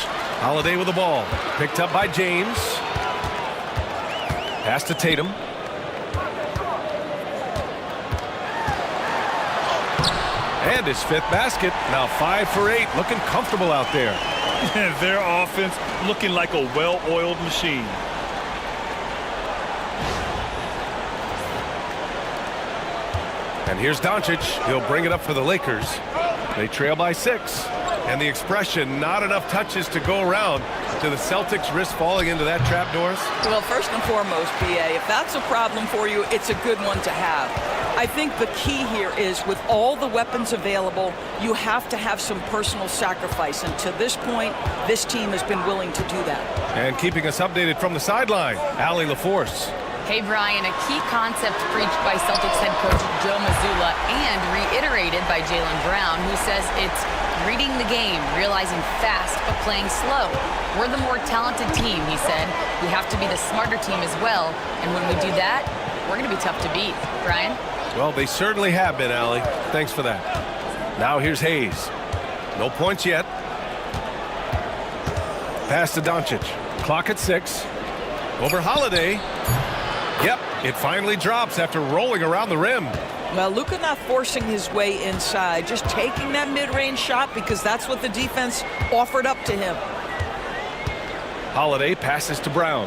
Holiday with the ball. Picked up by James. Pass to Tatum. And his 5th basket. Now 5 for 8. Looking comfortable out there. Their offense looking like a well-oiled machine. And here's Doncic. He'll bring it up for the Lakers. They trail by 6. And the expression, not enough touches to go around. Do the Celtics risk falling into that trap, Doris? Well, first and foremost, BA, if that's a problem for you, it's a good one to have. I think the key here is with all the weapons available, you have to have some personal sacrifice. And to this point, this team has been willing to do that. And keeping us updated from the sideline, Allie LaForce. Hey, Brian, a key concept preached by Celtics head coach Joe Mazzulla and reiterated by Jaylen Brown, who says it's reading the game, realizing fast but playing slow. We're the more talented team, he said. We have to be the smarter team as well. And when we do that, we're going to be tough to beat. Brian? Well, they certainly have been, Allie. Thanks for that. Now here's Hayes. No points yet. Pass to Doncic. Clock at 6. Over Holiday. Yep, it finally drops after rolling around the rim. Well, Luka not forcing his way inside, just taking that mid-range shot because that's what the defense offered up to him. Holiday passes to Brown.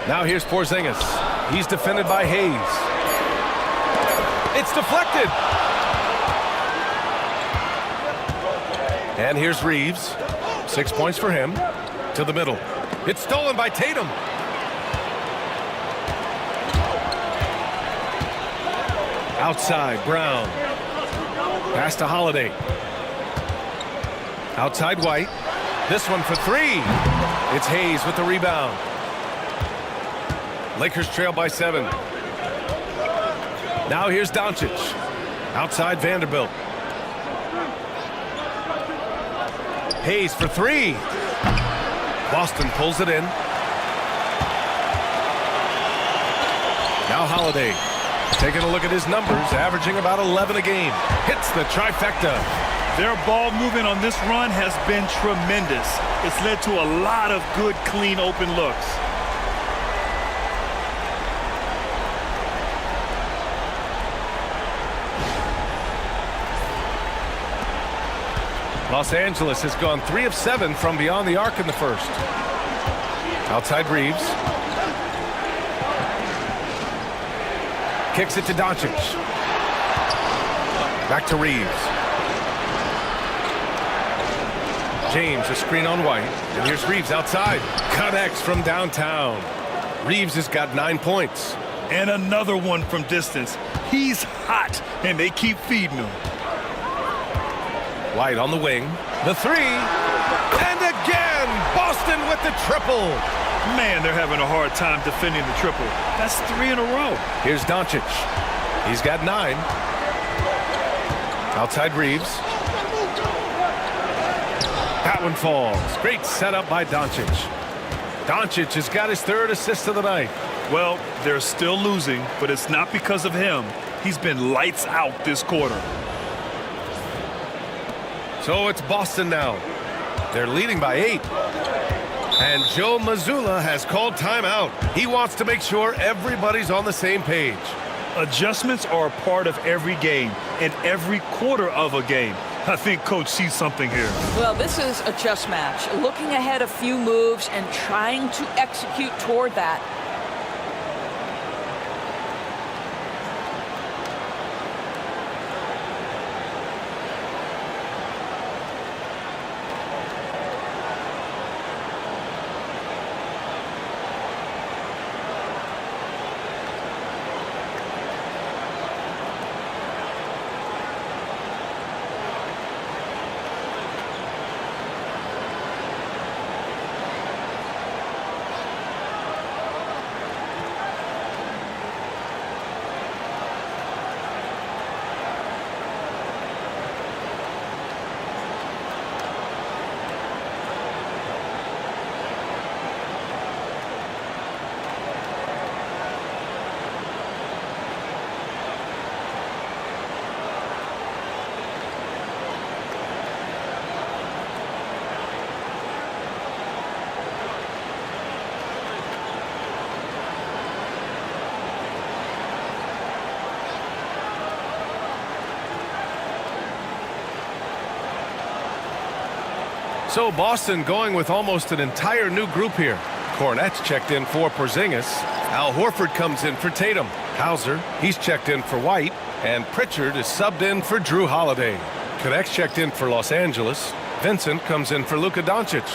Now here's Porzingis. He's defended by Hayes. It's deflected. And here's Reeves. 6 points for him. To the middle. It's stolen by Tatum. Outside, Brown. Pass to Holiday. Outside White. This one for 3. It's Hayes with the rebound. Lakers trail by 7. Now here's Doncic. Outside Vanderbilt. Hayes for 3. Boston pulls it in. Now Holiday. Taking a look at his numbers, averaging about 11 a game. Hits the trifecta. Their ball movement on this run has been tremendous. It's led to a lot of good, clean, open looks. Los Angeles has gone 3 of 7 from beyond the arc in the first. Outside Reeves. Kicks it to Doncic. Back to Reeves. James, a screen on White. And here's Reeves outside. Connects from downtown. Reeves has got 9 points. And another one from distance. He's hot, and they keep feeding him. White on the wing. The 3. And again, Boston with the triple. Man, they're having a hard time defending the triple. That's 3 in a row. Here's Doncic. He's got 9. Outside Reeves. That one falls. Great setup by Doncic. Doncic has got his 3rd assist of the night. Well, they're still losing, but it's not because of him. He's been lights out this quarter. So it's Boston now. They're leading by 8. And Joe Mazzulla has called timeout. He wants to make sure everybody's on the same page. Adjustments are a part of every game and every quarter of a game. I think Coach sees something here. Well, this is a chess match. Looking ahead a few moves and trying to execute toward that. So Boston going with almost an entire new group here. Cornette's checked in for Porzingis. Al Horford comes in for Tatum. Hauser, he's checked in for White. And Pritchard is subbed in for Drew Holiday. Connect's checked in for Los Angeles. Vincent comes in for Luka Doncic.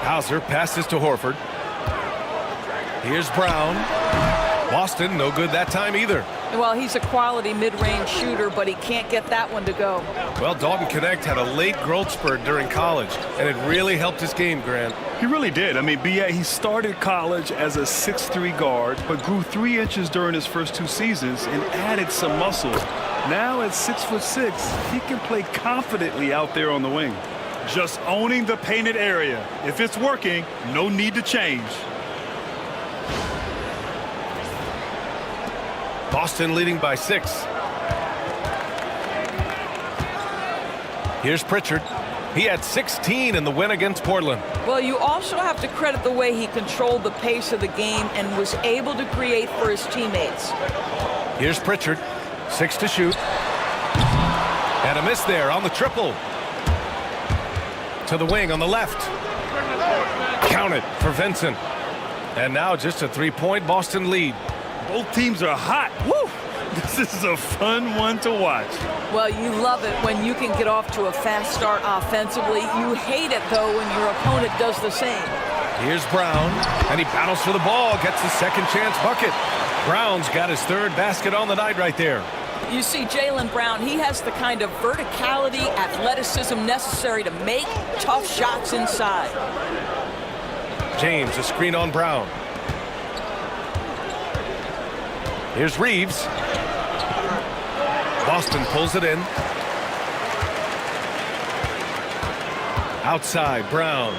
Hauser passes to Horford. Here's Brown. Boston, no good that time either. Well, he's a quality mid-range shooter, but he can't get that one to go. Well, Dalton Knecht had a late growth spurt during college, and it really helped his game, Grant. He really did. I mean, he started college as a 6'3" guard, but grew 3 inches during his first 2 seasons and added some muscle. Now at 6'6", he can play confidently out there on the wing. Just owning the painted area. If it's working, no need to change. Boston leading by 6. Here's Pritchard. He had 16 in the win against Portland. Well, you also have to credit the way he controlled the pace of the game and was able to create for his teammates. Here's Pritchard. 6 to shoot. And a miss there on the triple. To the wing on the left. Count it for Vincent. And now just a 3-point Boston lead. Both teams are hot. Woo! This is a fun one to watch. Well, you love it when you can get off to a fast start offensively. You hate it, though, when your opponent does the same. Here's Brown, and he battles for the ball, gets the second chance bucket. Brown's got his 3rd basket on the night right there. You see Jaylen Brown, he has the kind of verticality, athleticism necessary to make tough shots inside. James, a screen on Brown. Here's Reeves. Boston pulls it in. Outside, Brown.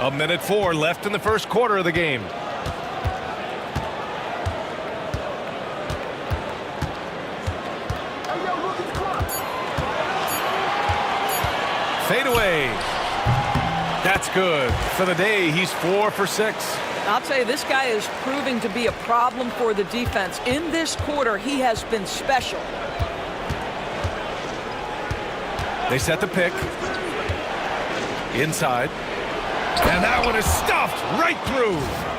A minute 4 left in the first quarter of the game. Fade away. That's good. For the day, he's 4 for 6. I'll tell you, this guy is proving to be a problem for the defense. In this quarter, he has been special. They set the pick. Inside. And that one is stuffed right through.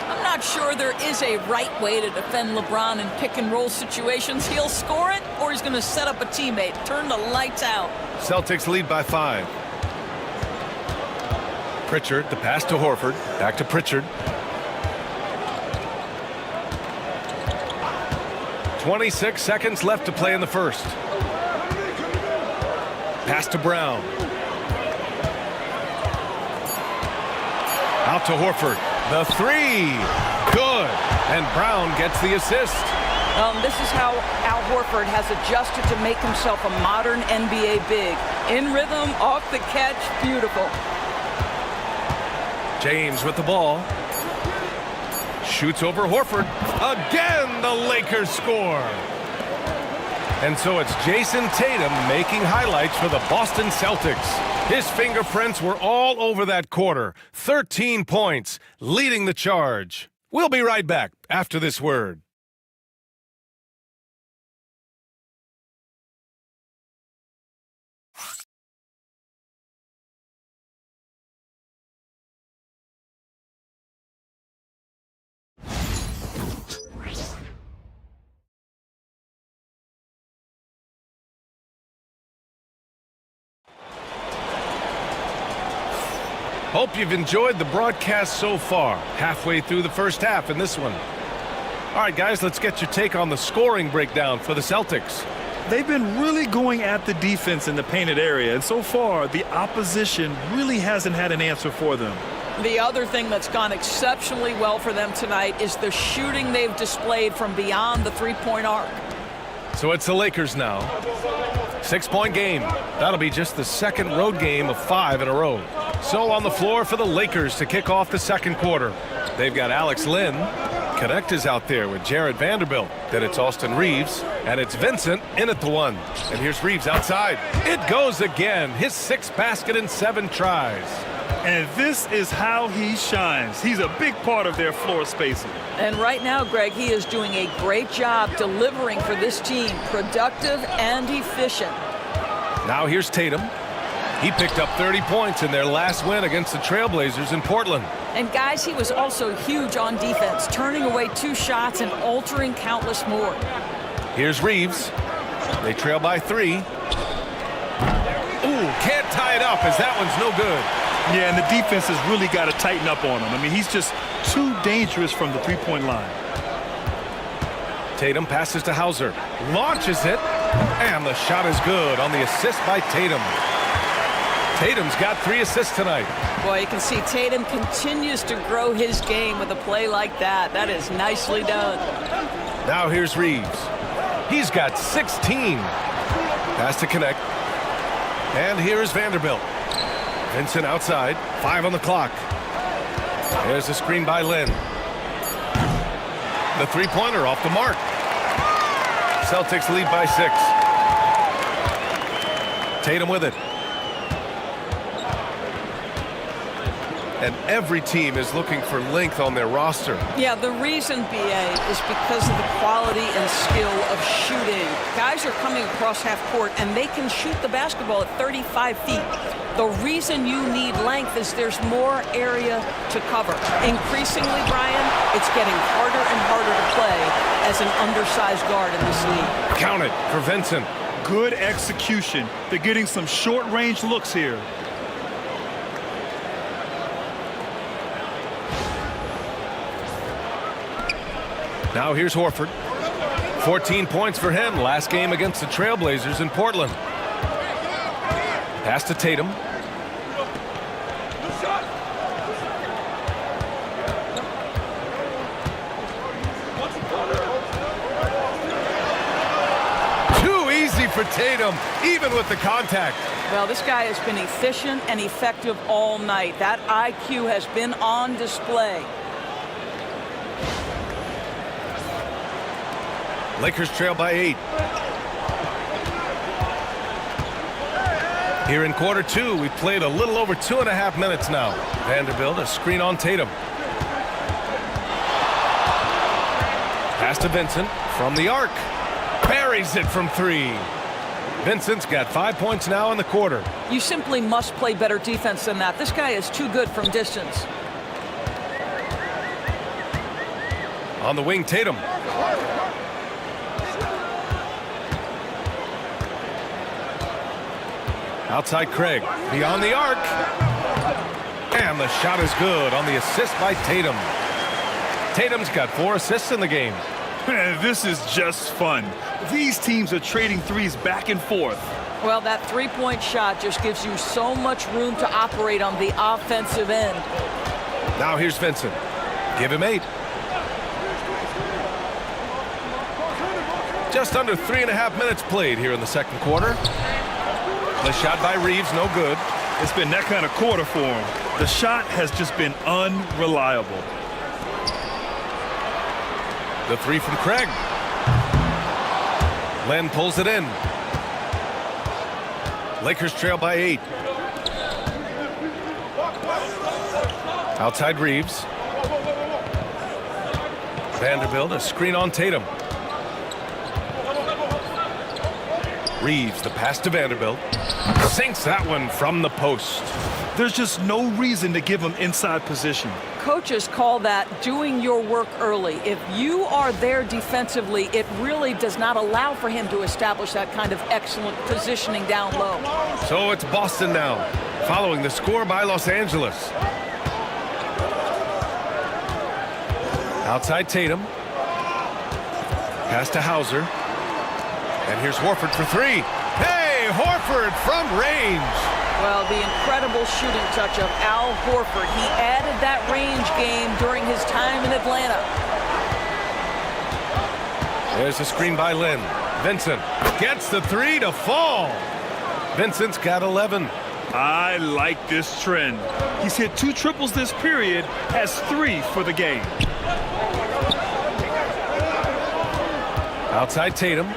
I'm not sure there is a right way to defend LeBron in pick-and-roll situations. He'll score it, or he's going to set up a teammate. Turn the lights out. Celtics lead by 5. Pritchard, the pass to Horford. Back to Pritchard. 26 seconds left to play in the first. Pass to Brown. Out to Horford. The 3. Good. And Brown gets the assist. This is how Al Horford has adjusted to make himself a modern NBA big. In rhythm, off the catch, beautiful. James with the ball. Shoots over Horford. Again, the Lakers score. And so it's Jason Tatum making highlights for the Boston Celtics. His fingerprints were all over that quarter. 13 points, leading the charge. We'll be right back after this word. Hope you've enjoyed the broadcast so far. Halfway through the first half in this one. All right, guys, let's get your take on the scoring breakdown for the Celtics. They've been really going at the defense in the painted area, and so far, the opposition really hasn't had an answer for them. The other thing that's gone exceptionally well for them tonight is the shooting they've displayed from beyond the three-point arc. So it's the Lakers now. 6-point game. That'll be just the second road game of 5 in a row. So on the floor for the Lakers to kick off the second quarter. They've got Alex Len. Connect is out there with Jared Vanderbilt. Then it's Austin Reeves. And it's Vincent in at the 1. And here's Reeves outside. It goes again. His 6th basket in 7 tries. And this is how he shines. He's a big part of their floor spacing. And right now, Greg, he is doing a great job delivering for this team, productive and efficient. Now here's Tatum. He picked up 30 points in their last win against the Trailblazers in Portland. And guys, he was also huge on defense, turning away 2 shots and altering countless more. Here's Reeves. They trail by 3. Ooh, can't tie it up as that one's no good. Yeah, and the defense has really got to tighten up on him. I mean, he's just too dangerous from the three-point line. Tatum passes to Hauser. Launches it. And the shot is good on the assist by Tatum. Tatum's got 3 assists tonight. Boy, you can see Tatum continues to grow his game with a play like that. That is nicely done. Now here's Reeves. He's got 16. Has to connect. And here is Vanderbilt. Vincent outside. 5 on the clock. There's a screen by Lynn. The three-pointer off the mark. Celtics lead by 6. Tatum with it. And every team is looking for length on their roster. Yeah, the reason, BA, is because of the quality and skill of shooting. Guys are coming across half court, and they can shoot the basketball at 35 feet. The reason you need length is there's more area to cover. Increasingly, Brian, it's getting harder and harder to play as an undersized guard in this league. Count it for Vincent. Good execution. They're getting some short-range looks here. Now here's Horford. 14 points for him last game against the Trailblazers in Portland. Pass to Tatum. Too easy for Tatum, even with the contact. Well, this guy has been efficient and effective all night. That IQ has been on display. Lakers trail by 8. Here in quarter 2, we played a little over 2.5 minutes now. Vanderbilt, a screen on Tatum. Pass to Vincent from the arc. Buries it from 3. Vincent's got 5 points now in the quarter. You simply must play better defense than that. This guy is too good from distance. On the wing, Tatum. Outside Craig, beyond the arc. And the shot is good on the assist by Tatum. Tatum's got 4 assists in the game. This is just fun. These teams are trading threes back and forth. Well, that three-point shot just gives you so much room to operate on the offensive end. Now here's Vincent. Give him 8. Just under 3.5 minutes played here in the second quarter. The shot by Reeves, no good. It's been that kind of quarter for him. The shot has just been unreliable. The 3 from Craig. Len pulls it in. Lakers trail by 8. Outside Reeves. Vanderbilt, a screen on Tatum. Reeves, the pass to Vanderbilt. Sinks that one from the post. There's just no reason to give him inside position. Coaches call that doing your work early. If you are there defensively, it really does not allow for him to establish that kind of excellent positioning down low. So it's Boston now, following the score by Los Angeles. Outside Tatum. Pass to Hauser. And here's Horford for 3. Hey, Horford from range. Well, the incredible shooting touch of Al Horford. He added that range game during his time in Atlanta. There's a screen by Lynn. Vincent gets the 3 to fall. Vincent's got 11. I like this trend. He's hit 2 triples this period, has 3 for the game. Outside Tatum.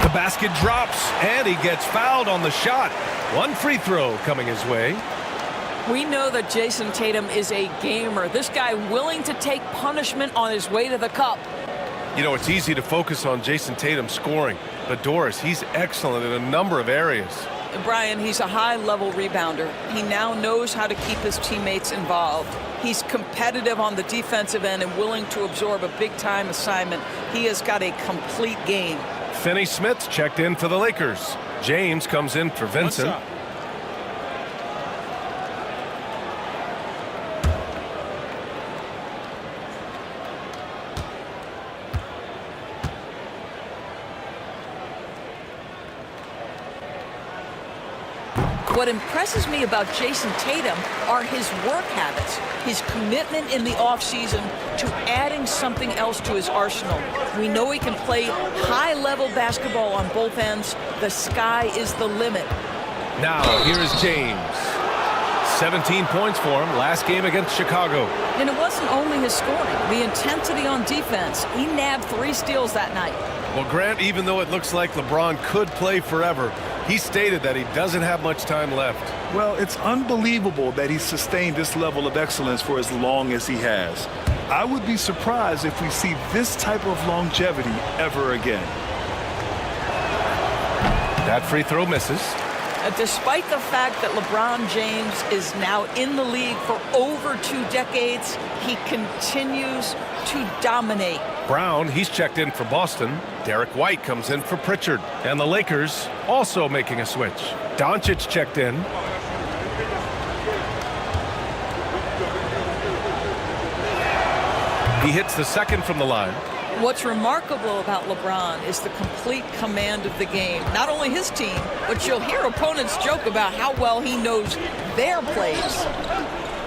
The basket drops, and he gets fouled on the shot. One free throw coming his way. We know that Jason Tatum is a gamer. This guy willing to take punishment on his way to the cup. You know, it's easy to focus on Jason Tatum scoring, but Doris, he's excellent in a number of areas. And Brian, he's a high-level rebounder. He now knows how to keep his teammates involved. He's competitive on the defensive end and willing to absorb a big-time assignment. He has got a complete game. Finney Smith checked in for the Lakers. James comes in for Vincent. What impresses me about Jason Tatum are his work habits, his commitment in the offseason to adding something else to his arsenal. We know he can play high-level basketball on both ends. The sky is the limit. Now, here is James. 17 points for him last game against Chicago. And it wasn't only his scoring, the intensity on defense. He nabbed 3 steals that night. Well, Grant, even though it looks like LeBron could play forever, he stated that he doesn't have much time left. Well, it's unbelievable that he's sustained this level of excellence for as long as he has. I would be surprised if we see this type of longevity ever again. That free throw misses. Despite the fact that LeBron James is now in the league for over 2 decades, he continues to dominate. Brown, he's checked in for Boston. Derek White comes in for Pritchard. And the Lakers also making a switch. Doncic checked in. He hits the second from the line. What's remarkable about LeBron is the complete command of the game. Not only his team, but you'll hear opponents joke about how well he knows their plays.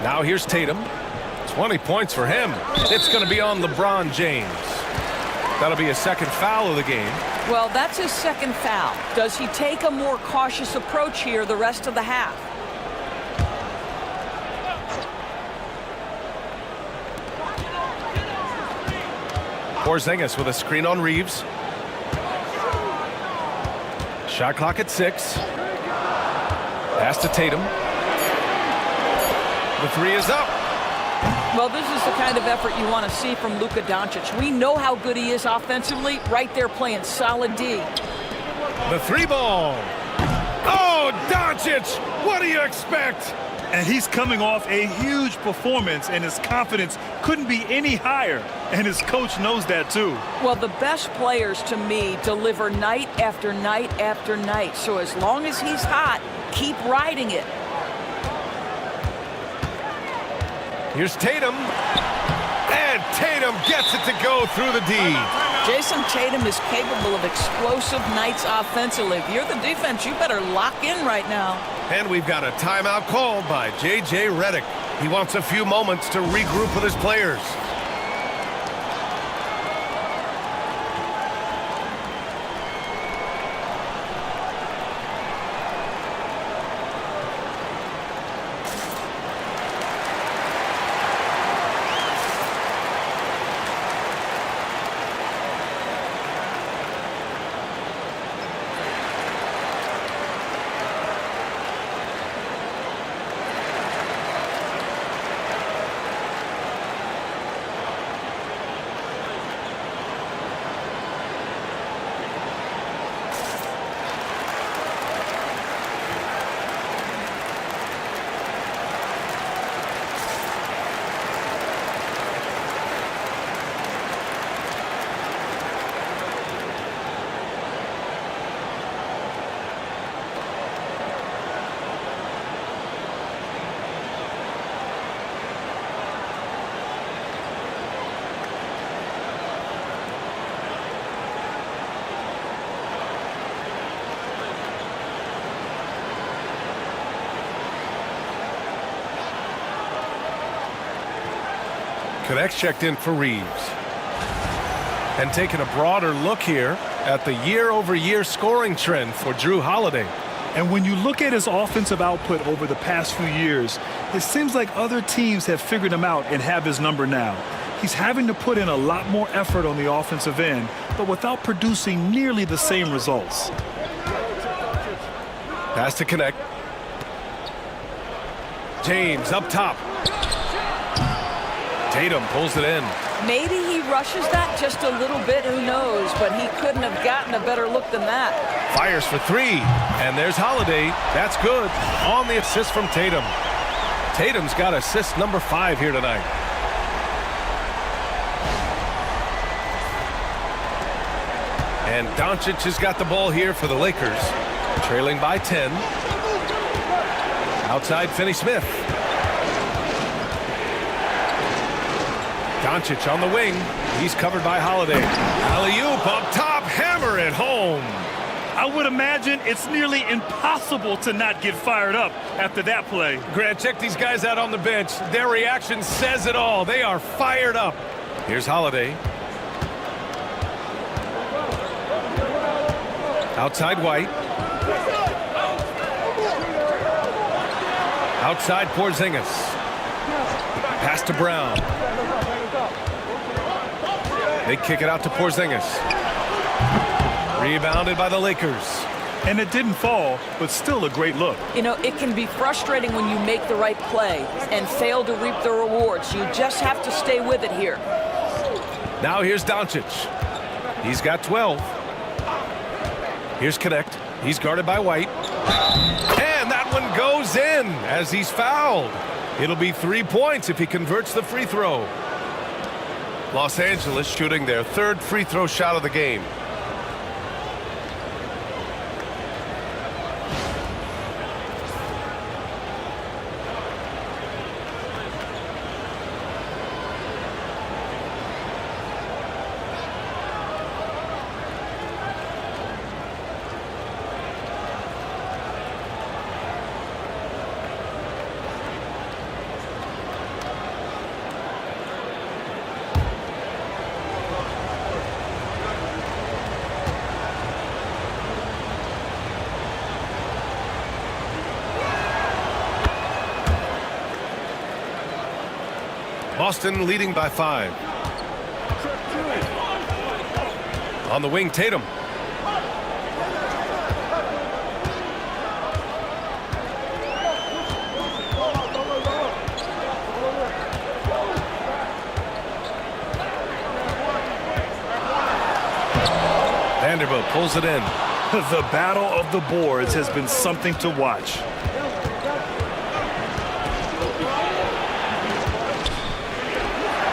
Now here's Tatum. 20 points for him. It's going to be on LeBron James. That'll be a second foul of the game. Well, that's his second foul. Does he take a more cautious approach here the rest of the half? Porzingis with a screen on Reeves. Shot clock at 6. Pass to Tatum. The 3 is up. Well, this is the kind of effort you want to see from Luka Doncic. We know how good he is offensively. Right there playing solid D. The 3 ball. Oh, Doncic! What do you expect? And he's coming off a huge performance, and his confidence couldn't be any higher. And his coach knows that, too. Well, the best players, to me, deliver night after night after night. So as long as he's hot, keep riding it. Here's Tatum. And Tatum gets it to go through the D. Jason Tatum is capable of explosive nights offensively. If you're the defense, you better lock in right now. And we've got a timeout called by J.J. Redick. He wants a few moments to regroup with his players. Connects checked in for Reeves. And taking a broader look here at the year-over-year scoring trend for Drew Holiday. And when you look at his offensive output over the past few years, it seems like other teams have figured him out and have his number now. He's having to put in a lot more effort on the offensive end, but without producing nearly the same results. Pass to connect. James up top. Tatum pulls it in. Maybe he rushes that just a little bit, who knows, but he couldn't have gotten a better look than that. Fires for three, and there's Holiday. That's good. On the assist from Tatum. Tatum's got assist number 5 here tonight. And Doncic has got the ball here for the Lakers, trailing by 10. Outside Finney-Smith. Doncic on the wing. He's covered by Holiday. Alley-oop up top. Hammer it home. I would imagine it's nearly impossible to not get fired up after that play. Grant, check these guys out on the bench. Their reaction says it all. They are fired up. Here's Holiday. Outside White. Outside Porzingis. Pass to Brown. They kick it out to Porzingis. Rebounded by the Lakers. And it didn't fall, but still a great look. You know, it can be frustrating when you make the right play and fail to reap the rewards. You just have to stay with it here. Now here's Doncic. He's got 12. Here's Connect. He's guarded by White. And that one goes in as he's fouled. It'll be 3 points if he converts the free throw. Los Angeles shooting their 3rd free throw shot of the game. Boston leading by 5. On the wing, Tatum. Vanderbilt pulls it in. The battle of the boards has been something to watch.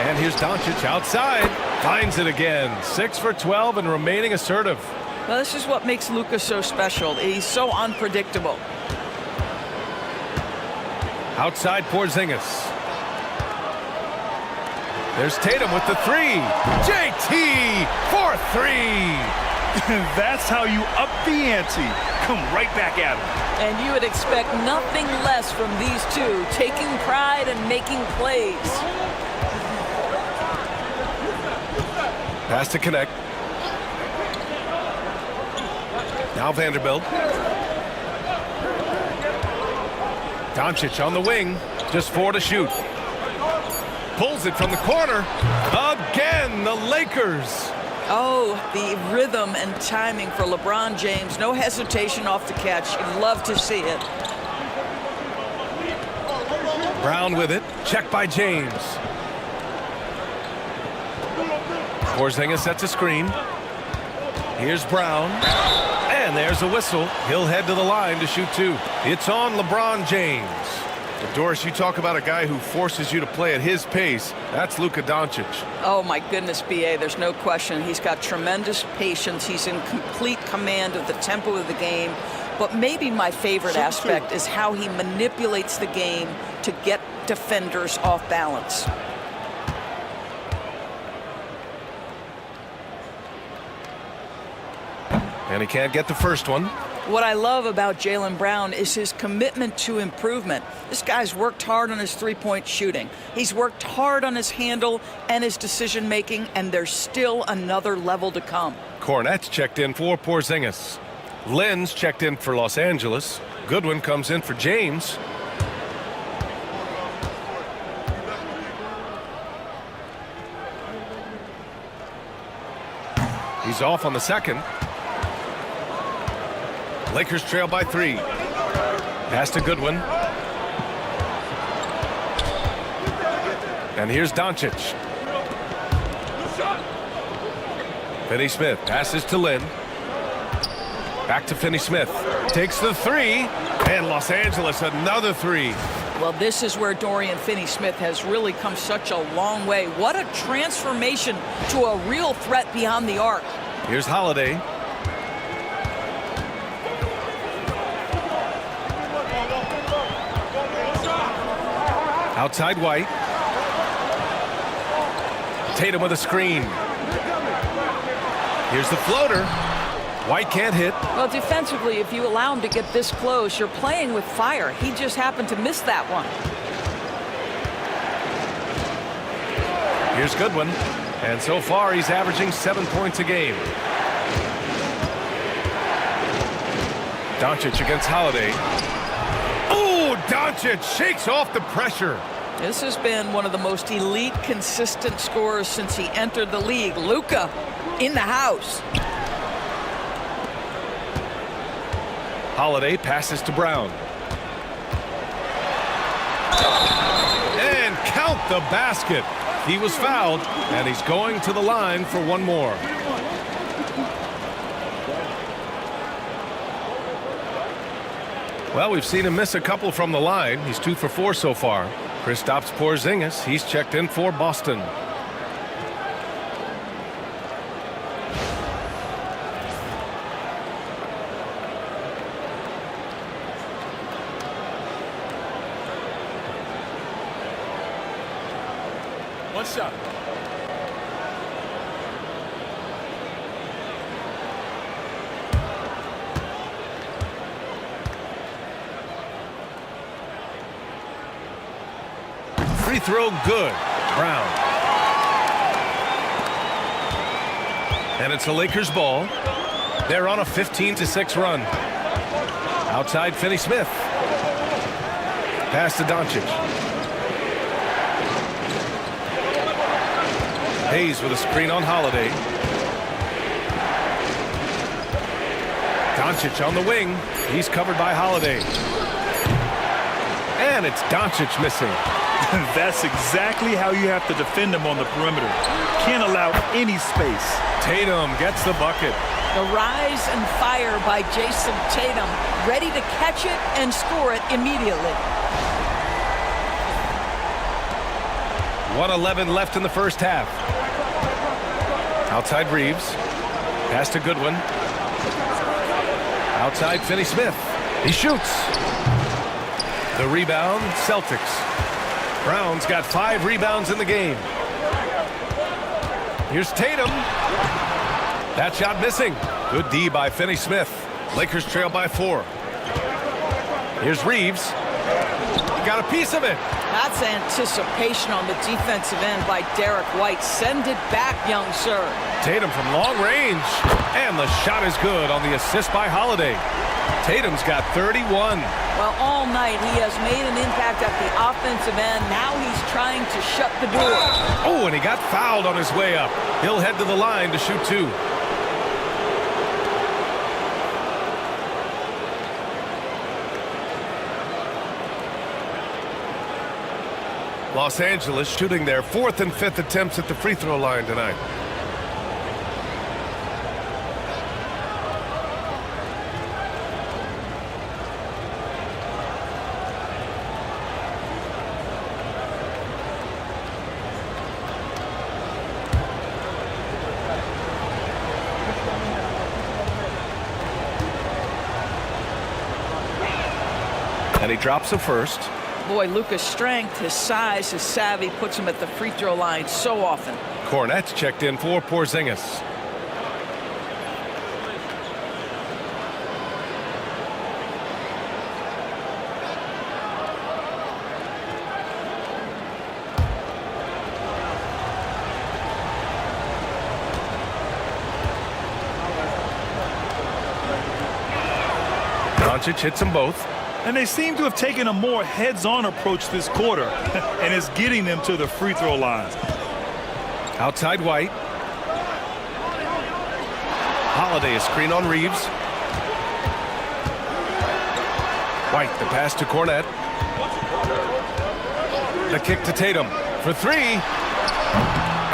And here's Doncic outside. Finds it again. 6 for 12 and remaining assertive. Well, this is what makes Luka so special. He's so unpredictable. Outside Porzingis. There's Tatum with the 3. JT for 3. That's how you up the ante. Come right back at him. And you would expect nothing less from these two, taking pride and making plays. Pass to Connect. Now Vanderbilt. Doncic on the wing. Just 4 to shoot. Pulls it from the corner. Again, the Lakers. Oh, the rhythm and timing for LeBron James. No hesitation off the catch. You'd love to see it. Brown with it. Checked by James. Porzingis sets a screen. Here's Brown. And there's a whistle. He'll head to the line to shoot 2. It's on LeBron James. But Doris, you talk about a guy who forces you to play at his pace. That's Luka Doncic. Oh, my goodness, B.A., there's no question. He's got tremendous patience. He's in complete command of the tempo of the game. But maybe my favorite aspect is how he manipulates the game to get defenders off balance. And he can't get the first one. What I love about Jaylen Brown is his commitment to improvement. This guy's worked hard on his three-point shooting. He's worked hard on his handle and his decision-making, and there's still another level to come. Cornette's checked in for Porzingis. Lynn's checked in for Los Angeles. Goodwin comes in for James. He's off on the second. Lakers trail by 3. Pass to Goodwin. And here's Doncic. Finney Smith passes to Lynn. Back to Finney Smith. Takes the 3. And Los Angeles another 3. Well, this is where Dorian Finney-Smith has really come such a long way. What a transformation to a real threat beyond the arc. Here's Holiday. Outside White. Tatum with a screen. Here's the floater. White can't hit. Well, defensively, if you allow him to get this close, you're playing with fire. He just happened to miss that one. Here's Goodwin. And so far, he's averaging 7 points a game. Doncic against Holiday. Oh, Doncic shakes off the pressure. This has been one of the most elite, consistent scorers since he entered the league. Luka in the house. Holiday passes to Brown. And count the basket. He was fouled, and he's going to the line for one more. Well, we've seen him miss a couple from the line. He's 2 for 4 so far. Kristaps Porzingis, he's checked in for Boston. One shot. Free throw good. Brown. And it's a Lakers ball. They're on a 15-6 run. Outside Finney Smith. Pass to Doncic. Hayes with a screen on Holiday. Doncic on the wing. He's covered by Holiday. And it's Doncic missing. That's exactly how you have to defend him on the perimeter. Can't allow any space. Tatum gets the bucket. The rise and fire by Jason Tatum, ready to catch it and score it immediately. 1:11 left in the first half. Outside Reeves. Pass to Goodwin. Outside Finney Smith. He shoots. The rebound, Celtics. Brown's got 5 rebounds in the game. Here's Tatum. That shot missing. Good D by Finney Smith. Lakers trail by 4. Here's Reeves. He got a piece of it. That's anticipation on the defensive end by Derek White. Send it back, young sir. Tatum from long range. And the shot is good on the assist by Holiday. Tatum's got 31. Well, all night he has made an impact at the offensive end. Now he's trying to shut the door. Oh, and he got fouled on his way up. He'll head to the line to shoot 2. Los Angeles shooting their 4th and 5th attempts at the free throw line tonight. And he drops a first. Boy, Luka's strength, his size, his savvy puts him at the free throw line so often. Cornette's checked in for Porzingis. Doncic hits them both. And they seem to have taken a more heads-on approach this quarter, and it's getting them to the free throw line. Outside White. Holiday, a screen on Reeves. White, the pass to Cornette. The kick to Tatum for three.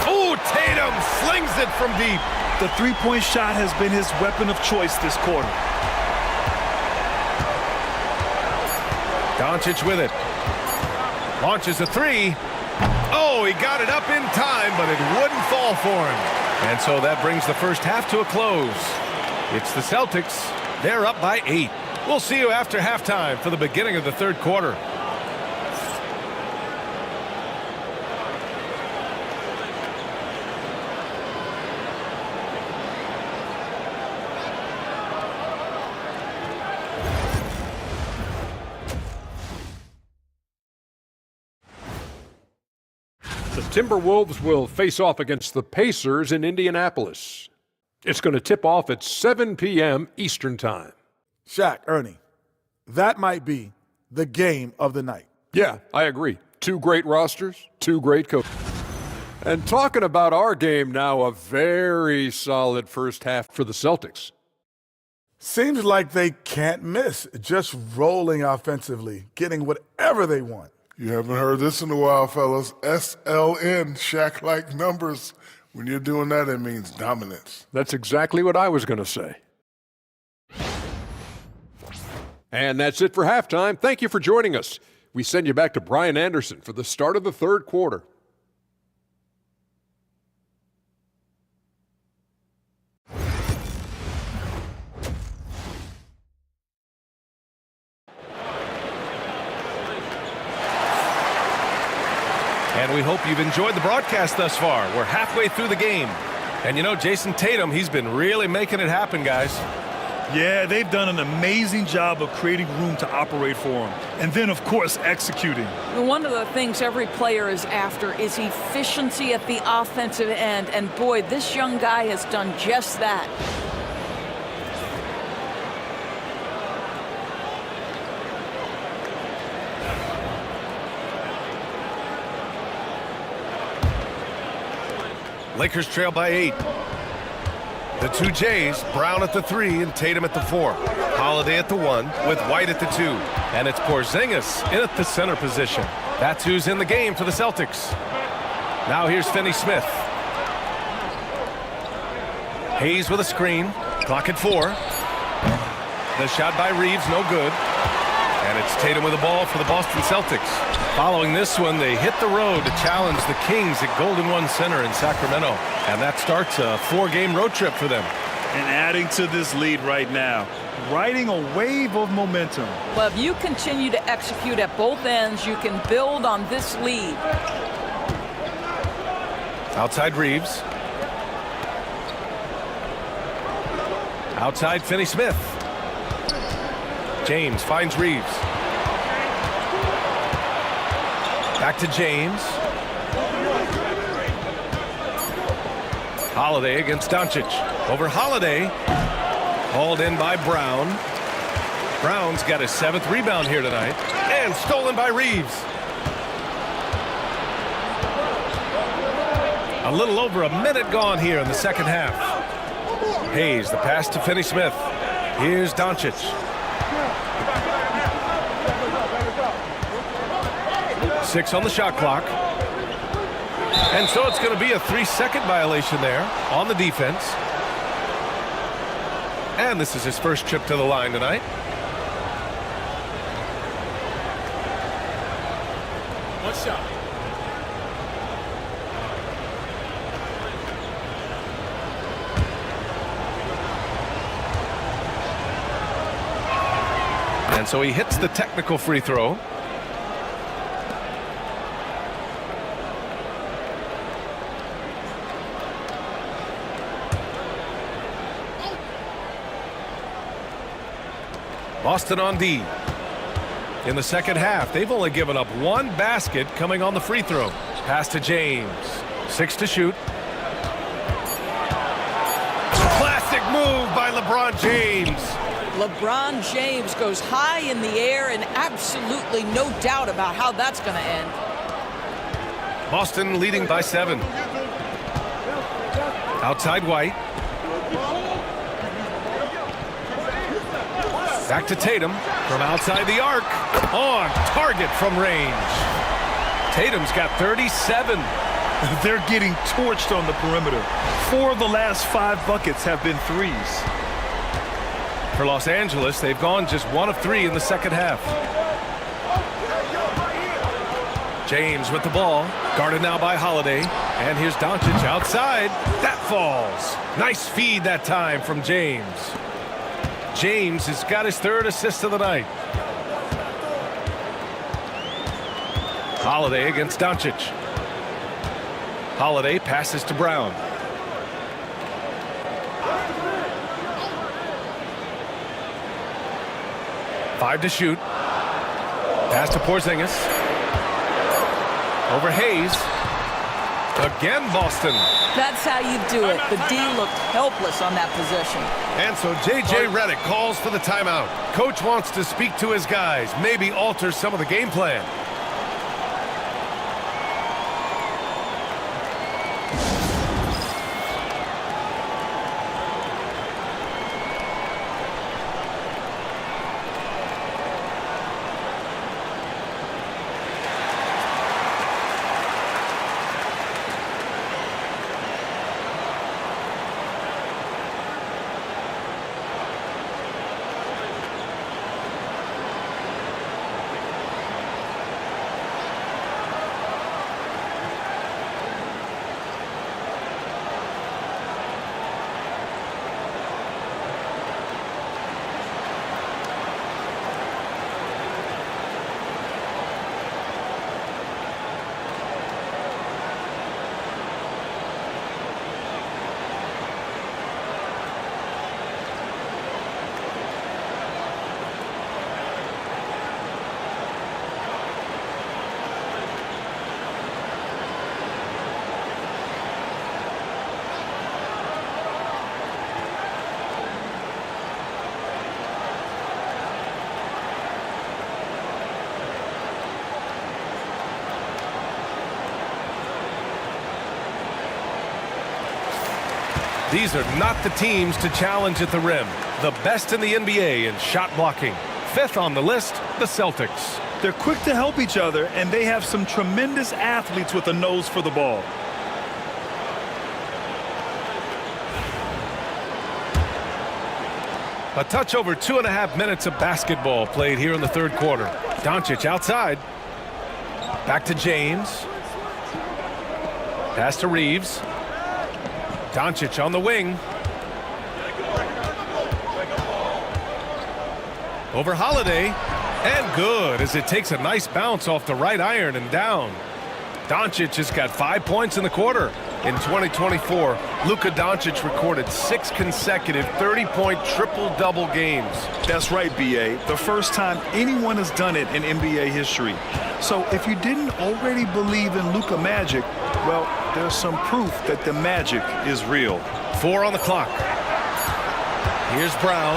Oh, Tatum slings it from deep. The three-point shot has been his weapon of choice this quarter. Doncic with it. Launches a three. Oh, he got it up in time, but it wouldn't fall for him. And so that brings the first half to a close. It's the Celtics. They're up by 8. We'll see you after halftime for the beginning of the third quarter. The Timberwolves will face off against the Pacers in Indianapolis. It's going to tip off at 7 p.m. Eastern Time. Shaq, Ernie, that might be the game of the night. Yeah, I agree. 2 great rosters, 2 great coaches. And talking about our game now, a very solid first half for the Celtics. Seems like they can't miss, just rolling offensively, getting whatever they want. You haven't heard this in a while, fellas. SLN, Shaq-like numbers. When you're doing that, it means dominance. That's exactly what I was going to say. And that's it for halftime. Thank you for joining us. We send you back to Brian Anderson for the start of the third quarter. And we hope you've enjoyed the broadcast thus far. We're halfway through the game. And you know, Jason Tatum, he's been really making it happen, guys. Yeah, they've done an amazing job of creating room to operate for him. And then, of course, executing. One of the things every player is after is efficiency at the offensive end. And boy, this young guy has done just that. Lakers trail by 8. The 2 Jays, Brown at the 3 and Tatum at the 4. Holiday at the 1 with White at the 2. And it's Porzingis in at the center position. That's who's in the game for the Celtics. Now here's Finney Smith. Hayes with a screen. Clock at 4. The shot by Reeves, no good. And it's Tatum with the ball for the Boston Celtics. Following this one, they hit the road to challenge the Kings at Golden One Center in Sacramento. And that starts a 4-game road trip for them. And adding to this lead right now, riding a wave of momentum. Well, if you continue to execute at both ends, you can build on this lead. Outside Reeves. Outside Finney Smith. James finds Reeves. Back to James. Holiday against Doncic. Over Holiday. Hauled in by Brown. Brown's got his 7th rebound here tonight. And stolen by Reeves. A little over a minute gone here in the second half. Hayes, the pass to Finney Smith. Here's Doncic. 6 on the shot clock. And so it's going to be a 3-second violation there on the defense. And this is his first trip to the line tonight. One shot. And so he hits the technical free throw. Boston on D. In the second half, they've only given up 1 basket coming on the free throw. Pass to James. 6 to shoot. Classic move by LeBron James. LeBron James goes high in the air, and absolutely no doubt about how that's going to end. Boston leading by 7. Outside White. Back to Tatum from outside the arc. On target from range. Tatum's got 37. They're getting torched on the perimeter. 4 of the last 5 buckets have been threes. For Los Angeles, they've gone just 1 of 3 in the second half. James with the ball, guarded now by Holiday. And here's Doncic outside. That falls. Nice feed that time from James. James has got his 3rd assist of the night. Holiday against Doncic. Holiday passes to Brown. Five to shoot. Pass to Porzingis. Over Hayes. Again, Boston. That's how you do it. The D looked helpless on that possession. And so J.J. Redick calls for the timeout. Coach wants to speak to his guys, maybe alter some of the game plan. These are not the teams to challenge at the rim. The best in the NBA in shot blocking. 5th on the list, the Celtics. They're quick to help each other, and they have some tremendous athletes with a nose for the ball. A touch over 2.5 minutes of basketball played here in the 3rd quarter. Doncic outside. Back to James. Pass to Reeves. Doncic on the wing. Over Holiday. And good as it takes a nice bounce off the right iron and down. Doncic has got 5 points in the quarter. In 2024, Luka Doncic recorded 6 consecutive 30-point triple-double games. That's right, B.A. The first time anyone has done it in NBA history. So if you didn't already believe in Luka magic, well, there's some proof that the magic is real. 4 on the clock. Here's Brown.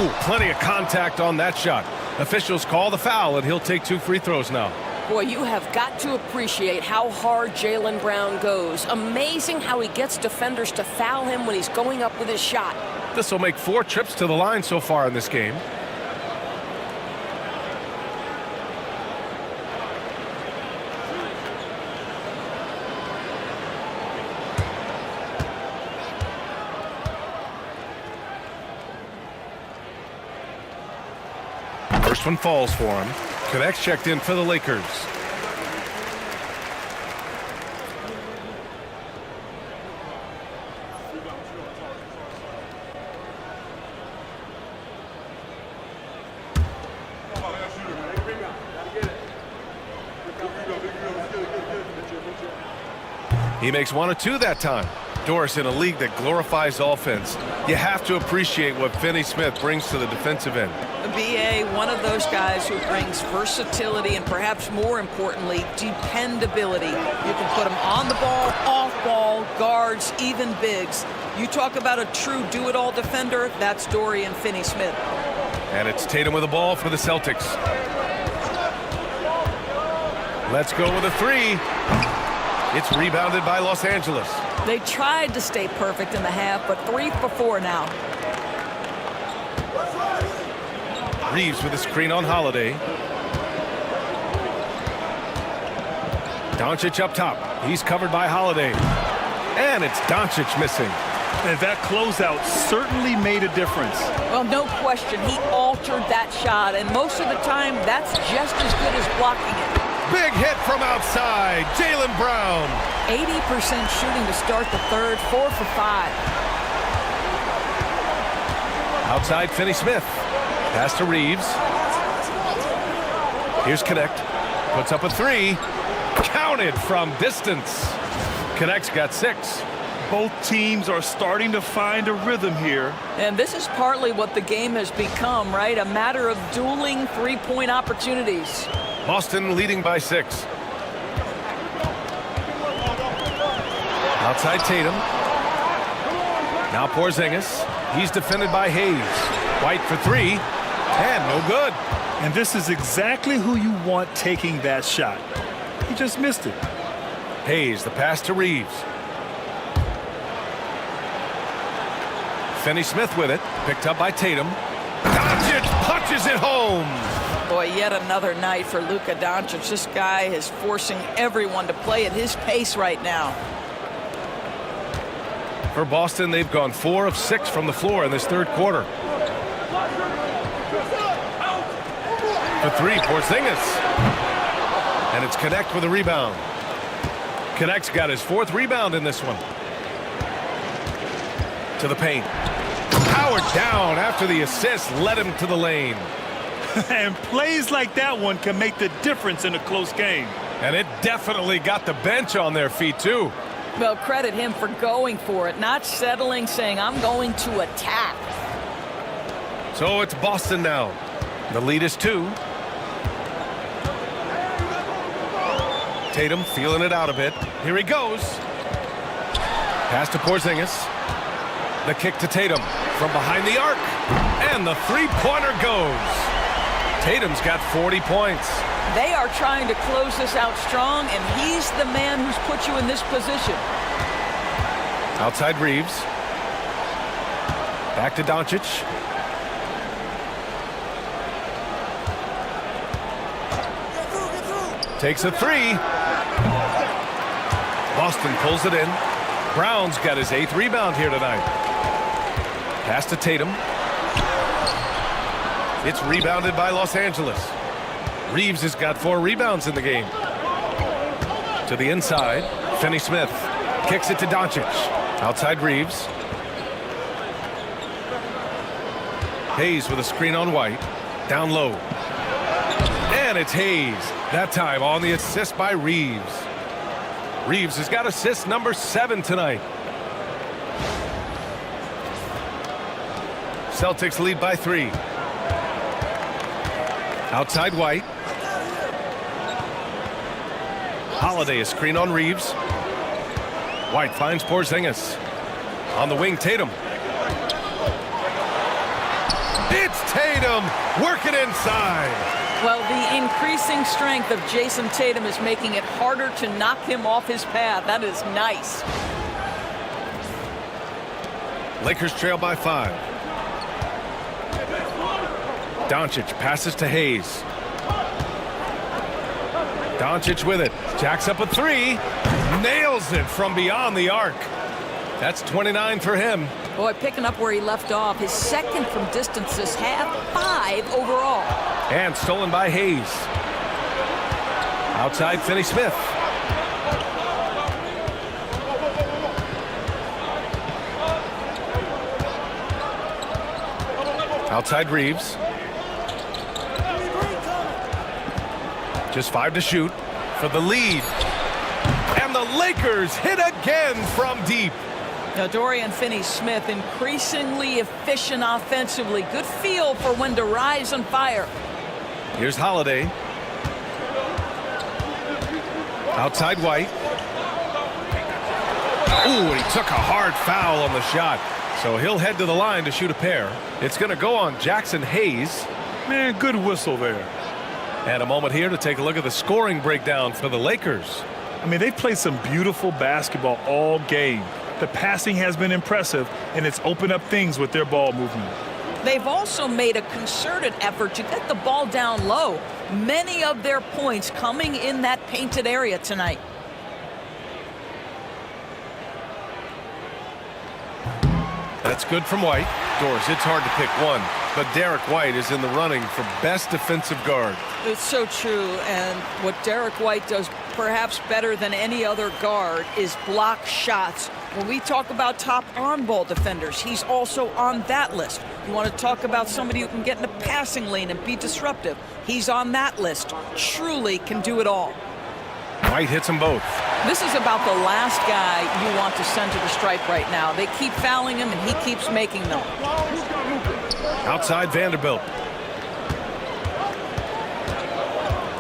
Ooh, plenty of contact on that shot. Officials call the foul, and he'll take 2 free throws now. Boy, you have got to appreciate how hard Jaylen Brown goes. Amazing how he gets defenders to foul him when he's going up with his shot. This will make 4 trips to the line so far in this game. First one falls for him. Connects checked in for the Lakers. He makes 1 of 2 that time. Doris, in a league that glorifies offense, you have to appreciate what Finney Smith brings to the defensive end. B.A., one of those guys who brings versatility and perhaps more importantly, dependability. You can put him on the ball, off ball, guards, even bigs. You talk about a true do-it-all defender, that's Dorian Finney-Smith. And it's Tatum with the ball for the Celtics. Let's go with a 3. It's rebounded by Los Angeles. They tried to stay perfect in the half, but 3 for 4 now. Reeves with a screen on Holiday. Doncic up top. He's covered by Holiday. And it's Doncic missing. And that closeout certainly made a difference. Well, no question. He altered that shot, and most of the time, that's just as good as blocking it. Big hit from outside. Jaylen Brown. 80% shooting to start the third, 4 for 5. Outside, Finney-Smith. Pass to Reeves. Here's Connect. Puts up a 3. Counted from distance. Connect's got 6. Both teams are starting to find a rhythm here. And this is partly what the game has become, right? A matter of dueling three-point opportunities. Boston leading by 6. Outside Tatum. Now Porzingis. He's defended by Hayes. White for 3. And no good. And this is exactly who you want taking that shot. He just missed it. Hayes, the pass to Reeves. Finney-Smith with it. Picked up by Tatum. Doncic punches it home. Boy, yet another night for Luka Doncic. This guy is forcing everyone to play at his pace right now. For Boston, they've gone 4 of 6 from the floor in this third quarter. For 3, Porzingis. And it's Connect with a rebound. Connect's got his 4th rebound in this one. To the paint. Powered down after the assist led him to the lane. And plays like that one can make the difference in a close game. And it definitely got the bench on their feet, too. Well, credit him for going for it, not settling, saying, I'm going to attack. So it's Boston now. The lead is 2. Tatum feeling it out a bit. Here he goes. Pass to Porzingis. The kick to Tatum from behind the arc. And the three-pointer goes. Tatum's got 40 points. They are trying to close this out strong, and he's the man who's put you in this position. Outside Reeves. Back to Doncic. Takes a 3. Boston pulls it in. Brown's got his 8th rebound here tonight. Pass to Tatum. It's rebounded by Los Angeles. Reeves has got 4 rebounds in the game. To the inside. Finney-Smith kicks it to Doncic. Outside Reeves. Hayes with a screen on White. Down low. And it's Hayes. That time on the assist by Reeves. Reeves has got assist number 7 tonight. Celtics lead by 3. Outside White. Holiday a screen on Reeves. White finds Porzingis. On the wing, Tatum. It's Tatum working inside. Well, the increasing strength of Jason Tatum is making it harder to knock him off his path. That is nice. Lakers trail by 5. Doncic passes to Hayes. Doncic with it. Jacks up a 3. Nails it from beyond the arc. That's 29 for him. Boy, picking up where he left off. His 2nd from distance this half, 5 overall. And stolen by Hayes. Outside Finney-Smith. Outside Reeves. Just 5 to shoot for the lead. And the Lakers hit again from deep. Now, Dorian Finney-Smith increasingly efficient offensively. Good feel for when to rise and fire. Here's Holiday. Outside White. Ooh, he took a hard foul on the shot. So he'll head to the line to shoot a pair. It's going to go on Jackson Hayes. Man, good whistle there. And a moment here to take a look at the scoring breakdown for the Lakers. I mean, they've played some beautiful basketball all game. The passing has been impressive, and it's opened up things with their ball movement. They've also made a concerted effort to get the ball down low. Many of their points coming in that painted area tonight. That's good from White. Doris, it's hard to pick one, but Derek White is in the running for best defensive guard. It's so true, and what Derek White does perhaps better than any other guard is block shots. When we talk about top on-ball defenders, he's also on that list. You want to talk about somebody who can get in the passing lane and be disruptive, he's on that list. Truly can do it all. White hits them both. This is about the last guy you want to send to the stripe right now. They keep fouling him, and he keeps making them. Outside Vanderbilt.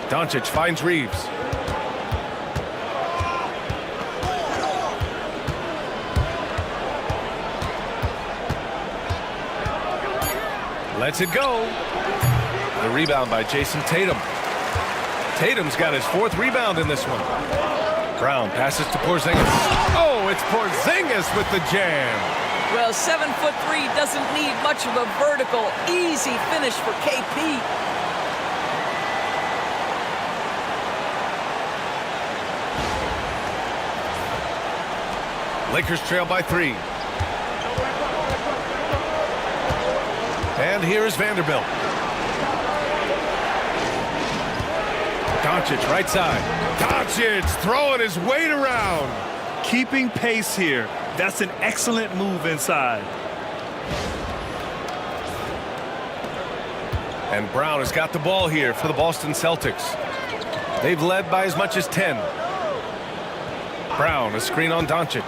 Doncic finds Reeves. Lets it go. The rebound by Jason Tatum. Tatum's got his 4th rebound in this one. Brown passes to Porzingis. Oh, it's Porzingis with the jam. Well, 7'3" doesn't need much of a vertical. Easy finish for KP. Lakers trail by 3. And here is Vanderbilt. Doncic right side. Doncic throwing his weight around. Keeping pace here. That's an excellent move inside. And Brown has got the ball here for the Boston Celtics. They've led by as much as 10. Brown, a screen on Doncic.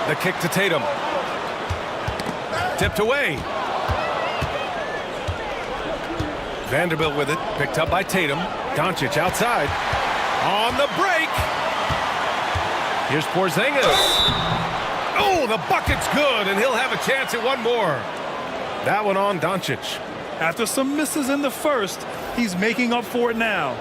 The kick to Tatum. Tipped away. Vanderbilt with it, picked up by Tatum. Doncic outside. On the break. Here's Porzingis. Oh, the bucket's good, and he'll have a chance at one more. That one on Doncic. After some misses in the first, he's making up for it now.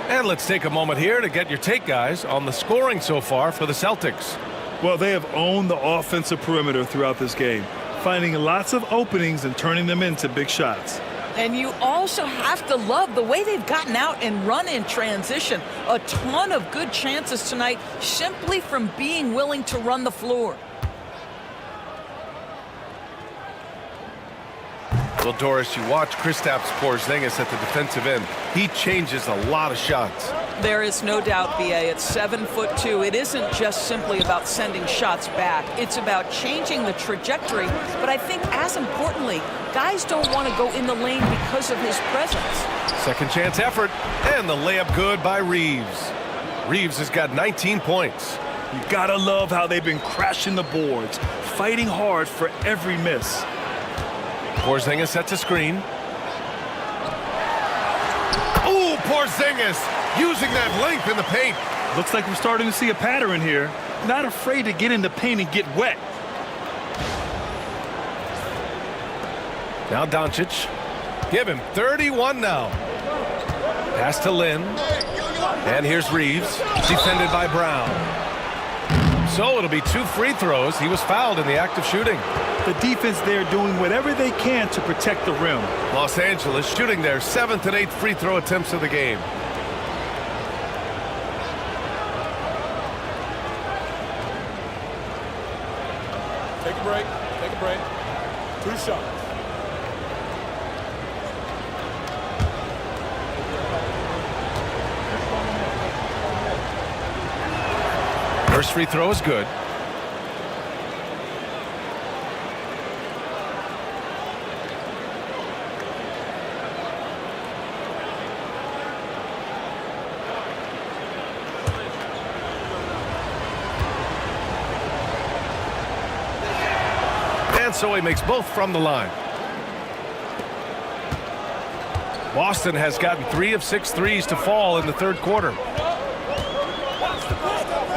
And let's take a moment here to get your take, guys, on the scoring so far for the Celtics. Well, they have owned the offensive perimeter throughout this game, finding lots of openings and turning them into big shots. And you also have to love the way they've gotten out and run in transition. A ton of good chances tonight simply from being willing to run the floor. Well, Doris, you watch Kristaps Porzingis at the defensive end. He changes a lot of shots. There is no doubt, B.A. At 7'2", it isn't just simply about sending shots back. It's about changing the trajectory. But I think, as importantly, guys don't want to go in the lane because of his presence. Second chance effort, and the layup good by Reeves. Reeves has got 19 points. You gotta love how they've been crashing the boards, fighting hard for every miss. Porzingis sets a screen. Oh, Porzingis using that length in the paint. Looks like we're starting to see a pattern here. Not afraid to get in the paint and get wet. Now Doncic. Give him 31 now. Pass to Lynn. And here's Reeves. Defended by Brown. So it'll be 2 free throws. He was fouled in the act of shooting. The defense there doing whatever they can to protect the rim. Los Angeles shooting their 7th and 8th free throw attempts of the game. Take a break. Take a break. 2 shots. First free throw is good. And so he makes both from the line. Boston has gotten 3 of 6 threes to fall in the third quarter.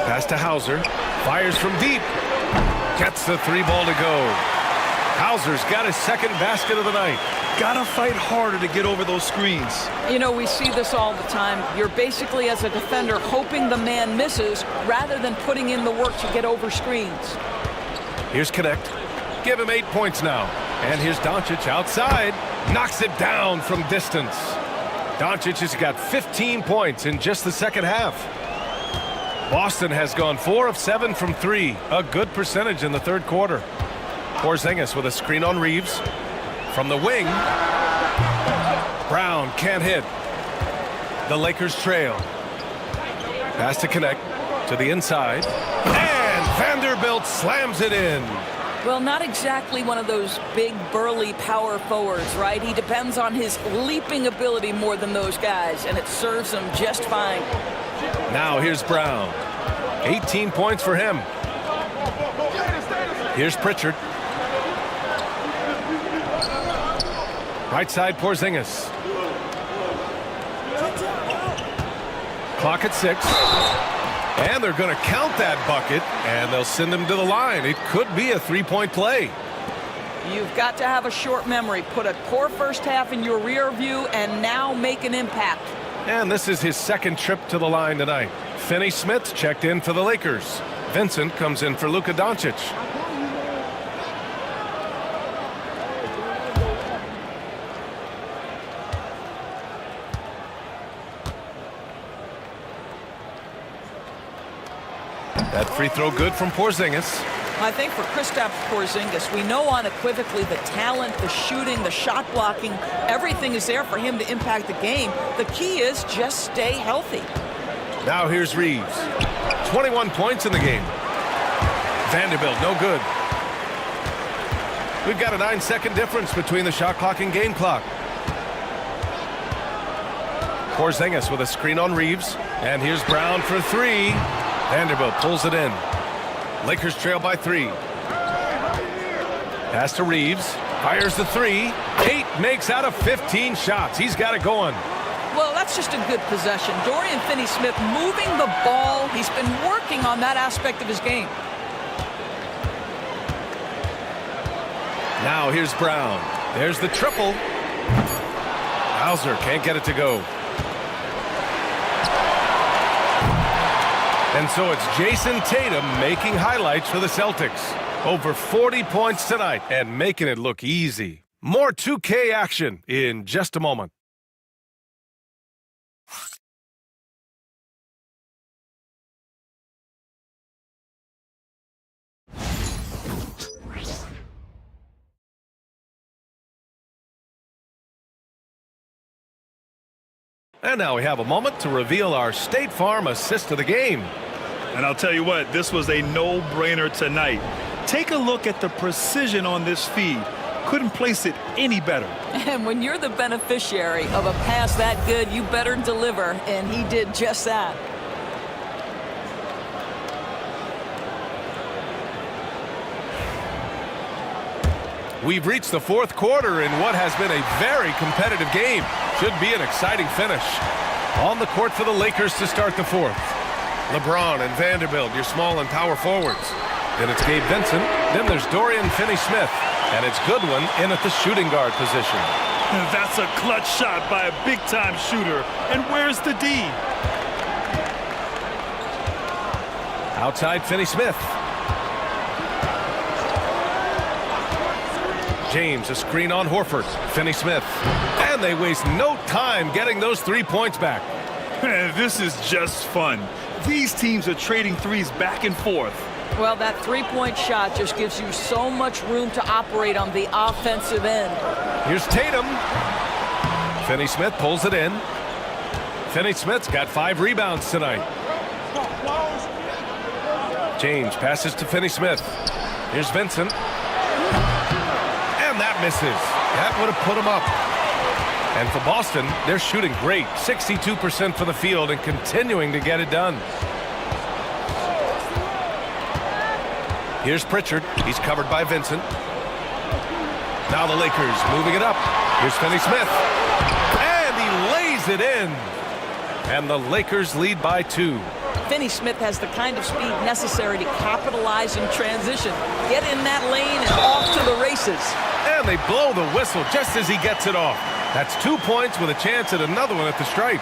Pass to Hauser. Fires from deep. Gets the 3-ball to go. Hauser's got his 2nd basket of the night. Gotta fight harder to get over those screens. You know, we see this all the time. You're basically, as a defender, hoping the man misses rather than putting in the work to get over screens. Here's Connect. Give him 8 points now. And here's Doncic outside. Knocks it down from distance. Doncic has got 15 points in just the second half. Boston has gone 4 of 7 from 3. A good percentage in the third quarter. Porzingis with a screen on Reeves. From the wing. Brown can't hit. The Lakers trail. Pass to Connect. To the inside. And Vanderbilt slams it in. Well, not exactly one of those big, burly power forwards, right? He depends on his leaping ability more than those guys, and it serves him just fine. Now here's Brown. 18 points for him. Here's Pritchard. Right side, Porzingis. Clock at 6. And they're going to count that bucket, and they'll send him to the line. It could be a three-point play. You've got to have a short memory. Put a poor first half in your rear view and now make an impact. And this is his second trip to the line tonight. Finney Smith checked in for the Lakers. Vincent comes in for Luka Doncic. That free throw good from Porzingis. I think for Kristaps Porzingis, we know unequivocally the talent, the shooting, the shot blocking, everything is there for him to impact the game. The key is just stay healthy. Now here's Reeves. 21 points in the game. Vanderbilt, no good. We've got a 9-second difference between the shot clock and game clock. Porzingis with a screen on Reeves. And here's Brown for 3. Vanderbilt pulls it in. Lakers trail by 3. Pass to Reeves. Fires the 3. 8 makes out of 15 shots. He's got it going. Well, that's just a good possession. Dorian Finney-Smith moving the ball. He's been working on that aspect of his game. Now here's Brown. There's the triple. Hauser can't get it to go. And so it's Jason Tatum making highlights for the Celtics. Over 40 points tonight and making it look easy. More 2K action in just a moment. And now we have a moment to reveal our State Farm assist of the game. And I'll tell you what, this was a no-brainer tonight. Take a look at the precision on this feed. Couldn't place it any better. And when you're the beneficiary of a pass that good, you better deliver, and he did just that. We've reached the fourth quarter in what has been a very competitive game. Should be an exciting finish. On the court for the Lakers to start the fourth. LeBron and Vanderbilt, your small and power forwards. Then it's Gabe Vincent. Then there's Dorian Finney-Smith. And it's Goodwin in at the shooting guard position. That's a clutch shot by a big-time shooter. And where's the D? Outside Finney-Smith. James, a screen on Horford. Finney-Smith. And they waste no time getting those 3 points back. This is just fun. These teams are trading threes back and forth. Well, that three-point shot just gives you so much room to operate on the offensive end. Here's Tatum. Finney-Smith pulls it in. Finney-Smith's got 5 rebounds tonight. James passes to Finney-Smith. Here's Vincent. And that misses. That would have put him up. And for Boston, they're shooting great. 62% for the field and continuing to get it done. Here's Pritchard. He's covered by Vincent. Now the Lakers moving it up. Here's Finney-Smith. And he lays it in. And the Lakers lead by 2. Finney-Smith has the kind of speed necessary to capitalize in transition. Get in that lane and off to the races. And they blow the whistle just as he gets it off. That's 2 points with a chance at another one at the stripe.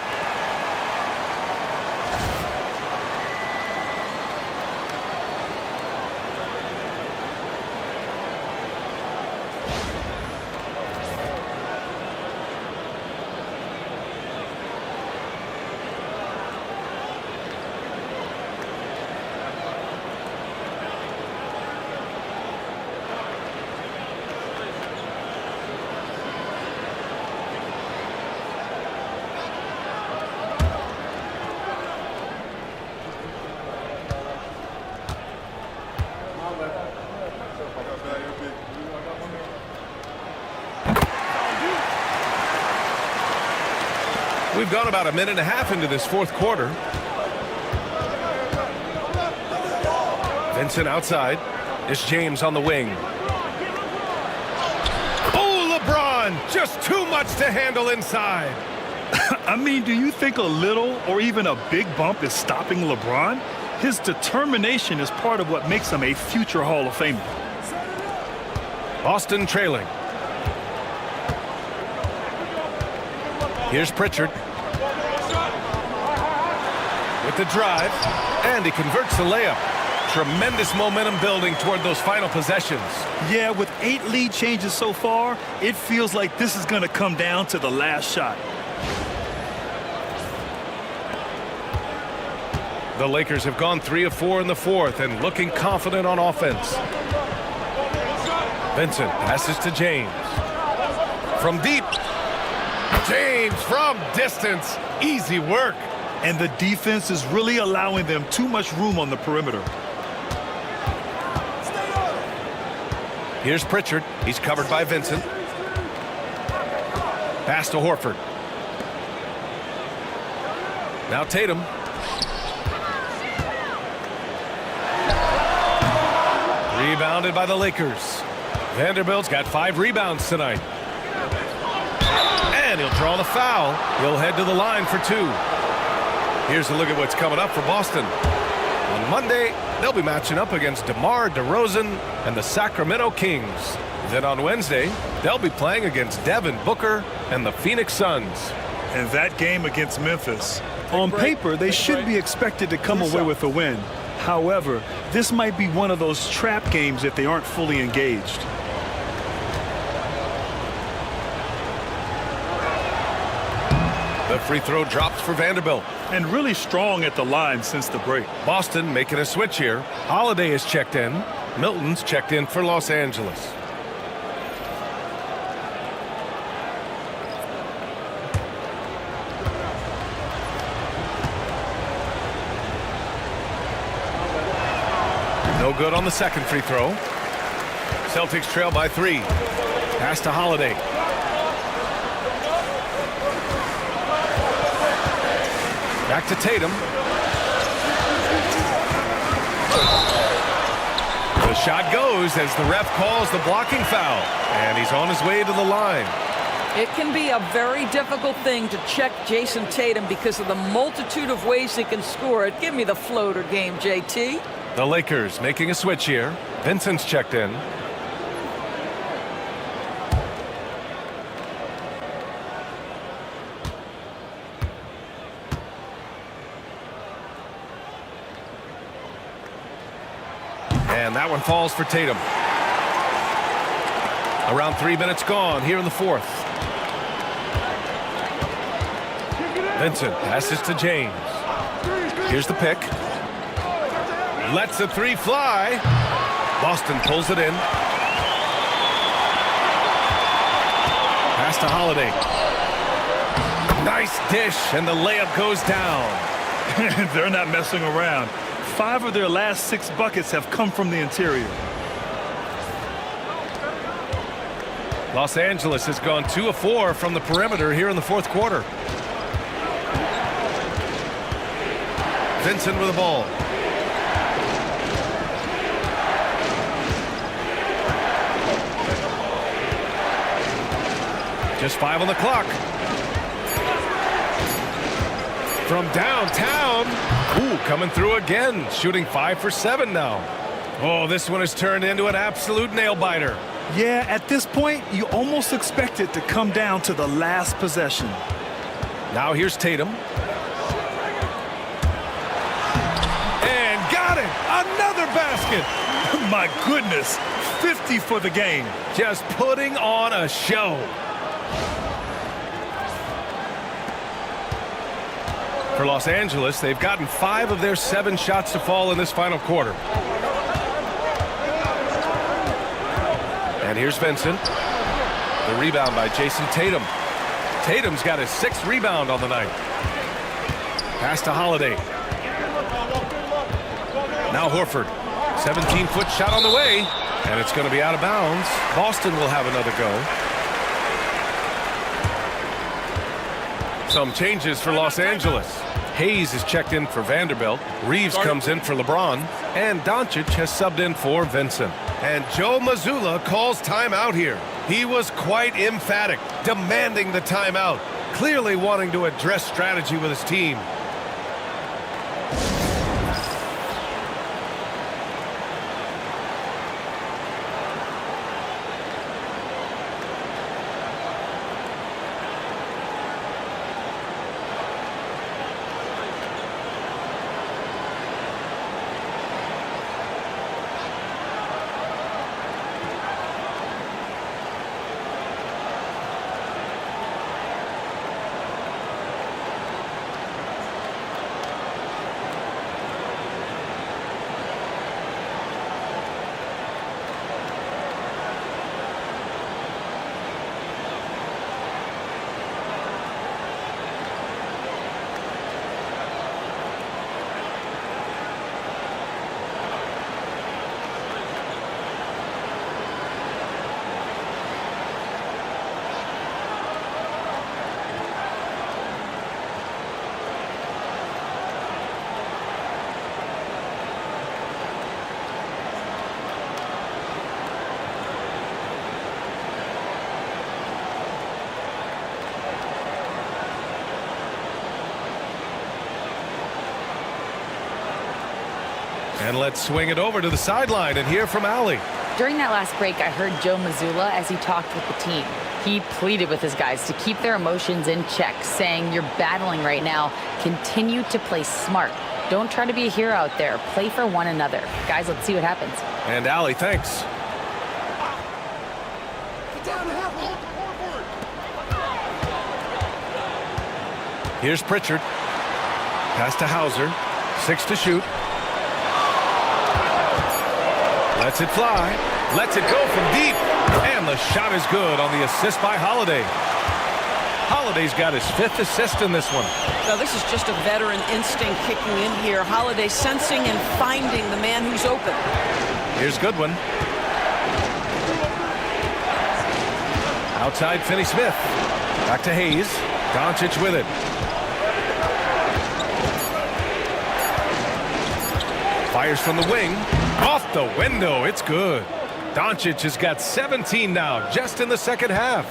We've gone about a minute and a half into this fourth quarter. Vincent outside. It's James on the wing. Oh, LeBron! Just too much to handle inside. I mean, do you think a little or even a big bump is stopping LeBron? His determination is part of what makes him a future Hall of Famer. Boston trailing. Here's Pritchard. With the drive, and he converts the layup. Tremendous momentum building toward those final possessions. Yeah, with 8 lead changes so far, it feels like this is going to come down to the last shot. The Lakers have gone 3 of 4 in the fourth and looking confident on offense. Vincent passes to James. From deep. James from distance. Easy work. And the defense is really allowing them too much room on the perimeter. Here's Pritchard. He's covered by Vincent. Pass to Horford. Now Tatum. Rebounded by the Lakers. Vanderbilt's got 5 rebounds tonight. And he'll draw the foul. He'll head to the line for 2. Here's a look at what's coming up for Boston. On Monday, they'll be matching up against DeMar DeRozan and the Sacramento Kings. Then on Wednesday, they'll be playing against Devin Booker and the Phoenix Suns. And that game against Memphis, on paper, they should be expected to come away with a win. However, this might be one of those trap games if they aren't fully engaged. The free throw drops for Vanderbilt. And really strong at the line since the break. Boston making a switch here. Holiday is checked in. Milton's checked in for Los Angeles. No good on the second free throw. Celtics trail by 3. Pass to Holiday. Back to Tatum. The shot goes as the ref calls the blocking foul. And he's on his way to the line. It can be a very difficult thing to check Jason Tatum because of the multitude of ways he can score it. Give me the floater game, JT. The Lakers making a switch here. Vincent's checked in. And that one falls for Tatum. Around 3 minutes gone here in the fourth. Vincent passes to James. Here's the pick. Lets the 3 fly. Boston pulls it in. Pass to Holiday. Nice dish, and the layup goes down. They're not messing around. 5 of their last 6 buckets have come from the interior. Los Angeles has gone 2 of 4 from the perimeter here in the fourth quarter. Vincent with the ball. Just 5 on the clock. From downtown. Ooh, coming through again. Shooting 5 for 7 now. Oh, this one has turned into an absolute nail-biter. Yeah, at this point, you almost expect it to come down to the last possession. Now here's Tatum. And got it! Another basket! My goodness, 50 for the game. Just putting on a show. For Los Angeles, they've gotten 5 of their 7 shots to fall in this final quarter. And here's Vincent. The rebound by Jason Tatum. Tatum's got his 6th rebound on the night. Pass to Holiday. Now Horford. 17-foot shot on the way. And it's going to be out of bounds. Boston will have another go. Some changes for Los Angeles. Hayes is checked in for Vanderbilt. Reeves comes in for LeBron. And Doncic has subbed in for Vincent. And Joe Mazzulla calls timeout here. He was quite emphatic, demanding the timeout, clearly wanting to address strategy with his team. And let's swing it over to the sideline and hear from Allie. During that last break, I heard Joe Mazzulla as he talked with the team. He pleaded with his guys to keep their emotions in check, saying, "You're battling right now. Continue to play smart. Don't try to be a hero out there. Play for one another." Guys, let's see what happens. And Allie, thanks. Here's Pritchard. Pass to Hauser. 6 to shoot. Lets it fly. Lets it go from deep. And the shot is good on the assist by Holiday. Holiday's got his 5th assist in this one. Now, this is just a veteran instinct kicking in here. Holiday sensing and finding the man who's open. Here's Goodwin. Outside Finney Smith. Back to Hayes. Doncic with it. Fires from the wing. Off the window. It's good. Doncic has got 17 now, just in the second half.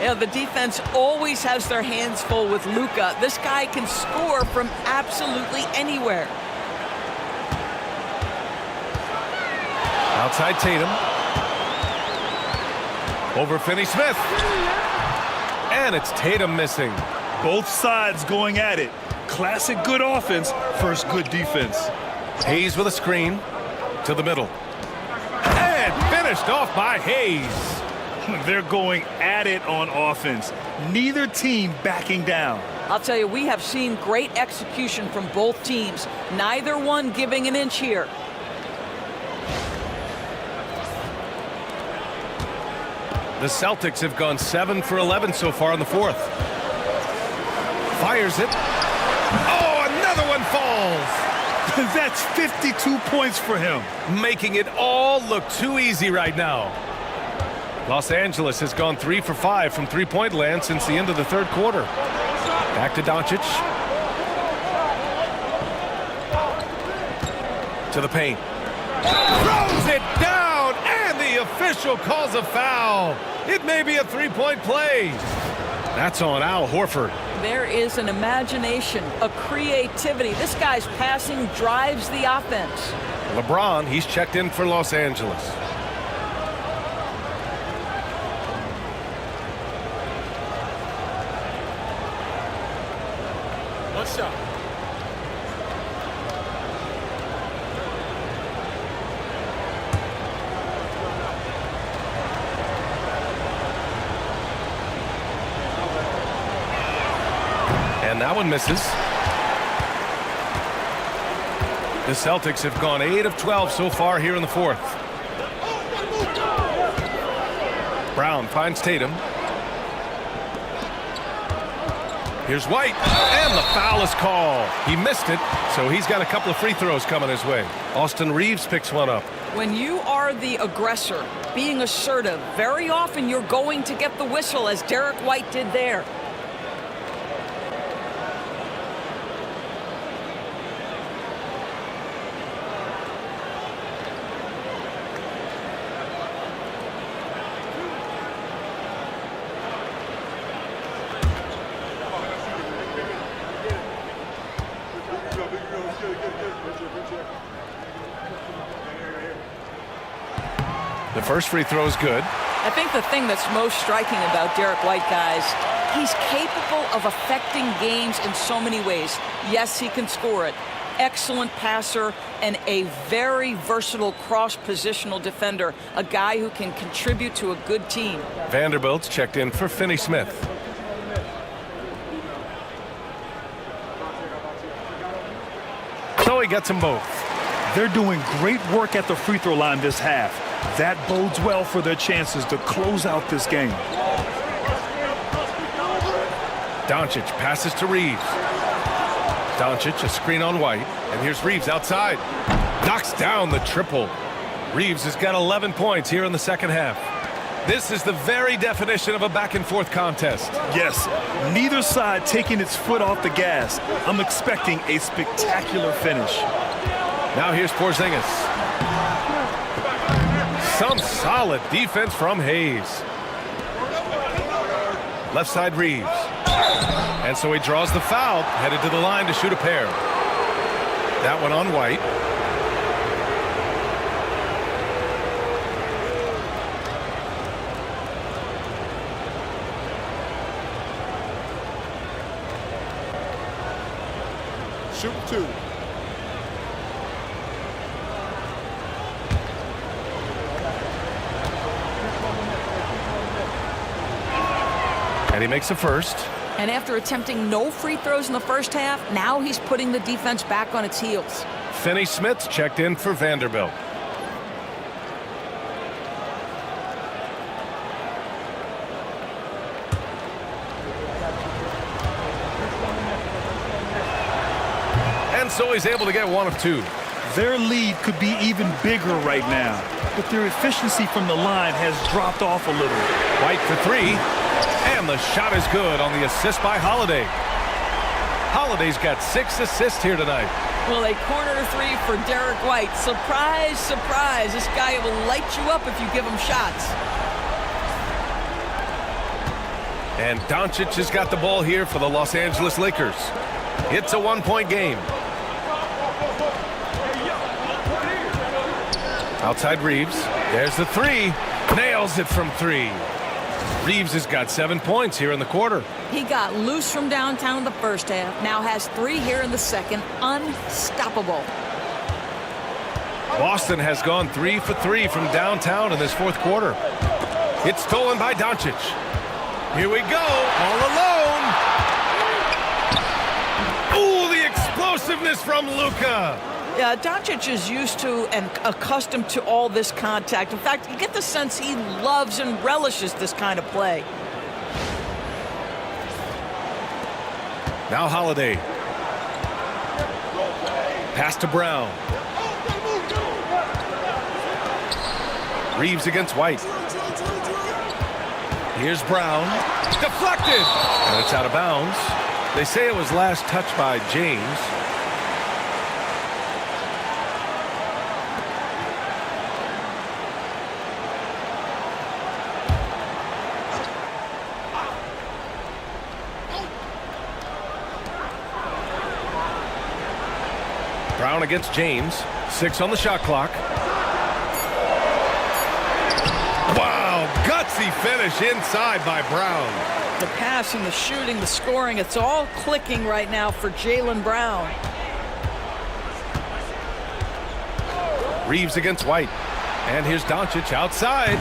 Yeah, the defense always has their hands full with Luka. This guy can score from absolutely anywhere. Outside Tatum. Over Finney Smith. And it's Tatum missing. Both sides going at it. Classic good offense, first good defense. Hayes with a screen to the middle. And finished off by Hayes. They're going at it on offense. Neither team backing down. I'll tell you, we have seen great execution from both teams. Neither one giving an inch here. The Celtics have gone 7 for 11 so far in the 4th. Fires it. Oh, another one falls. That's 52 points for him. Making it all look too easy right now. Los Angeles has gone 3 for 5 from three-point land since the end of the 3rd quarter. Back to Doncic. To the paint. Throws it down, and the official calls a foul. It may be a three-point play. That's on Al Horford. There is an imagination, a creativity. This guy's passing drives the offense. LeBron, he's checked in for Los Angeles. One shot. And that one misses. The Celtics have gone 8 of 12 so far here in the 4th. Brown finds Tatum. Here's White, and the foul is called. He missed it, so he's got a couple of free throws coming his way. Austin Reeves picks one up. When you are the aggressor, being assertive, very often you're going to get the whistle, as Derek White did there. The first free throw is good. I think the thing that's most striking about Derek White, guys, he's capable of affecting games in so many ways. Yes, he can score it. Excellent passer and a very versatile cross-positional defender, a guy who can contribute to a good team. Vanderbilt's checked in for Finney Smith. So he gets them both. They're doing great work at the free throw line this half. That bodes well for their chances to close out this game. Doncic passes to Reeves. Doncic, a screen on White, and here's Reeves outside. Knocks down the triple. Reeves has got 11 points here in the second half. This is the very definition of a back-and-forth contest. Yes, neither side taking its foot off the gas. I'm expecting a spectacular finish. Now here's Porzingis. Some solid defense from Hayes. Left side Reeves. And so he draws the foul, headed to the line to shoot a pair. That one on White. Shoot two. And he makes a first. And after attempting no free throws in the first half, now he's putting the defense back on its heels. Finney Smith's checked in for Vanderbilt. And so he's able to get one of two. Their lead could be even bigger right now, but their efficiency from the line has dropped off a little. White for three. And the shot is good on the assist by Holiday. Holiday's got 6 assists here tonight. Well, a corner three for Derek White. Surprise, surprise. This guy will light you up if you give him shots. And Doncic has got the ball here for the Los Angeles Lakers. It's a 1-point game. Outside Reeves. There's the three. Nails it from three. Reeves has got 7 points here in the quarter. He got loose from downtown in the first half. Now has 3 here in the second. Unstoppable. Boston has gone 3 for 3 from downtown in this fourth quarter. It's stolen by Doncic. Here we go, all alone. Ooh, the explosiveness from Luka. Yeah, Doncic is used to and accustomed to all this contact. In fact, you get the sense he loves and relishes this kind of play. Now Holiday. Pass to Brown. Reeves against White. Here's Brown. Deflected! And it's out of bounds. They say it was last touched by James. Brown against James. 6 on the shot clock. Wow, gutsy finish inside by Brown. The passing, the shooting, the scoring, it's all clicking right now for Jaylen Brown. Reeves against White. And here's Doncic outside.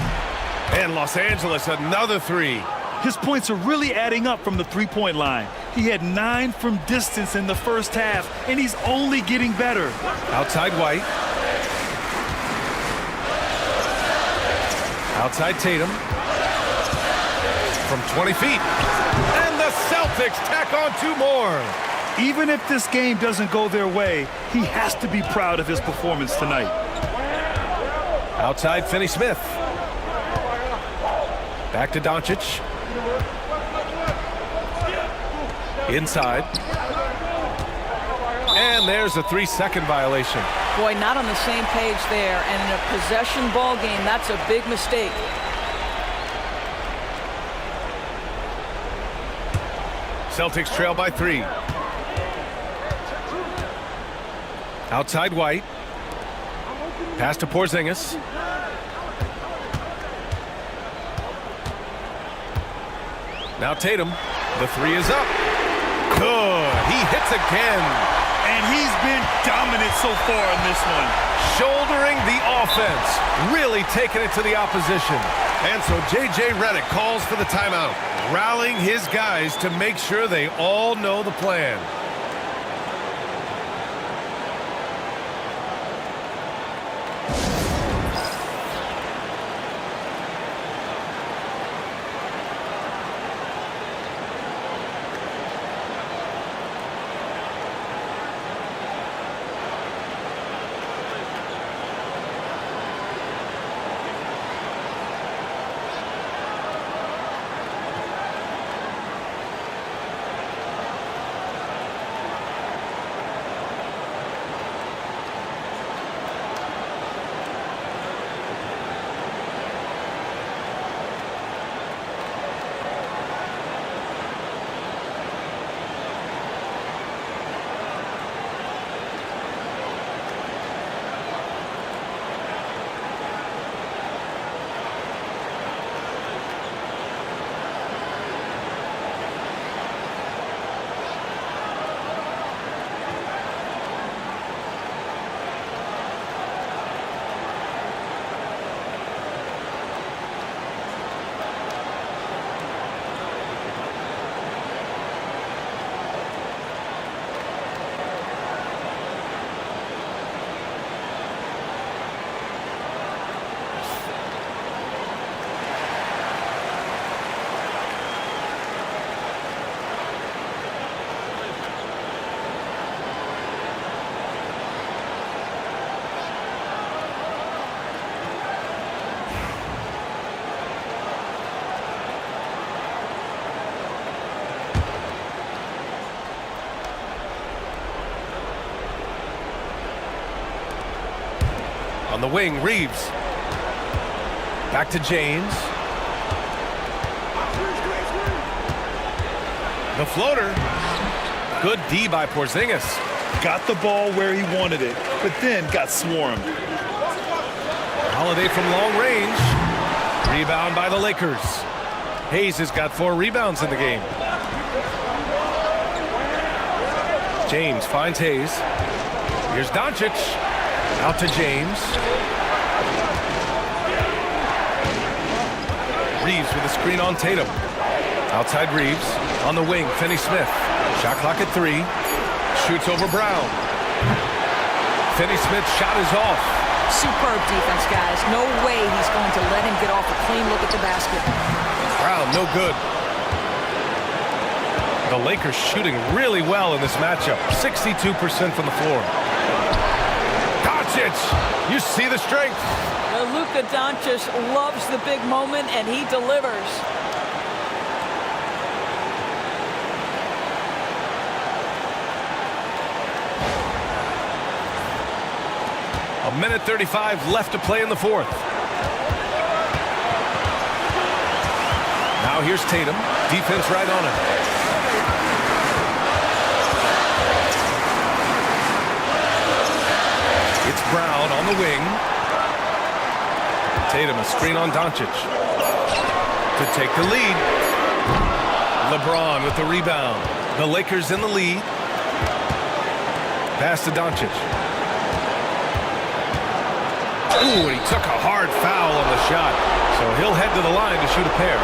And Los Angeles, another three. His points are really adding up from the three-point line. He had 9 from distance in the first half, and he's only getting better. Outside White. Outside Tatum. From 20 feet. And the Celtics tack on 2 more. Even if this game doesn't go their way, he has to be proud of his performance tonight. Outside Finney Smith. Back to Doncic. Inside. And there's a 3-second violation. Boy, not on the same page there. And in a possession ball game, that's a big mistake. Celtics trail by 3. Outside White. Pass to Porzingis. Now Tatum. The three is up. Good. He hits again. And he's been dominant so far in this one. Shouldering the offense. Really taking it to the opposition. And so J.J. Redick calls for the timeout. Rallying his guys to make sure they all know the plan. On the wing, Reeves. Back to James. The floater. Good D by Porzingis. Got the ball where he wanted it, but then got swarmed. Holiday from long range. Rebound by the Lakers. Hayes has got 4 rebounds in the game. James finds Hayes. Here's Doncic. Out to James. Reeves with a screen on Tatum. Outside Reeves. On the wing, Finney-Smith. Shot clock at 3. Shoots over Brown. Finney-Smith's shot is off. Superb defense, guys. No way he's going to let him get off a clean look at the basket. Brown, no good. The Lakers shooting really well in this matchup. 62% from the floor. Doncic, you see the strength. Luka Doncic loves the big moment, and he delivers. A minute 35 left to play in the fourth. Now here's Tatum. Defense right on it. It's Brown on the wing. Tatum, a screen on Doncic to take the lead. LeBron with the rebound. The Lakers in the lead. Pass to Doncic. Ooh, and he took a hard foul on the shot. So he'll head to the line to shoot a pair.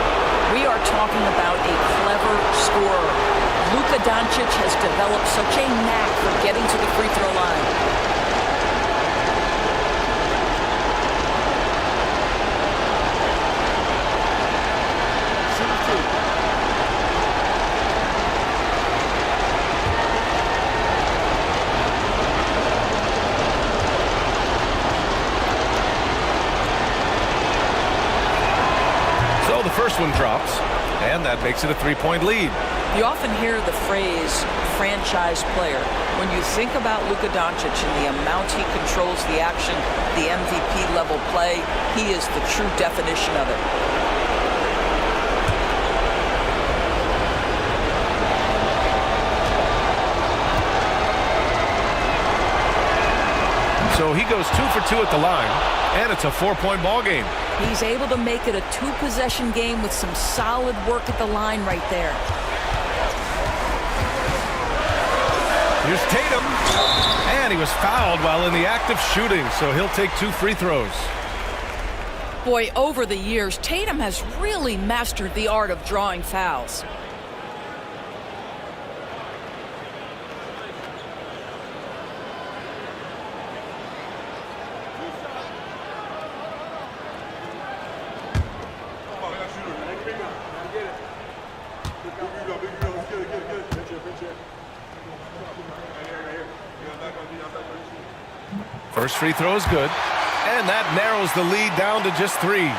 We are talking about a clever scorer. Luka Doncic has developed such a knack for getting to the free throw line. First one drops, and that makes it a 3-point lead. You often hear the phrase franchise player. When you think about Luka Doncic and the amount he controls the action, the MVP level play, he is the true definition of it. goes 2 for 2 at the line, and it's a 4-point ball game. He's able to make it a 2-possession game with some solid work at the line right there. Here's Tatum, and he was fouled while in the act of shooting, so he'll take 2 free throws. Boy, over the years, Tatum has really mastered the art of drawing fouls. First free throw is good, and that narrows the lead down to just 3.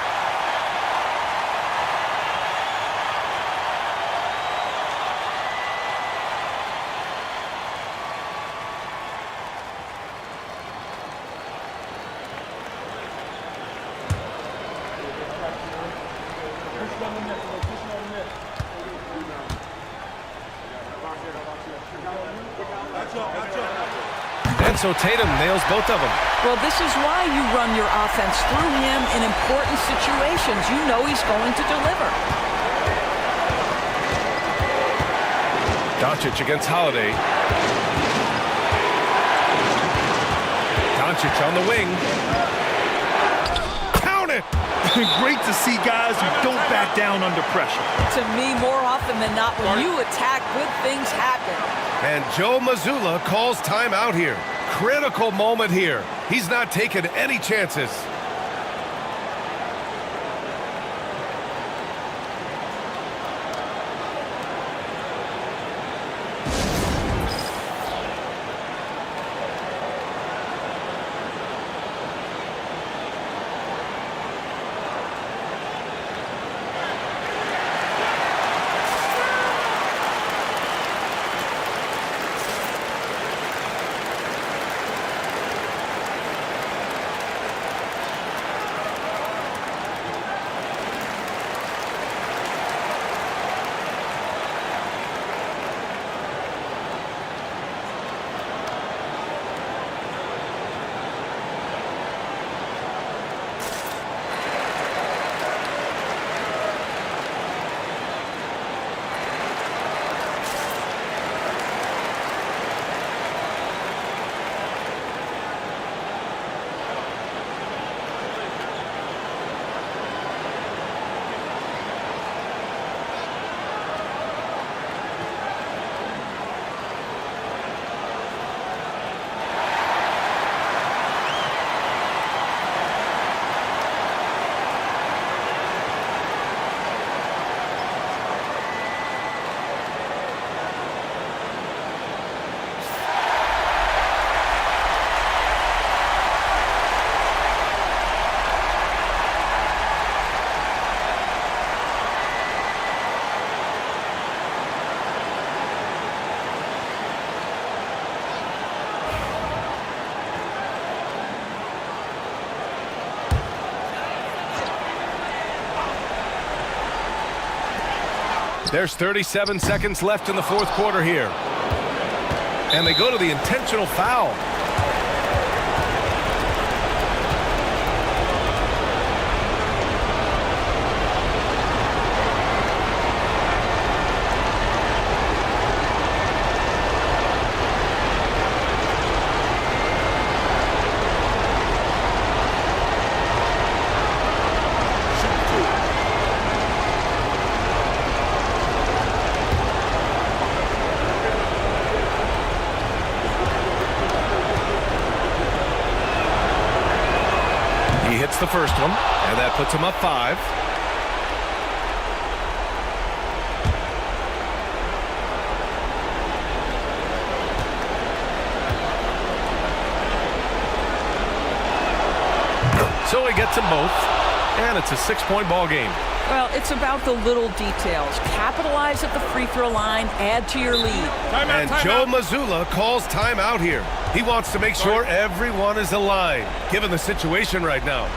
And so Tatum nails both of them. Well, this is why you run your offense through him in important situations. You know he's going to deliver. Doncic against Holiday. Doncic on the wing. Count it! Great to see guys who don't back down under pressure. To me, more often than not, when you attack, good things happen. And Joe Mazzulla calls timeout here. Critical moment here. He's not taking any chances. There's 37 seconds left in the fourth quarter here. And they go to the intentional foul. The first one, and that puts him up 5. So he gets them both, and it's a 6-point ball game. Well, it's about the little details. Capitalize at the free throw line, add to your lead. And Joe Mazzulla calls timeout here. He wants to make sure everyone is aligned, given the situation right now.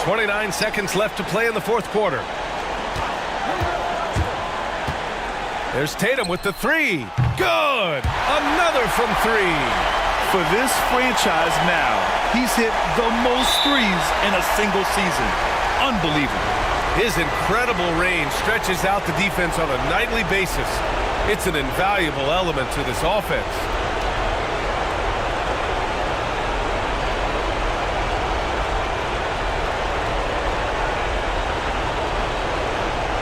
29 seconds left to play in the fourth quarter. There's Tatum with the three. Good! Another from three. For this franchise now, he's hit the most threes in a single season. Unbelievable. His incredible range stretches out the defense on a nightly basis. It's an invaluable element to this offense.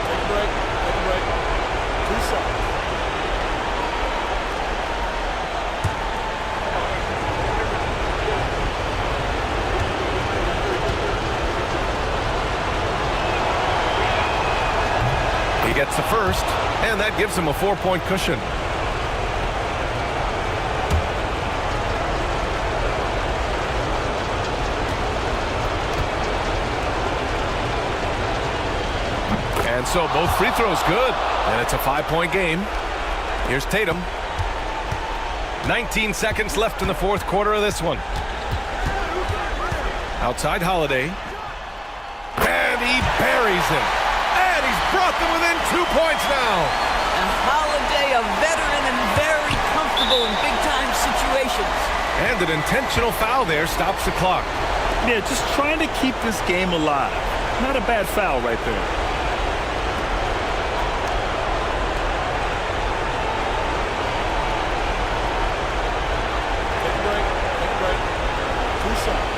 Take a break. Take a break. 2 shots. He gets the first, and that gives him a 4-point cushion. And so both free throws good, and it's a 5-point game. Here's Tatum. 19 seconds left in the fourth quarter of this one. Outside Holiday. And he buries it. And he's brought them within 2 points now. And Holiday, a veteran and very comfortable in big-time situations. And an intentional foul there stops the clock. Yeah, just trying to keep this game alive. Not a bad foul right there. Take a break. Take a break. 2 shots.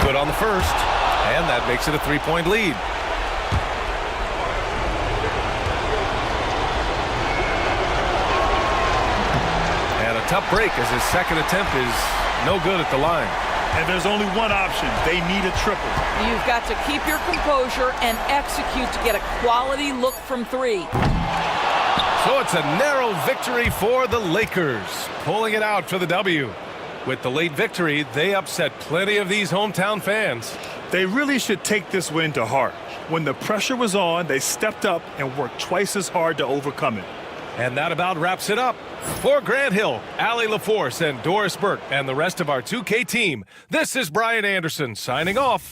Good on the first, and that makes it a 3-point lead. And a tough break as his second attempt is no good at the line. And there's only one option. They need a triple. You've got to keep your composure and execute to get a quality look from three. So it's a narrow victory for the Lakers, pulling it out for the W. With the late victory, they upset plenty of these hometown fans. They really should take this win to heart. When the pressure was on, they stepped up and worked twice as hard to overcome it. And that about wraps it up. For Grant Hill, Allie LaForce, and Doris Burke, and the rest of our 2K team, this is Brian Anderson signing off.